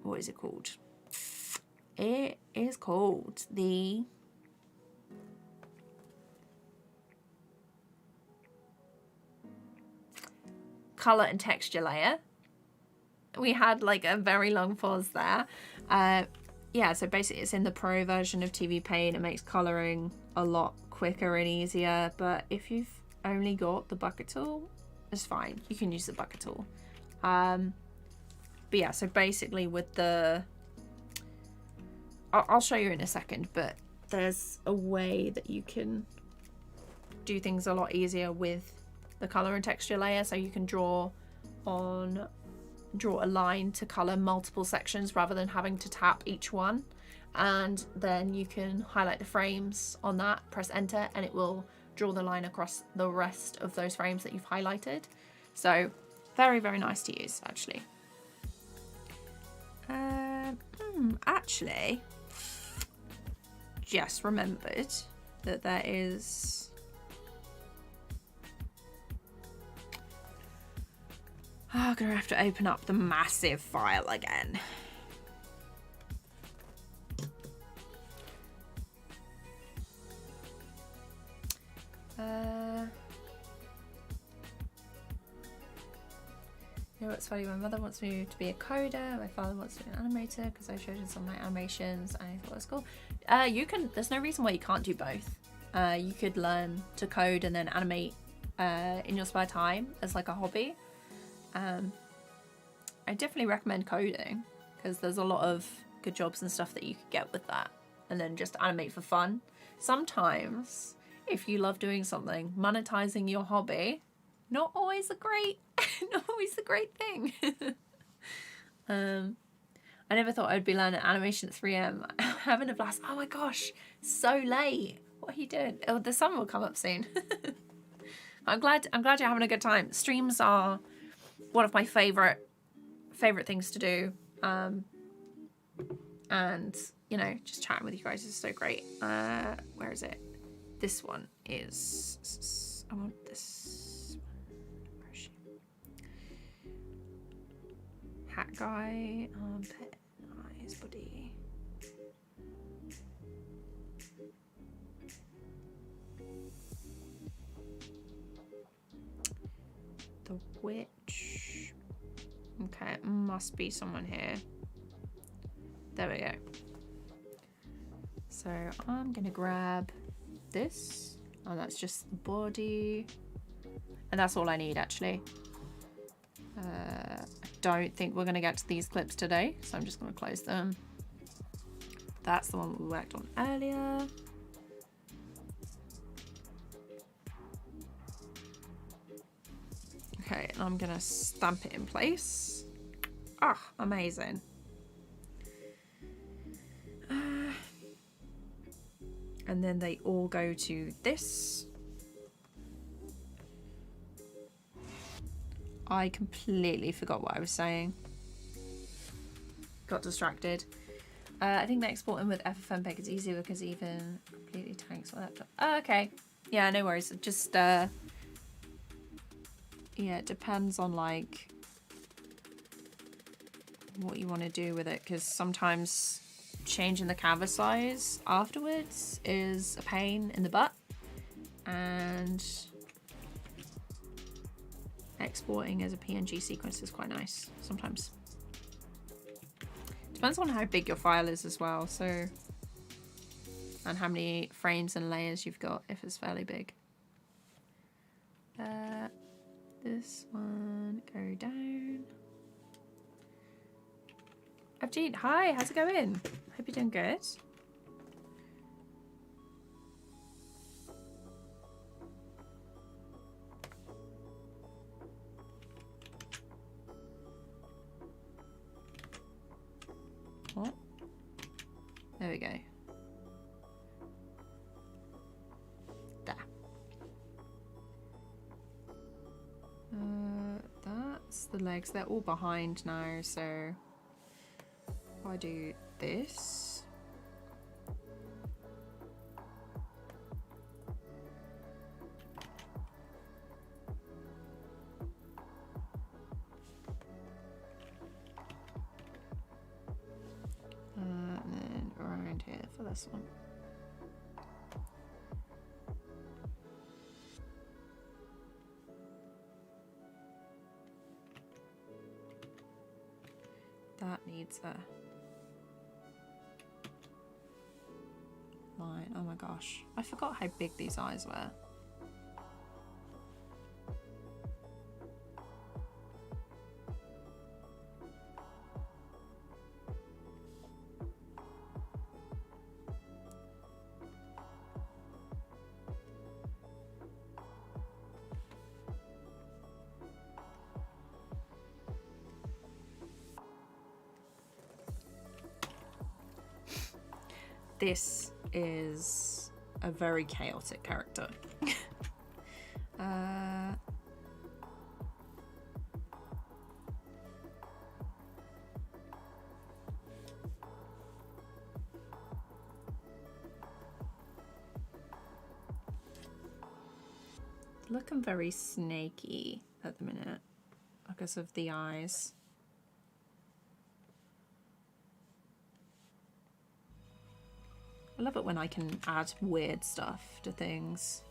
What is it called? It is called the... Color and texture layer. We had like a very long pause there. Yeah, so basically it's in the pro version of TVPaint. It makes coloring a lot quicker and easier, but if you've only got the bucket tool, it's fine. You can use the bucket tool. But yeah, so basically with the... I'll show you in a second, but there's a way that you can do things a lot easier with the color and texture layer. So you can draw a line to color multiple sections rather than having to tap each one, and then you can highlight the frames on that, press enter, and it will draw the line across the rest of those frames that you've highlighted. So very, very nice to use, actually. Actually, just remembered that there is... Oh, I'm gonna have to open up the massive file again. You know what's funny? My mother wants me to be a coder. My father wants to be an animator because I showed him some of my animations and I thought it was cool. You can. There's no reason why you can't do both. You could learn to code and then animate in your spare time as like a hobby. I definitely recommend coding because there's a lot of good jobs and stuff that you could get with that, and then just animate for fun. Sometimes if you love doing something, monetizing your hobby, not always a great thing. I never thought I'd be learning animation at 3 AM. Having a blast. Oh my gosh, so late. What are you doing? Oh, the sun will come up soon. I'm glad you're having a good time. Streams are one of my favorite things to do, and you know, just chatting with you guys is so great. Where is it? This one is... I want this one. Where is she? Hat guy, armpit, eyes, body. The witch. Okay, it must be someone here. There we go. So I'm gonna grab this. Oh, that's just the body. And that's all I need, actually. I don't think we're gonna get to these clips today, so I'm just gonna close them. That's the one we worked on earlier. and I'm gonna stamp it in place. Ah, amazing. And then they all go to this. I completely forgot what I was saying. Got distracted. I think that exporting with FFmpeg is easier because even completely tanks on laptop. Oh, okay. Yeah, no worries. Just yeah, it depends on like what you want to do with it, because sometimes changing the canvas size afterwards is a pain in the butt, and exporting as a PNG sequence is quite nice sometimes. Depends on how big your file is as well, so, and how many frames and layers you've got if it's fairly big. This one, go down. Abjeet, hi, how's it going? Hope you're doing good. What? There we go. There. That's the legs. They're all behind now, so if I do this. And then around here for this one. That needs a line. Oh my gosh. I forgot how big these eyes were. This is a very chaotic character. Looking very snaky at the minute because of the eyes. I love it when I can add weird stuff to things.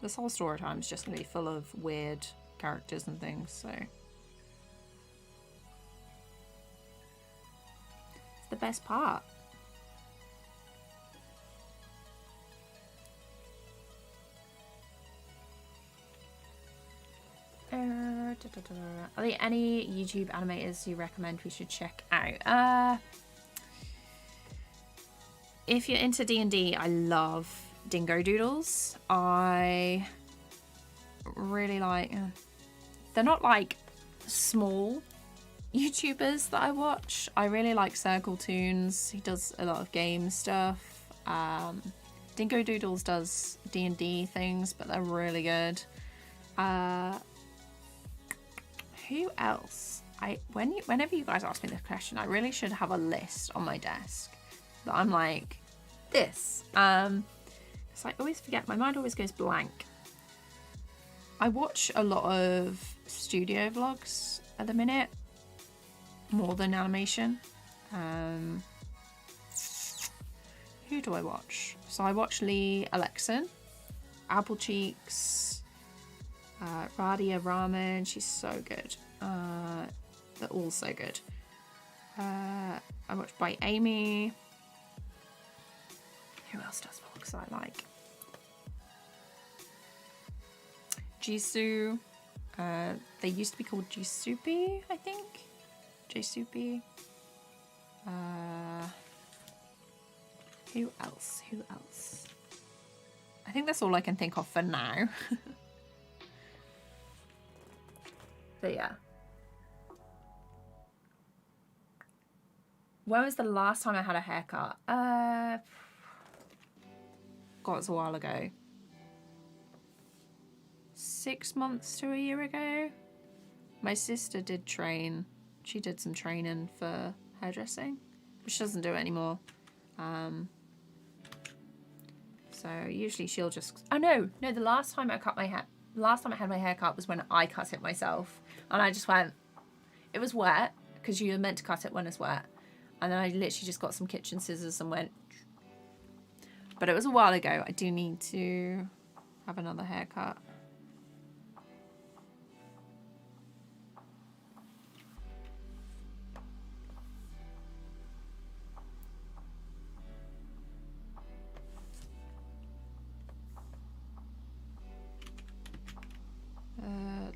This whole story time is just going to be full of weird characters and things, so. It's the best part. Are there any YouTube animators you recommend we should check out? If you're into D&D, I love Dingo Doodles. I really like... they're not like small YouTubers that I watch. I really like Circle Tunes. He does a lot of game stuff. Dingo Doodles does D&D things, but they're really good. Who else? Whenever you guys ask me this question, I really should have a list on my desk that I'm like, this. Because I always forget, my mind always goes blank. I watch a lot of studio vlogs at the minute, more than animation. Who do I watch? So I watch Lee Alexan, Apple Cheeks, Radia Ramen, she's so good. They're all so good. I watch by Amy. Who else does vlogs I like? Jisoo. They used to be called Jisupi, I think. Jisupi. Who else? I think that's all I can think of for now. But yeah. When was the last time I had a haircut? God, it was a while ago. 6 months to a year ago. My sister did train. She did some training for hairdressing, but she doesn't do it anymore. So usually she'll just... Oh no, the last time I cut my hair, last time I had my hair cut was when I cut it myself, and I just went. It was wet because you're meant to cut it when it's wet, and then I literally just got some kitchen scissors and went. But it was a while ago. I do need to have another haircut.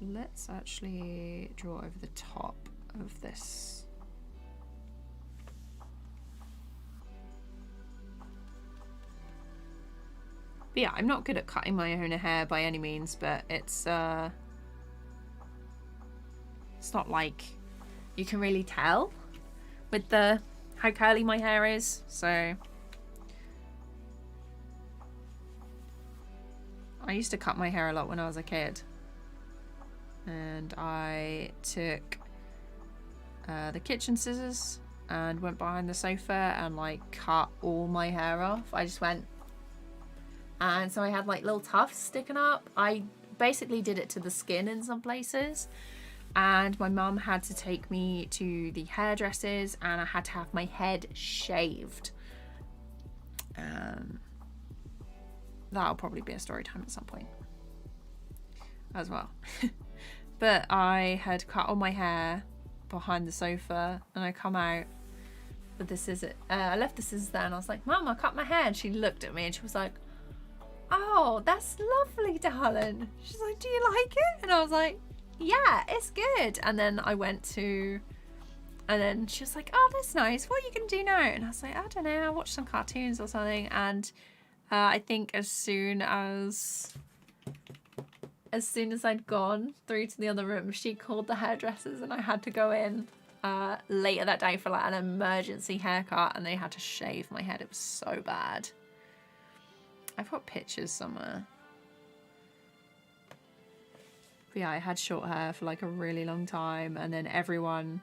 Let's actually draw over the top of this. But yeah, I'm not good at cutting my own hair by any means, but it's not like you can really tell with how curly my hair is, so I used to cut my hair a lot when I was a kid. And I took the kitchen scissors and went behind the sofa and like cut all my hair off. I just went, and so I had like little tufts sticking up. I basically did it to the skin in some places, and my mum had to take me to the hairdressers and I had to have my head shaved. That'll probably be a story time at some point as well. But I had cut all my hair behind the sofa and I come out with the scissors. I left the scissors there and I was like, Mum, I cut my hair. And she looked at me and she was like, oh, that's lovely, darling. She's like, do you like it? And I was like, yeah, it's good. And then I went to, and then she was like, oh, that's nice. What are you going to do now? And I was like, I don't know. I'll watch some cartoons or something. And I think as soon as I'd gone through to the other room, she called the hairdressers and I had to go in later that day for like an emergency haircut, and they had to shave my head. It was so bad. I've got pictures somewhere. But yeah, I had short hair for like a really long time, and then everyone,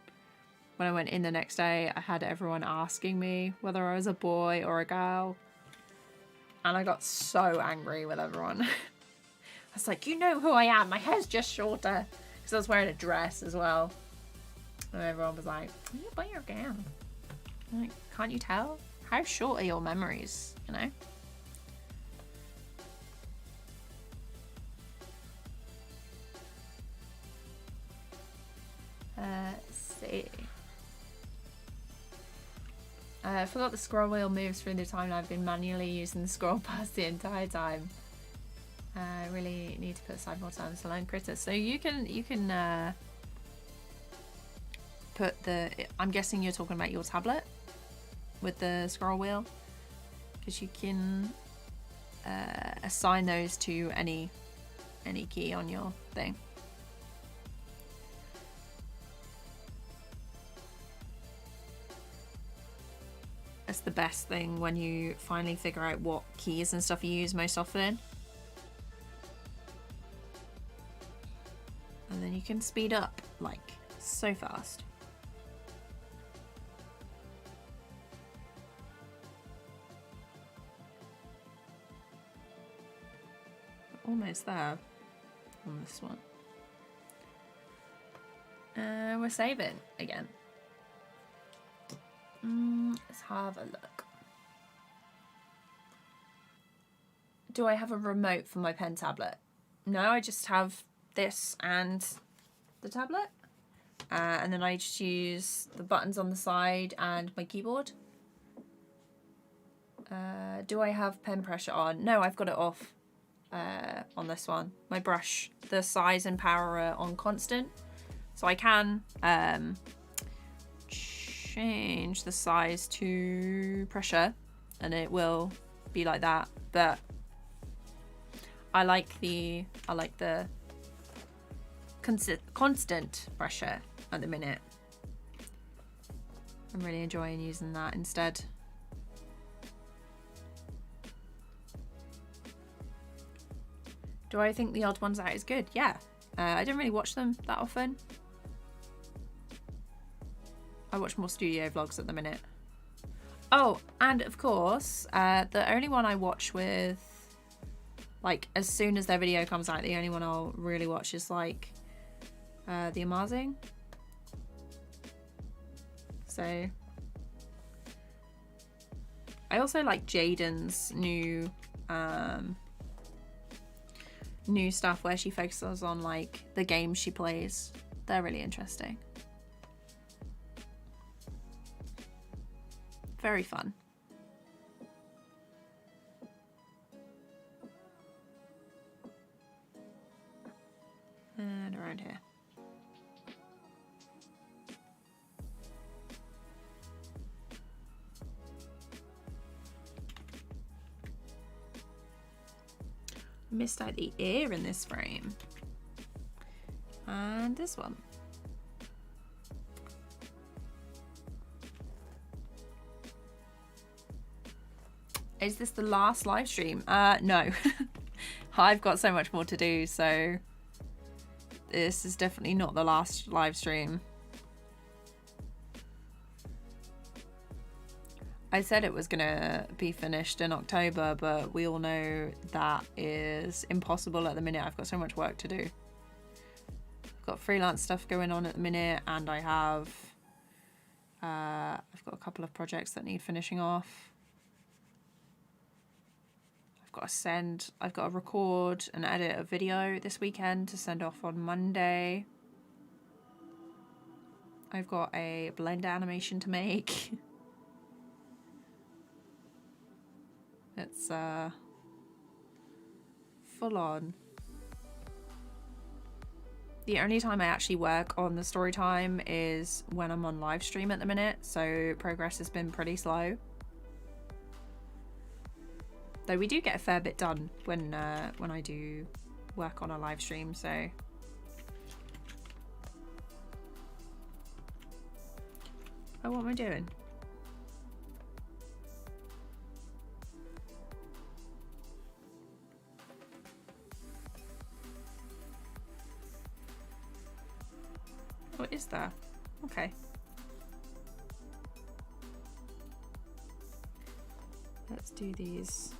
when I went in the next day, I had everyone asking me whether I was a boy or a girl. And I got so angry with everyone. I was like, you know who I am. My hair's just shorter. Because I was wearing a dress as well. And everyone was like, are you a boy or a girl? I'm like, can't you tell? How short are your memories, you know? Let's see. I forgot the scroll wheel moves through the time. I've been manually using the scroll pass the entire time. I really need to put aside more time to learn critters. So you can put the, I'm guessing you're talking about your tablet with the scroll wheel, because you can assign those to any key on your thing. That's the best thing when you finally figure out what keys and stuff you use most often. And then you can speed up like so fast. Almost there on this one. We're saving again. Let's have a look. Do I have a remote for my pen tablet? No, I just have this and the tablet. And then I just use the buttons on the side and my keyboard. Do I have pen pressure on? No, I've got it off on this one. My brush, the size and power are on constant. So I can change the size to pressure and it will be like that, but I like the constant pressure at the minute. I'm really enjoying using that instead. Do I think The Odd Ones Out is good? Yeah. I don't really watch them that often. I watch more studio vlogs at the minute. Oh, and of course, the only one I watch with, like, as soon as their video comes out, the only one I'll really watch is, like, the Amazing. So, I also like Jaden's new stuff where she focuses on, like, the games she plays. They're really interesting. Very fun. And around here. Missed out the ear in this frame. And this one. Is this the last live stream? No. I've got so much more to do, so this is definitely not the last live stream. I said it was gonna be finished in October, but we all know that is impossible at the minute. I've got so much work to do. I've got freelance stuff going on at the minute, and I have I've got a couple of projects that need finishing off. I've got to record and edit a video this weekend to send off on Monday. I've got a blend animation to make. It's full on. The only time I actually work on the Storytime is when I'm on live stream at the minute, so progress has been pretty slow. Though we do get a fair bit done when I do work on a live stream, so. Oh, what am I doing? What is that? Okay. Let's do these.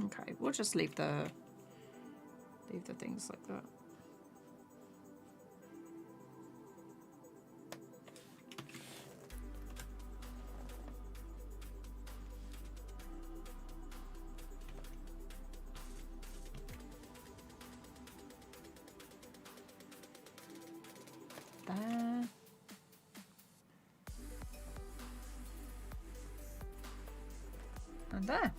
Okay, we'll just leave the things like that. There. And there.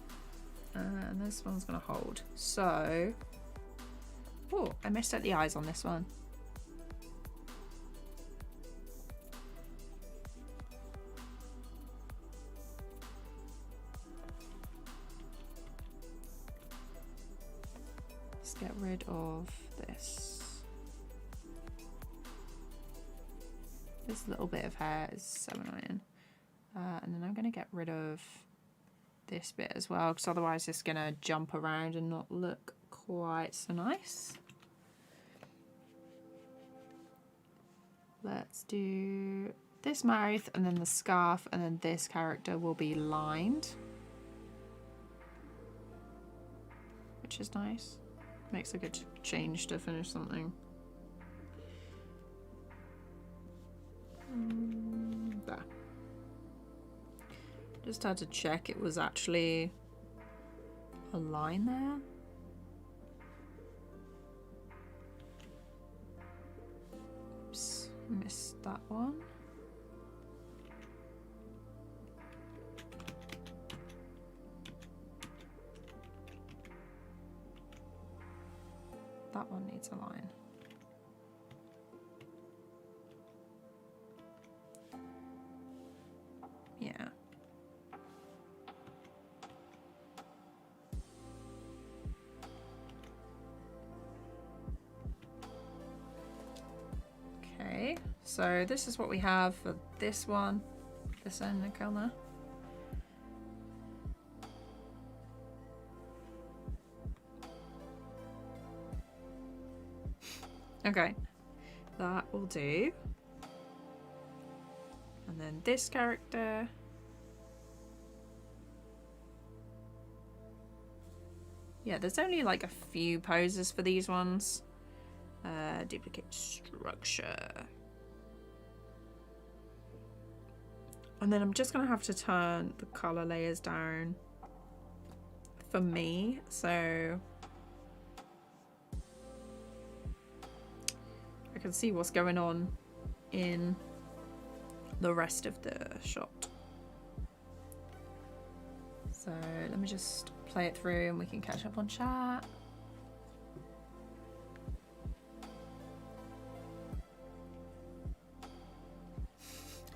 And this one's gonna hold. So, oh, I messed up the eyes on this one. Let's get rid of this. This little bit of hair is so annoying. And then I'm gonna get rid of this bit as well, because otherwise it's gonna jump around and not look quite so nice. Let's do this mouth and then the scarf, and then this character will be lined, which is nice. Makes a good change to finish something. There. Just had to check it was actually a line there. Oops, missed that one. that one needs a line. Yeah. Okay, so this is what we have for this one, this end and color. Okay, that will do. And then this character. Yeah, there's only like a few poses for these ones. Duplicate structure. And then I'm just going to have to turn the color layers down for me. So I can see what's going on in the rest of the shot. So let me just play it through and we can catch up on chat.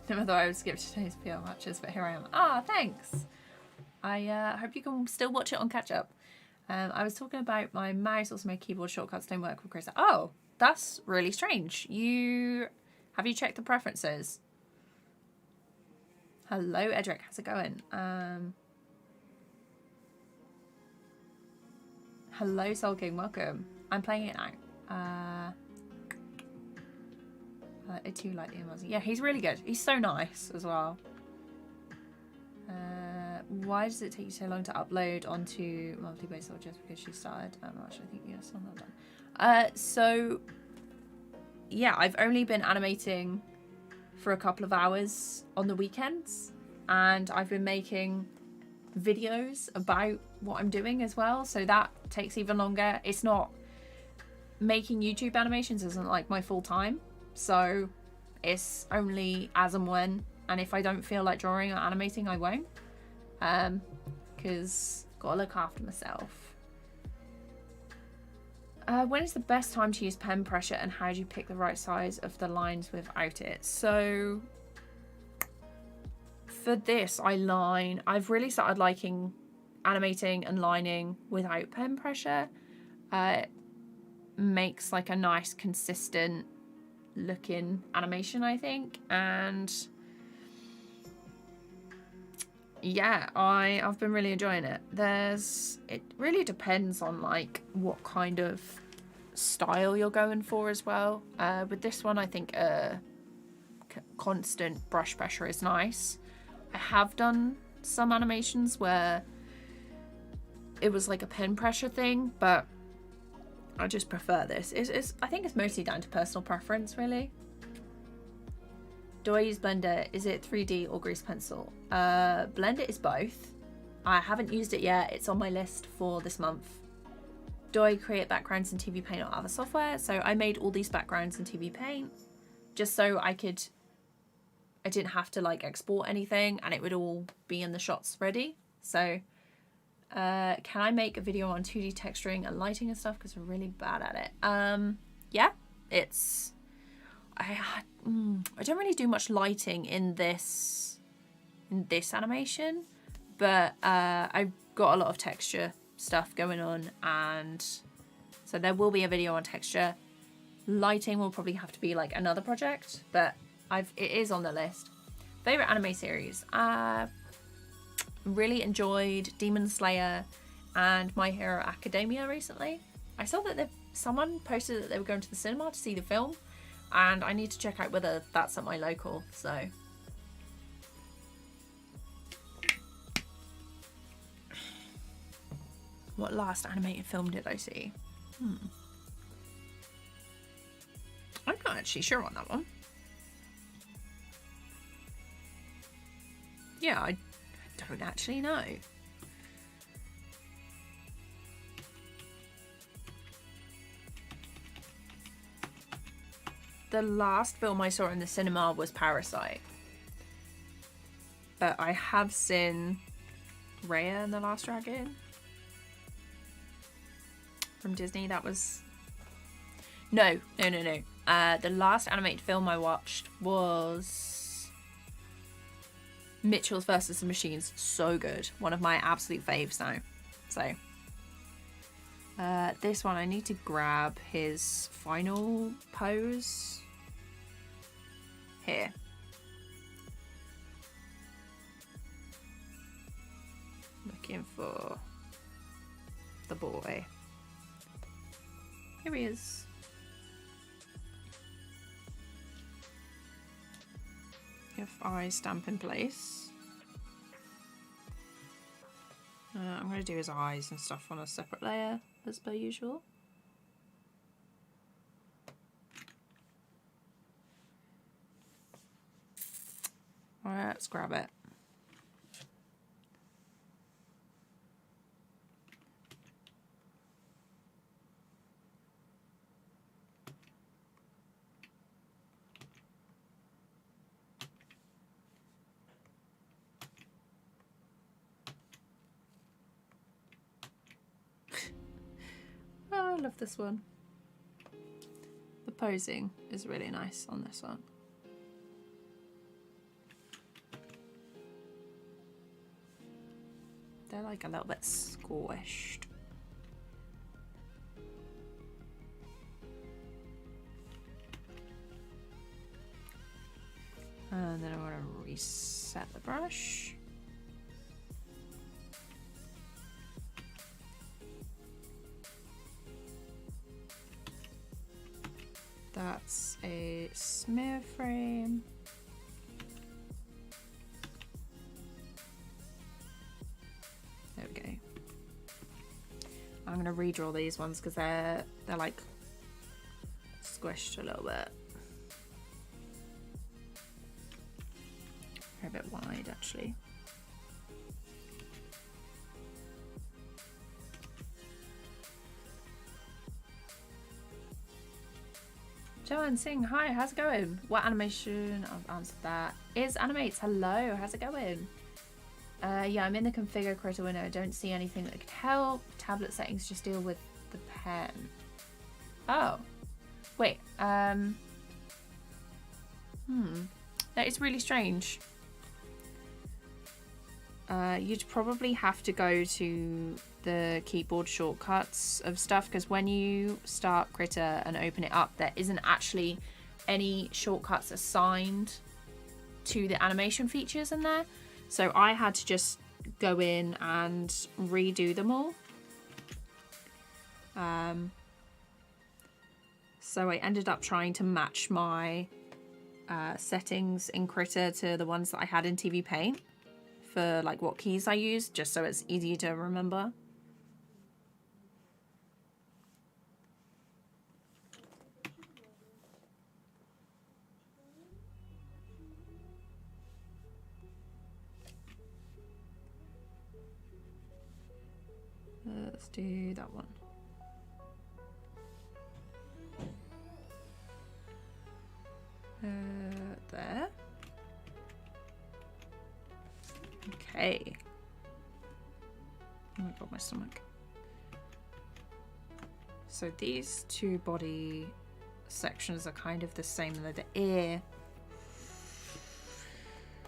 Never thought I would skip today's PR matches, but here I am. Ah, thanks. I hope you can still watch it on catch up. I was talking about my mouse, also my keyboard shortcuts don't work with Chris. Oh, that's really strange. Have you checked the preferences? Hello, Edric. How's it going? Hello, Soul King. Welcome. I'm playing it now. I too like the emails. Yeah, he's really good. He's so nice as well. Why does it take you so long to upload onto multi-base or just because she started? Actually, I think yes, I'm not done. So yeah, I've only been animating for a couple of hours on the weekends, and I've been making videos about what I'm doing as well, so that takes even longer. It's not making YouTube animations isn't like my full time, so it's only as and when, and if I don't feel like drawing or animating, I won't, because gotta look after myself. When is the best time to use pen pressure, and how do you pick the right size of the lines without it? So for this, I've really started liking animating and lining without pen pressure. It makes like a nice consistent looking animation, I think, and yeah, I've been really enjoying it. It really depends on like what kind of style you're going for as well. With this one, I think constant brush pressure is nice. I have done some animations where it was like a pen pressure thing, but I just prefer this. I think it's mostly down to personal preference, really. Do I use Blender? Is it 3D or grease pencil? Blender is both. I haven't used it yet. It's on my list for this month. Do I create backgrounds in TVPaint or other software? So I made all these backgrounds in TVPaint just so I didn't have to like export anything and it would all be in the shots ready. So can I make a video on 2D texturing and lighting and stuff, because we're really bad at it? Yeah, I don't really do much lighting in this animation, but I've got a lot of texture stuff going on, and so there will be a video on texture. Lighting will probably have to be like another project, but it is on the list. Favorite anime series? Really enjoyed Demon Slayer and My Hero Academia recently. I saw that someone posted that they were going to the cinema to see the film, and I need to check out whether that's at my local. So what last animated film did I see? I'm not actually sure on that one. Yeah, I don't actually know. The last film I saw in the cinema was Parasite. But I have seen Raya and the Last Dragon from Disney. That was No. The last animated film I watched was Mitchell's versus the Machines. So good. One of my absolute faves now. So this one, I need to grab his final pose here. Looking for the boy. Here he is. If I stamp in place, I'm going to do his eyes and stuff on a separate layer as per usual. Alright, let's grab it. Oh, I love this one. The posing is really nice on this one. They're like a little bit squished. And then I want to reset the brush. That's a smear frame. There we go. I'm gonna redraw these ones because they're like squished a little bit. They're a bit wide actually. Joanne Singh, hi, how's it going? What animation? I've answered that. Is Animates, hello, how's it going? Yeah, I'm in the configure critter window. I don't see anything that could help. Tablet settings just deal with the pen. Oh, wait. That is really strange. You'd probably have to go to the keyboard shortcuts of stuff because when you start Critter and open it up, there isn't actually any shortcuts assigned to the animation features in there. So I had to just go in and redo them all. So I ended up trying to match my settings in Critter to the ones that I had in TVPaint for like what keys I use, just so it's easy to remember. Let's do that one. There. Okay. Oh my god, my stomach. So these two body sections are kind of the same, though the ear.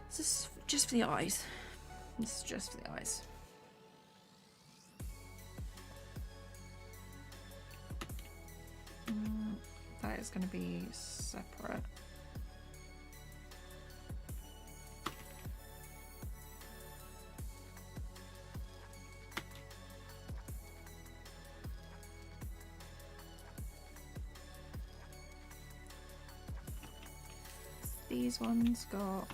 This is just for the eyes. This is just for the eyes. That is going to be separate. These ones got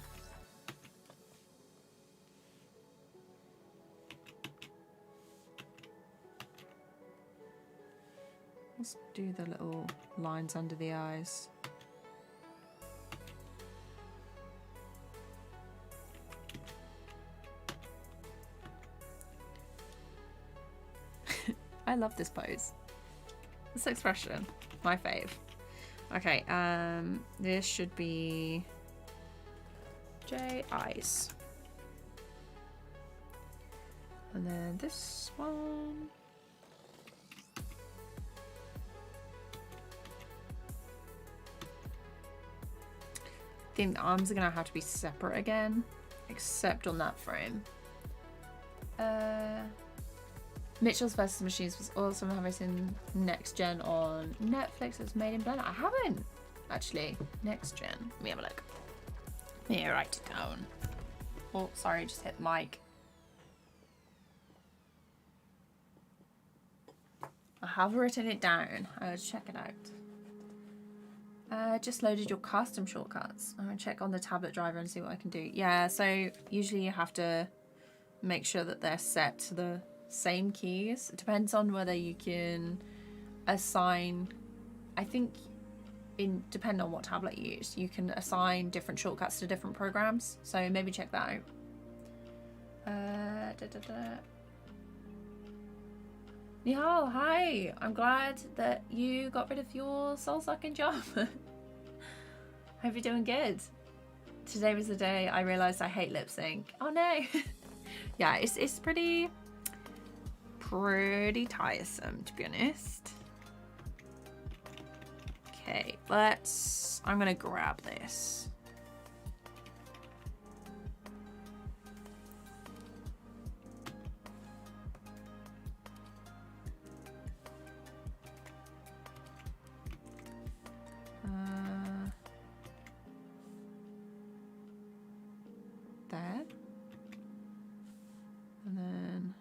let's do the little lines under the eyes. I love this pose. This expression, my fave. Okay, this should be J eyes. And then this one. think the arms are gonna have to be separate again, except on that frame. Mitchell's vs. Machines was awesome. Have I seen Next Gen on Netflix? It's made in Blender. I haven't actually. Next Gen. Let me have a look. Let me write it down. Oh, sorry, just hit the mic. I have written it down. I will check it out. Just loaded your custom shortcuts. I'm gonna check on the tablet driver and see what I can do. Yeah, so usually you have to make sure that they're set to the same keys. It depends on whether you can assign, I think depending on what tablet you use, you can assign different shortcuts to different programs. So maybe check that out. Nihal, hi! I'm glad that you got rid of your soul-sucking job. Hope you're doing good. Today was the day I realised I hate lip sync. Oh no! Yeah, it's pretty tiresome, to be honest. Okay, I'm gonna grab this. There. And then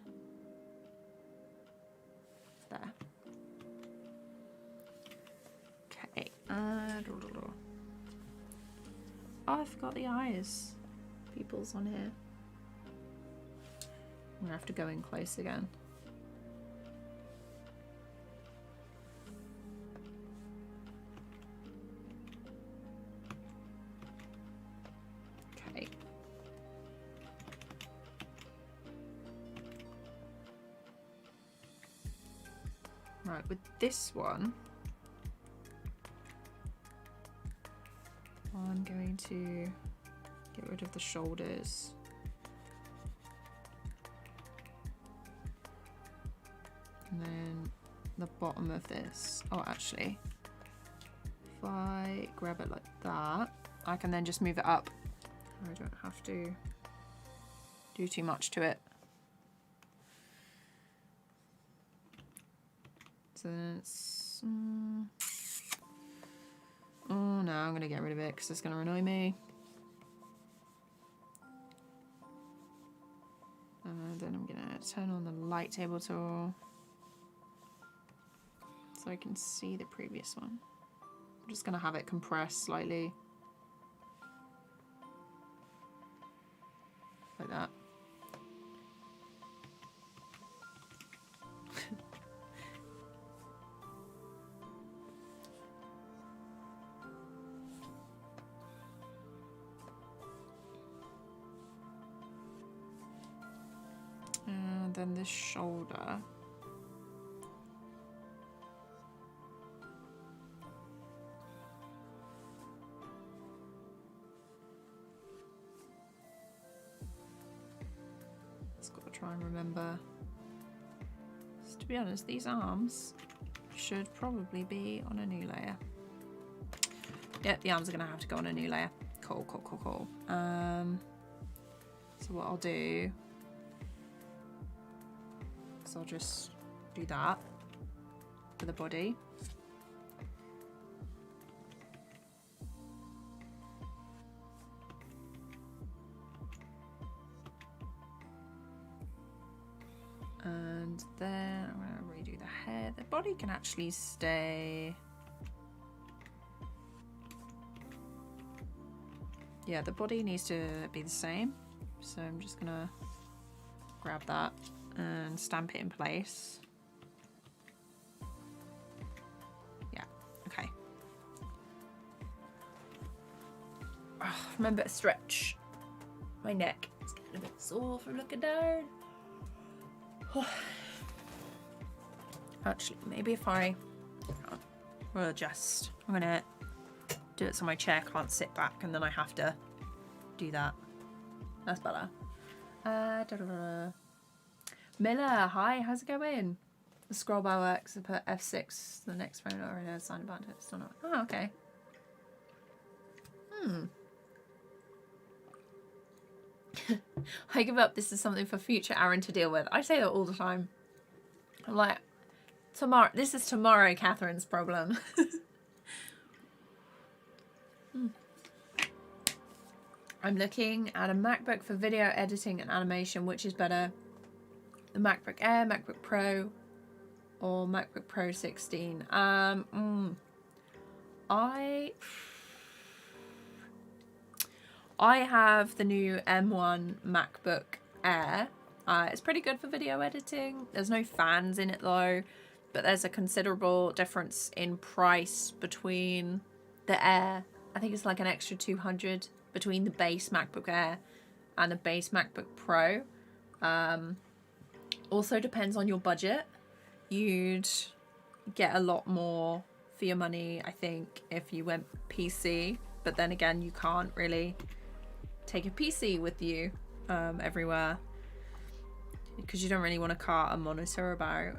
there. Okay. Oh, I forgot the eyes. People's on here. I'm gonna have to go in close again. Okay. Right, with this one, I'm going to get rid of the shoulders. And then the bottom of this. Oh, actually, if I grab it like that, I can then just move it up. I don't have to do too much to it. So then it's... oh no, I'm going to get rid of it because it's going to annoy me. Then I'm going to turn on the light table tool so I can see the previous one. I'm just going to have it compressed slightly. Like that. And then this shoulder. Just got to try and remember. So to be honest, these arms should probably be on a new layer. Yep, the arms are going to have to go on a new layer. Cool, cool, cool, cool. So what I'll do is I'll just do that for the body. And then I'm going to redo the hair. The body can actually stay. Yeah, the body needs to be the same. So I'm just gonna grab that and stamp it in place. Yeah, okay. Oh, remember to stretch my neck. It's getting a bit sore from looking down. Actually, maybe if I will adjust. I'm gonna do it so my chair can't sit back and then I have to do that. That's better. Miller, hi, how's it going? The scroll bar works. I put F6, the next phone already has signed about it. Still not. Oh, okay. I give up. This is something for future Aaron to deal with. I say that all the time. I'm like, tomorrow. This is tomorrow Catherine's problem. I'm looking at a MacBook for video editing and animation. Which is better? The MacBook Air, MacBook Pro, or MacBook Pro 16? I have the new M1 MacBook Air. It's pretty good for video editing. There's no fans in it though, but there's a considerable difference in price between the Air. I think it's like an extra 200 between the base MacBook Air and the base MacBook Pro. Also depends on your budget. You'd get a lot more for your money, I think, if you went PC. But then again, you can't really take a PC with you everywhere because you don't really want to cart a monitor about.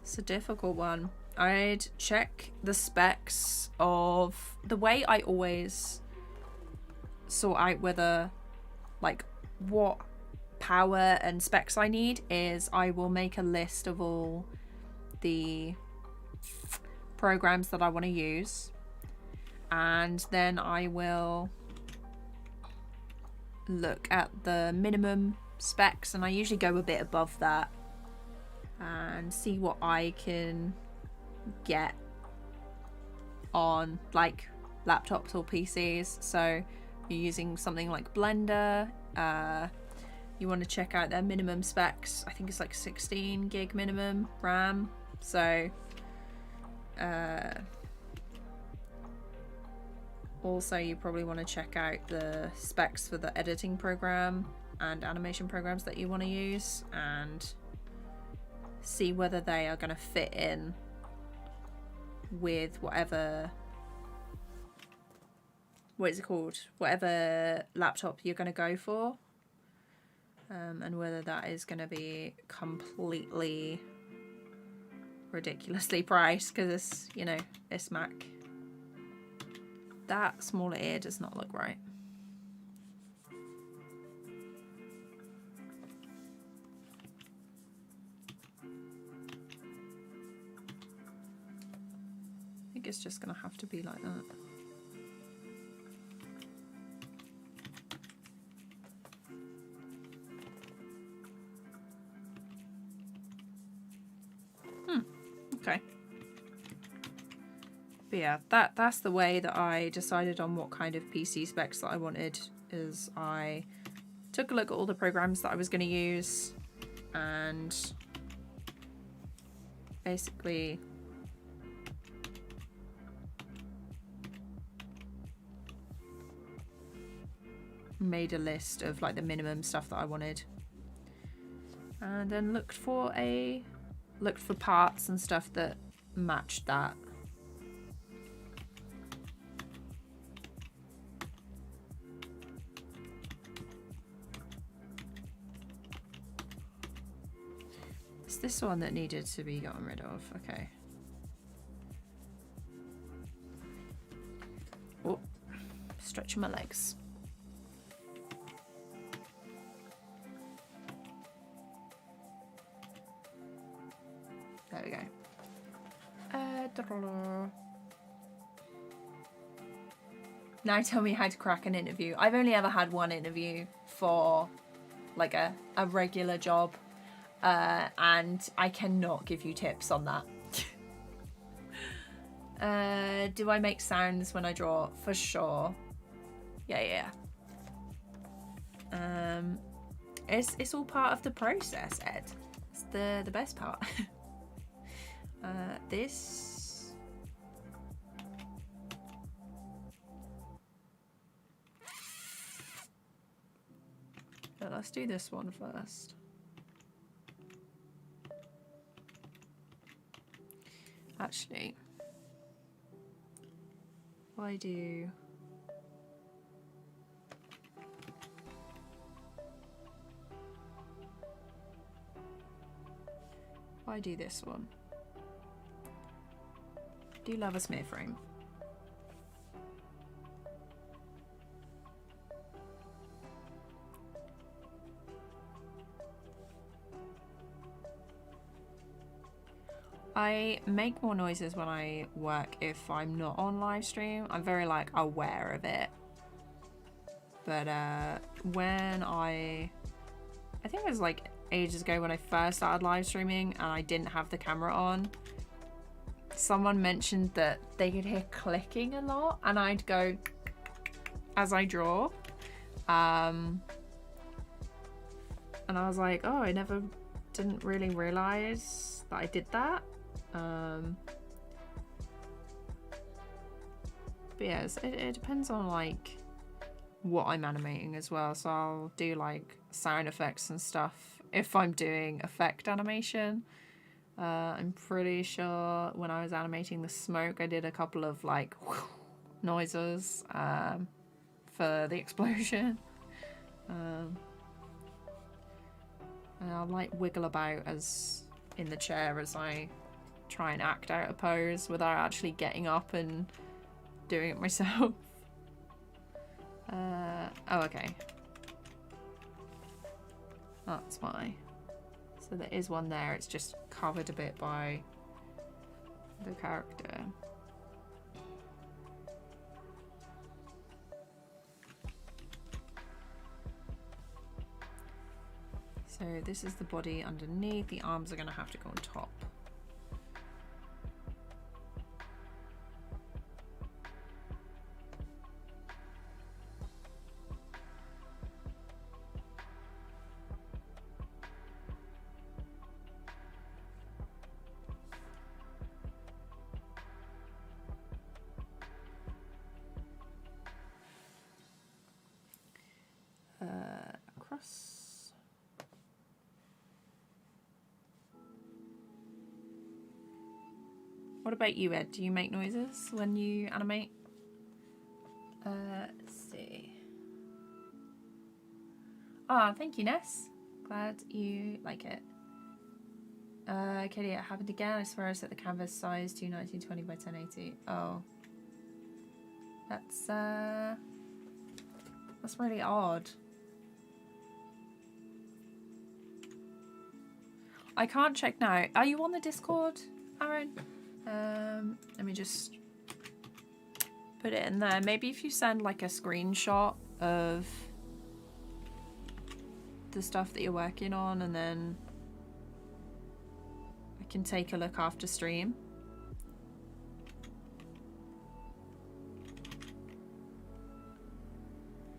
It's a difficult one. I'd check the specs of the way I always sort out whether, like, what power and specs I need is I will make a list of all the programs that I want to use, and then I will look at the minimum specs, and I usually go a bit above that and see what I can get on like laptops or PCs. So you're using something like Blender, you want to check out their minimum specs. I think it's like 16 gig minimum RAM. So also you probably want to check out the specs for the editing program and animation programs that you want to use and see whether they are going to fit in with whatever, what is it called, whatever laptop you're going to go for, and whether that is going to be completely ridiculously priced, because it's, you know, it's Mac. That smaller ear does not look right. I think it's just gonna have to be like that. Okay. But yeah, that's the way that I decided on what kind of PC specs that I wanted. Is I took a look at all the programs that I was going to use and basically made a list of like the minimum stuff that I wanted, and then looked for parts and stuff that matched that. It's this one that needed to be gotten rid of. Okay. Oh, stretching my legs. There we go. Now tell me how to crack an interview. I've only ever had one interview for like a regular job, and I cannot give you tips on that. Do I make sounds when I draw? For sure. Yeah. It's all part of the process, Ed. It's the best part. This. But let's do this one first. Actually, I do. I do this one. Do love a smear frame. I make more noises when I work if I'm not on live stream. I'm very like aware of it. But when I think it was like ages ago when I first started live streaming and I didn't have the camera on, someone mentioned that they could hear clicking a lot and I'd go as I draw. And I was like, oh, I didn't really realize that I did that. But yes, it depends on like what I'm animating as well. So I'll do like sound effects and stuff if I'm doing effect animation. I'm pretty sure when I was animating the smoke, I did a couple of like noises for the explosion. And I'll like wiggle about as in the chair as I try and act out a pose without actually getting up and doing it myself. Oh, okay. That's why. So there is one there, it's just covered a bit by the character. So this is the body underneath, the arms are going to have to go on top. Across. What about you, Ed? Do you make noises when you animate? Let's see. Ah, thank you, Ness. Glad you like it. Katie, it happened again. I swear I set the canvas size to 1920 by 1080. Oh. That's really odd. I can't check now. Are you on the Discord, Aaron? Let me just put it in there. Maybe if you send like a screenshot of the stuff that you're working on, and then I can take a look after stream.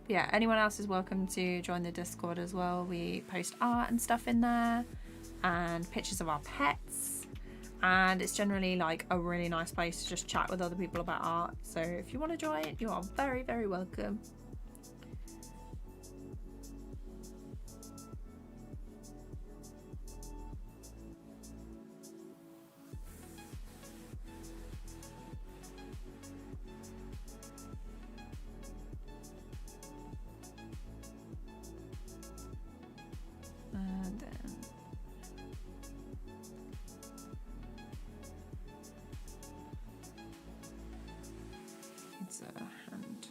Yeah, anyone else is welcome to join the Discord as well. We post art and stuff in there and pictures of our pets, and it's generally like a really nice place to just chat with other people about art. So if you want to join, you are very, very welcome. And then it's a hand.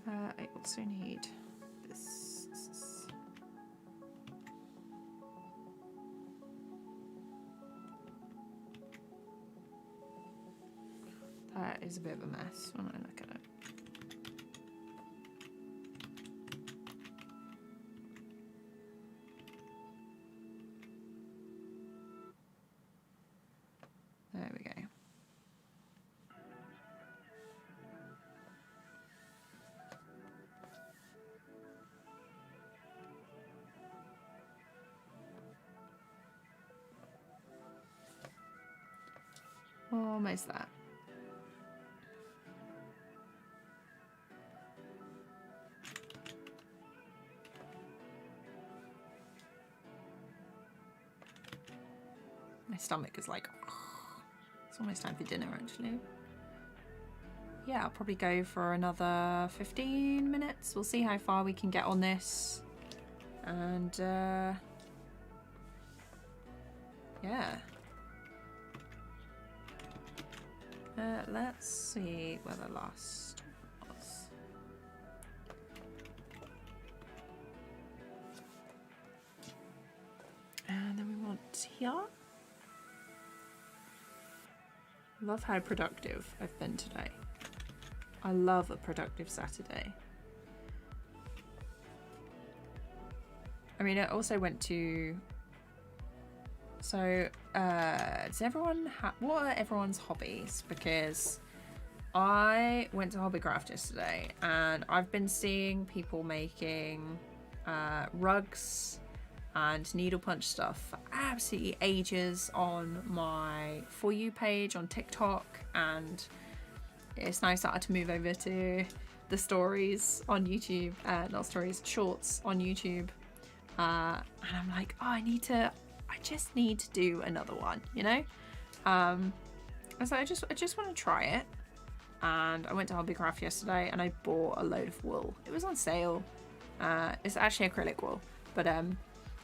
I also need this. That is a bit of a mess when I look at it. There we go. Almost there. My stomach is like, it's almost time for dinner actually. Yeah, I'll probably go for another 15 minutes. We'll see how far we can get on this. And yeah. Let's see where the last was. here. Love how productive I've been today. I love a productive Saturday. I mean, I also went to... So, does everyone what are everyone's hobbies? Because I went to Hobbycraft yesterday and I've been seeing people making rugs and needle punch stuff for absolutely ages on my For You page on TikTok, and it's nice that I had to move over to the stories on YouTube, not stories, shorts on YouTube, and I'm like, oh, I just need to do another one, you know? So I just want to try it. And I went to Hobbycraft yesterday and I bought a load of wool. It was on sale. It's actually acrylic wool, but I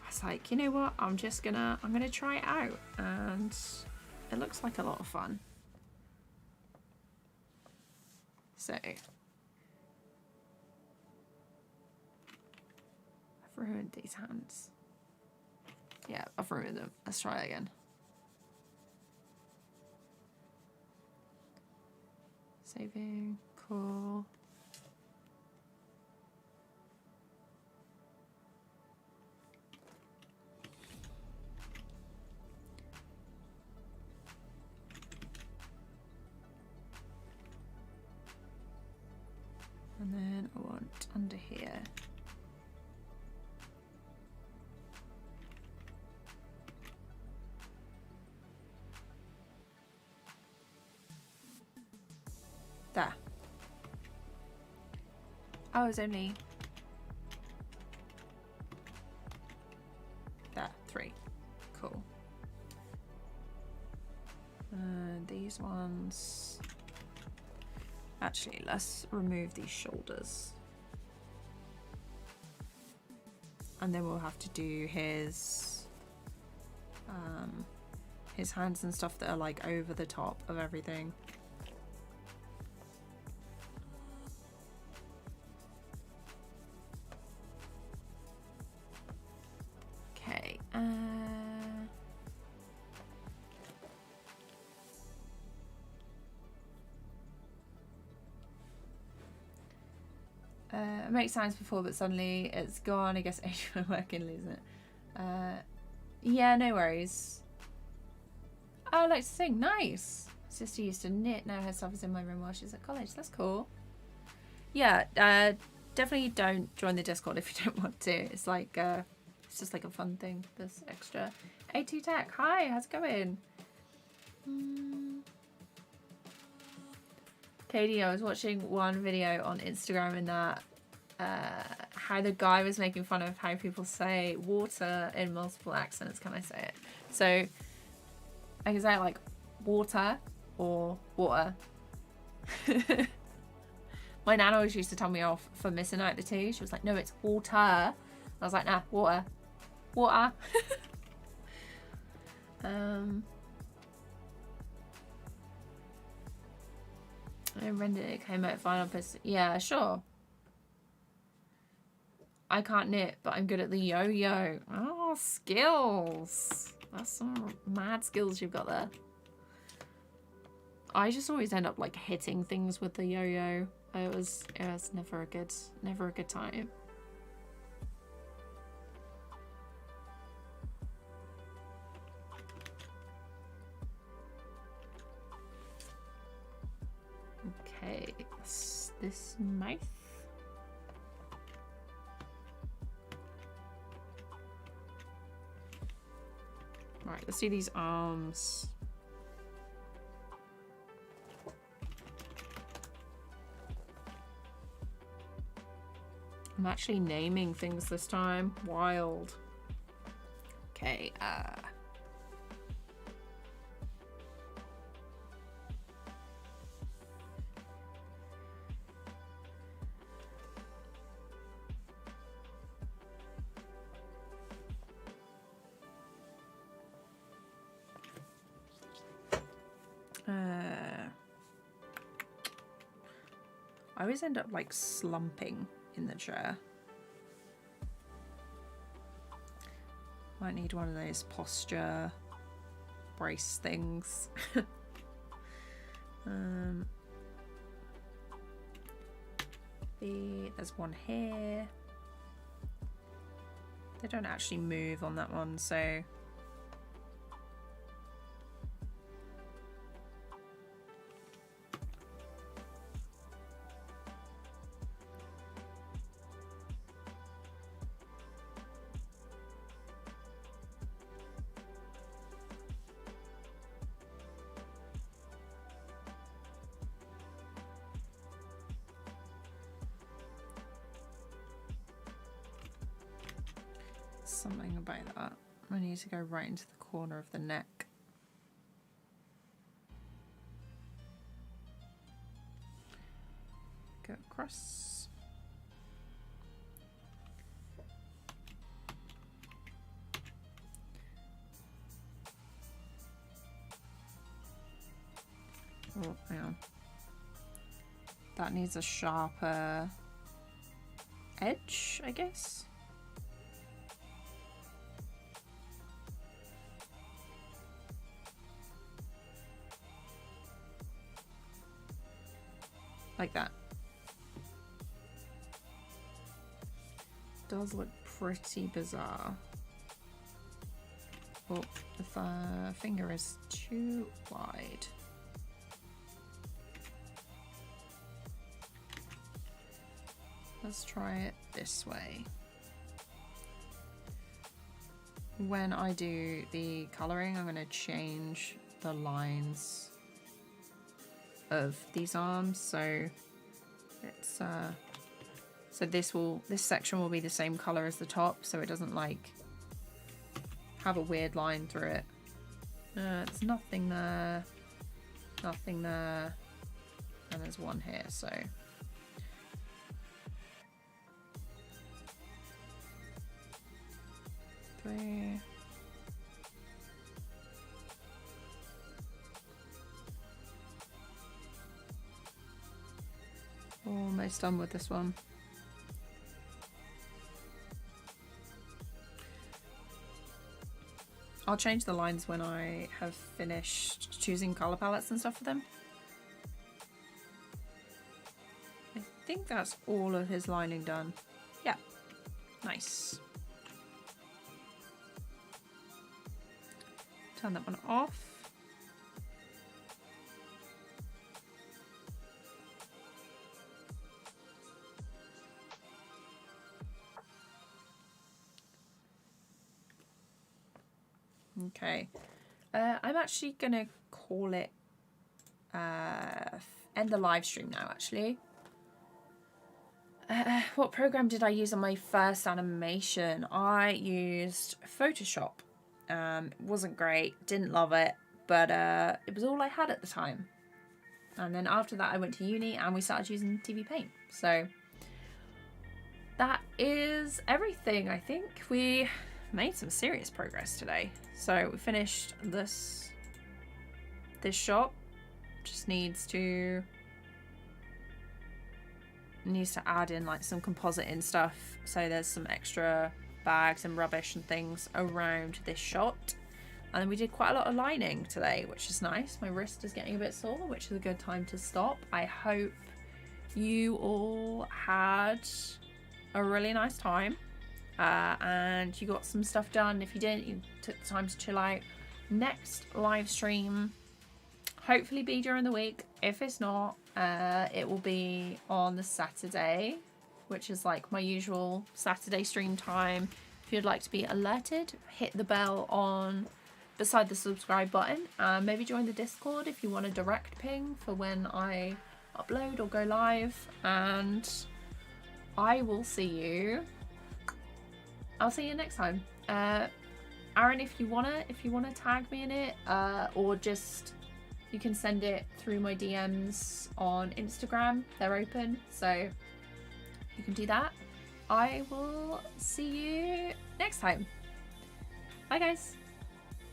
was like, you know what? I'm gonna try it out, and it looks like a lot of fun. So I've ruined these hands. Yeah, I've ruined them. Let's try again. Saving, cool. And then I want under here. There. Oh, it's only there. 3. Cool. These ones. Actually, let's remove these shoulders. And then we'll have to do his hands and stuff that are like over the top of everything. Okay. I make signs before, but suddenly it's gone. I guess my work and losing it. Yeah, no worries. I like to sing. Nice. Sister used to knit. Now her stuff is in my room while she's at college. That's cool. Yeah, definitely don't join the Discord if you don't want to. It's like it's just like a fun thing. This extra. A2 Tech. Hi, how's it going? Katie, I was watching one video on Instagram in that how the guy was making fun of how people say water in multiple accents. Can I say it? So I can say it like water or water. My nana always used to tell me off for missing out the T. She was like, no, it's water. I was like, nah, water. Water. I rendered it, came out final piece. Yeah, sure. I can't knit, but I'm good at the yo-yo. Oh, skills. That's some mad skills you've got there. I just always end up like hitting things with the yo-yo. It was never a good time. Okay, this mouth. Right, let's do these arms. I'm actually naming things this time. Wild. Okay, I always end up like slumping in the chair. Might need one of those posture brace things. There's one here. They don't actually move on that one, so something about that. I need to go right into the corner of the neck. Go across. Oh, hang on. That needs a sharper edge, I guess. Like that. Does look pretty bizarre. Oh, the finger is too wide. Let's try it this way. When I do the coloring, I'm going to change the lines of these arms, so it's so this section will be the same color as the top, so it doesn't like have a weird line through it. There's nothing there, nothing there, and there's one here, so three. Almost done with this one. I'll change the lines when I have finished choosing color palettes and stuff for them. I think that's all of his lining done. Yeah, nice. Turn that one off. Okay, I'm actually gonna call it end the live stream now. Actually, what program did I use on my first animation? I used Photoshop. It wasn't great, didn't love it, but it was all I had at the time. And then after that, I went to uni and we started using TVPaint. So that is everything. I think we made some serious progress today. So we finished this shot. Just needs to add in like some compositing stuff, so there's some extra bags and rubbish and things around this shot. And then we did quite a lot of lining today, which is nice. My wrist is getting a bit sore, which is a good time to stop. I hope you all had a really nice time. And you got some stuff done. If you didn't, you took the time to chill out. Next live stream, hopefully be during the week. If it's not, it will be on the Saturday, which is like my usual Saturday stream time. If you'd like to be alerted, hit the bell on beside the subscribe button. Maybe join the Discord if you want a direct ping for when I upload or go live. And I will see you. I'll see you next time. Aaron, if you wanna tag me in it, or just you can send it through my DMs on Instagram. They're open, so you can do that. I will see you next time. Bye guys.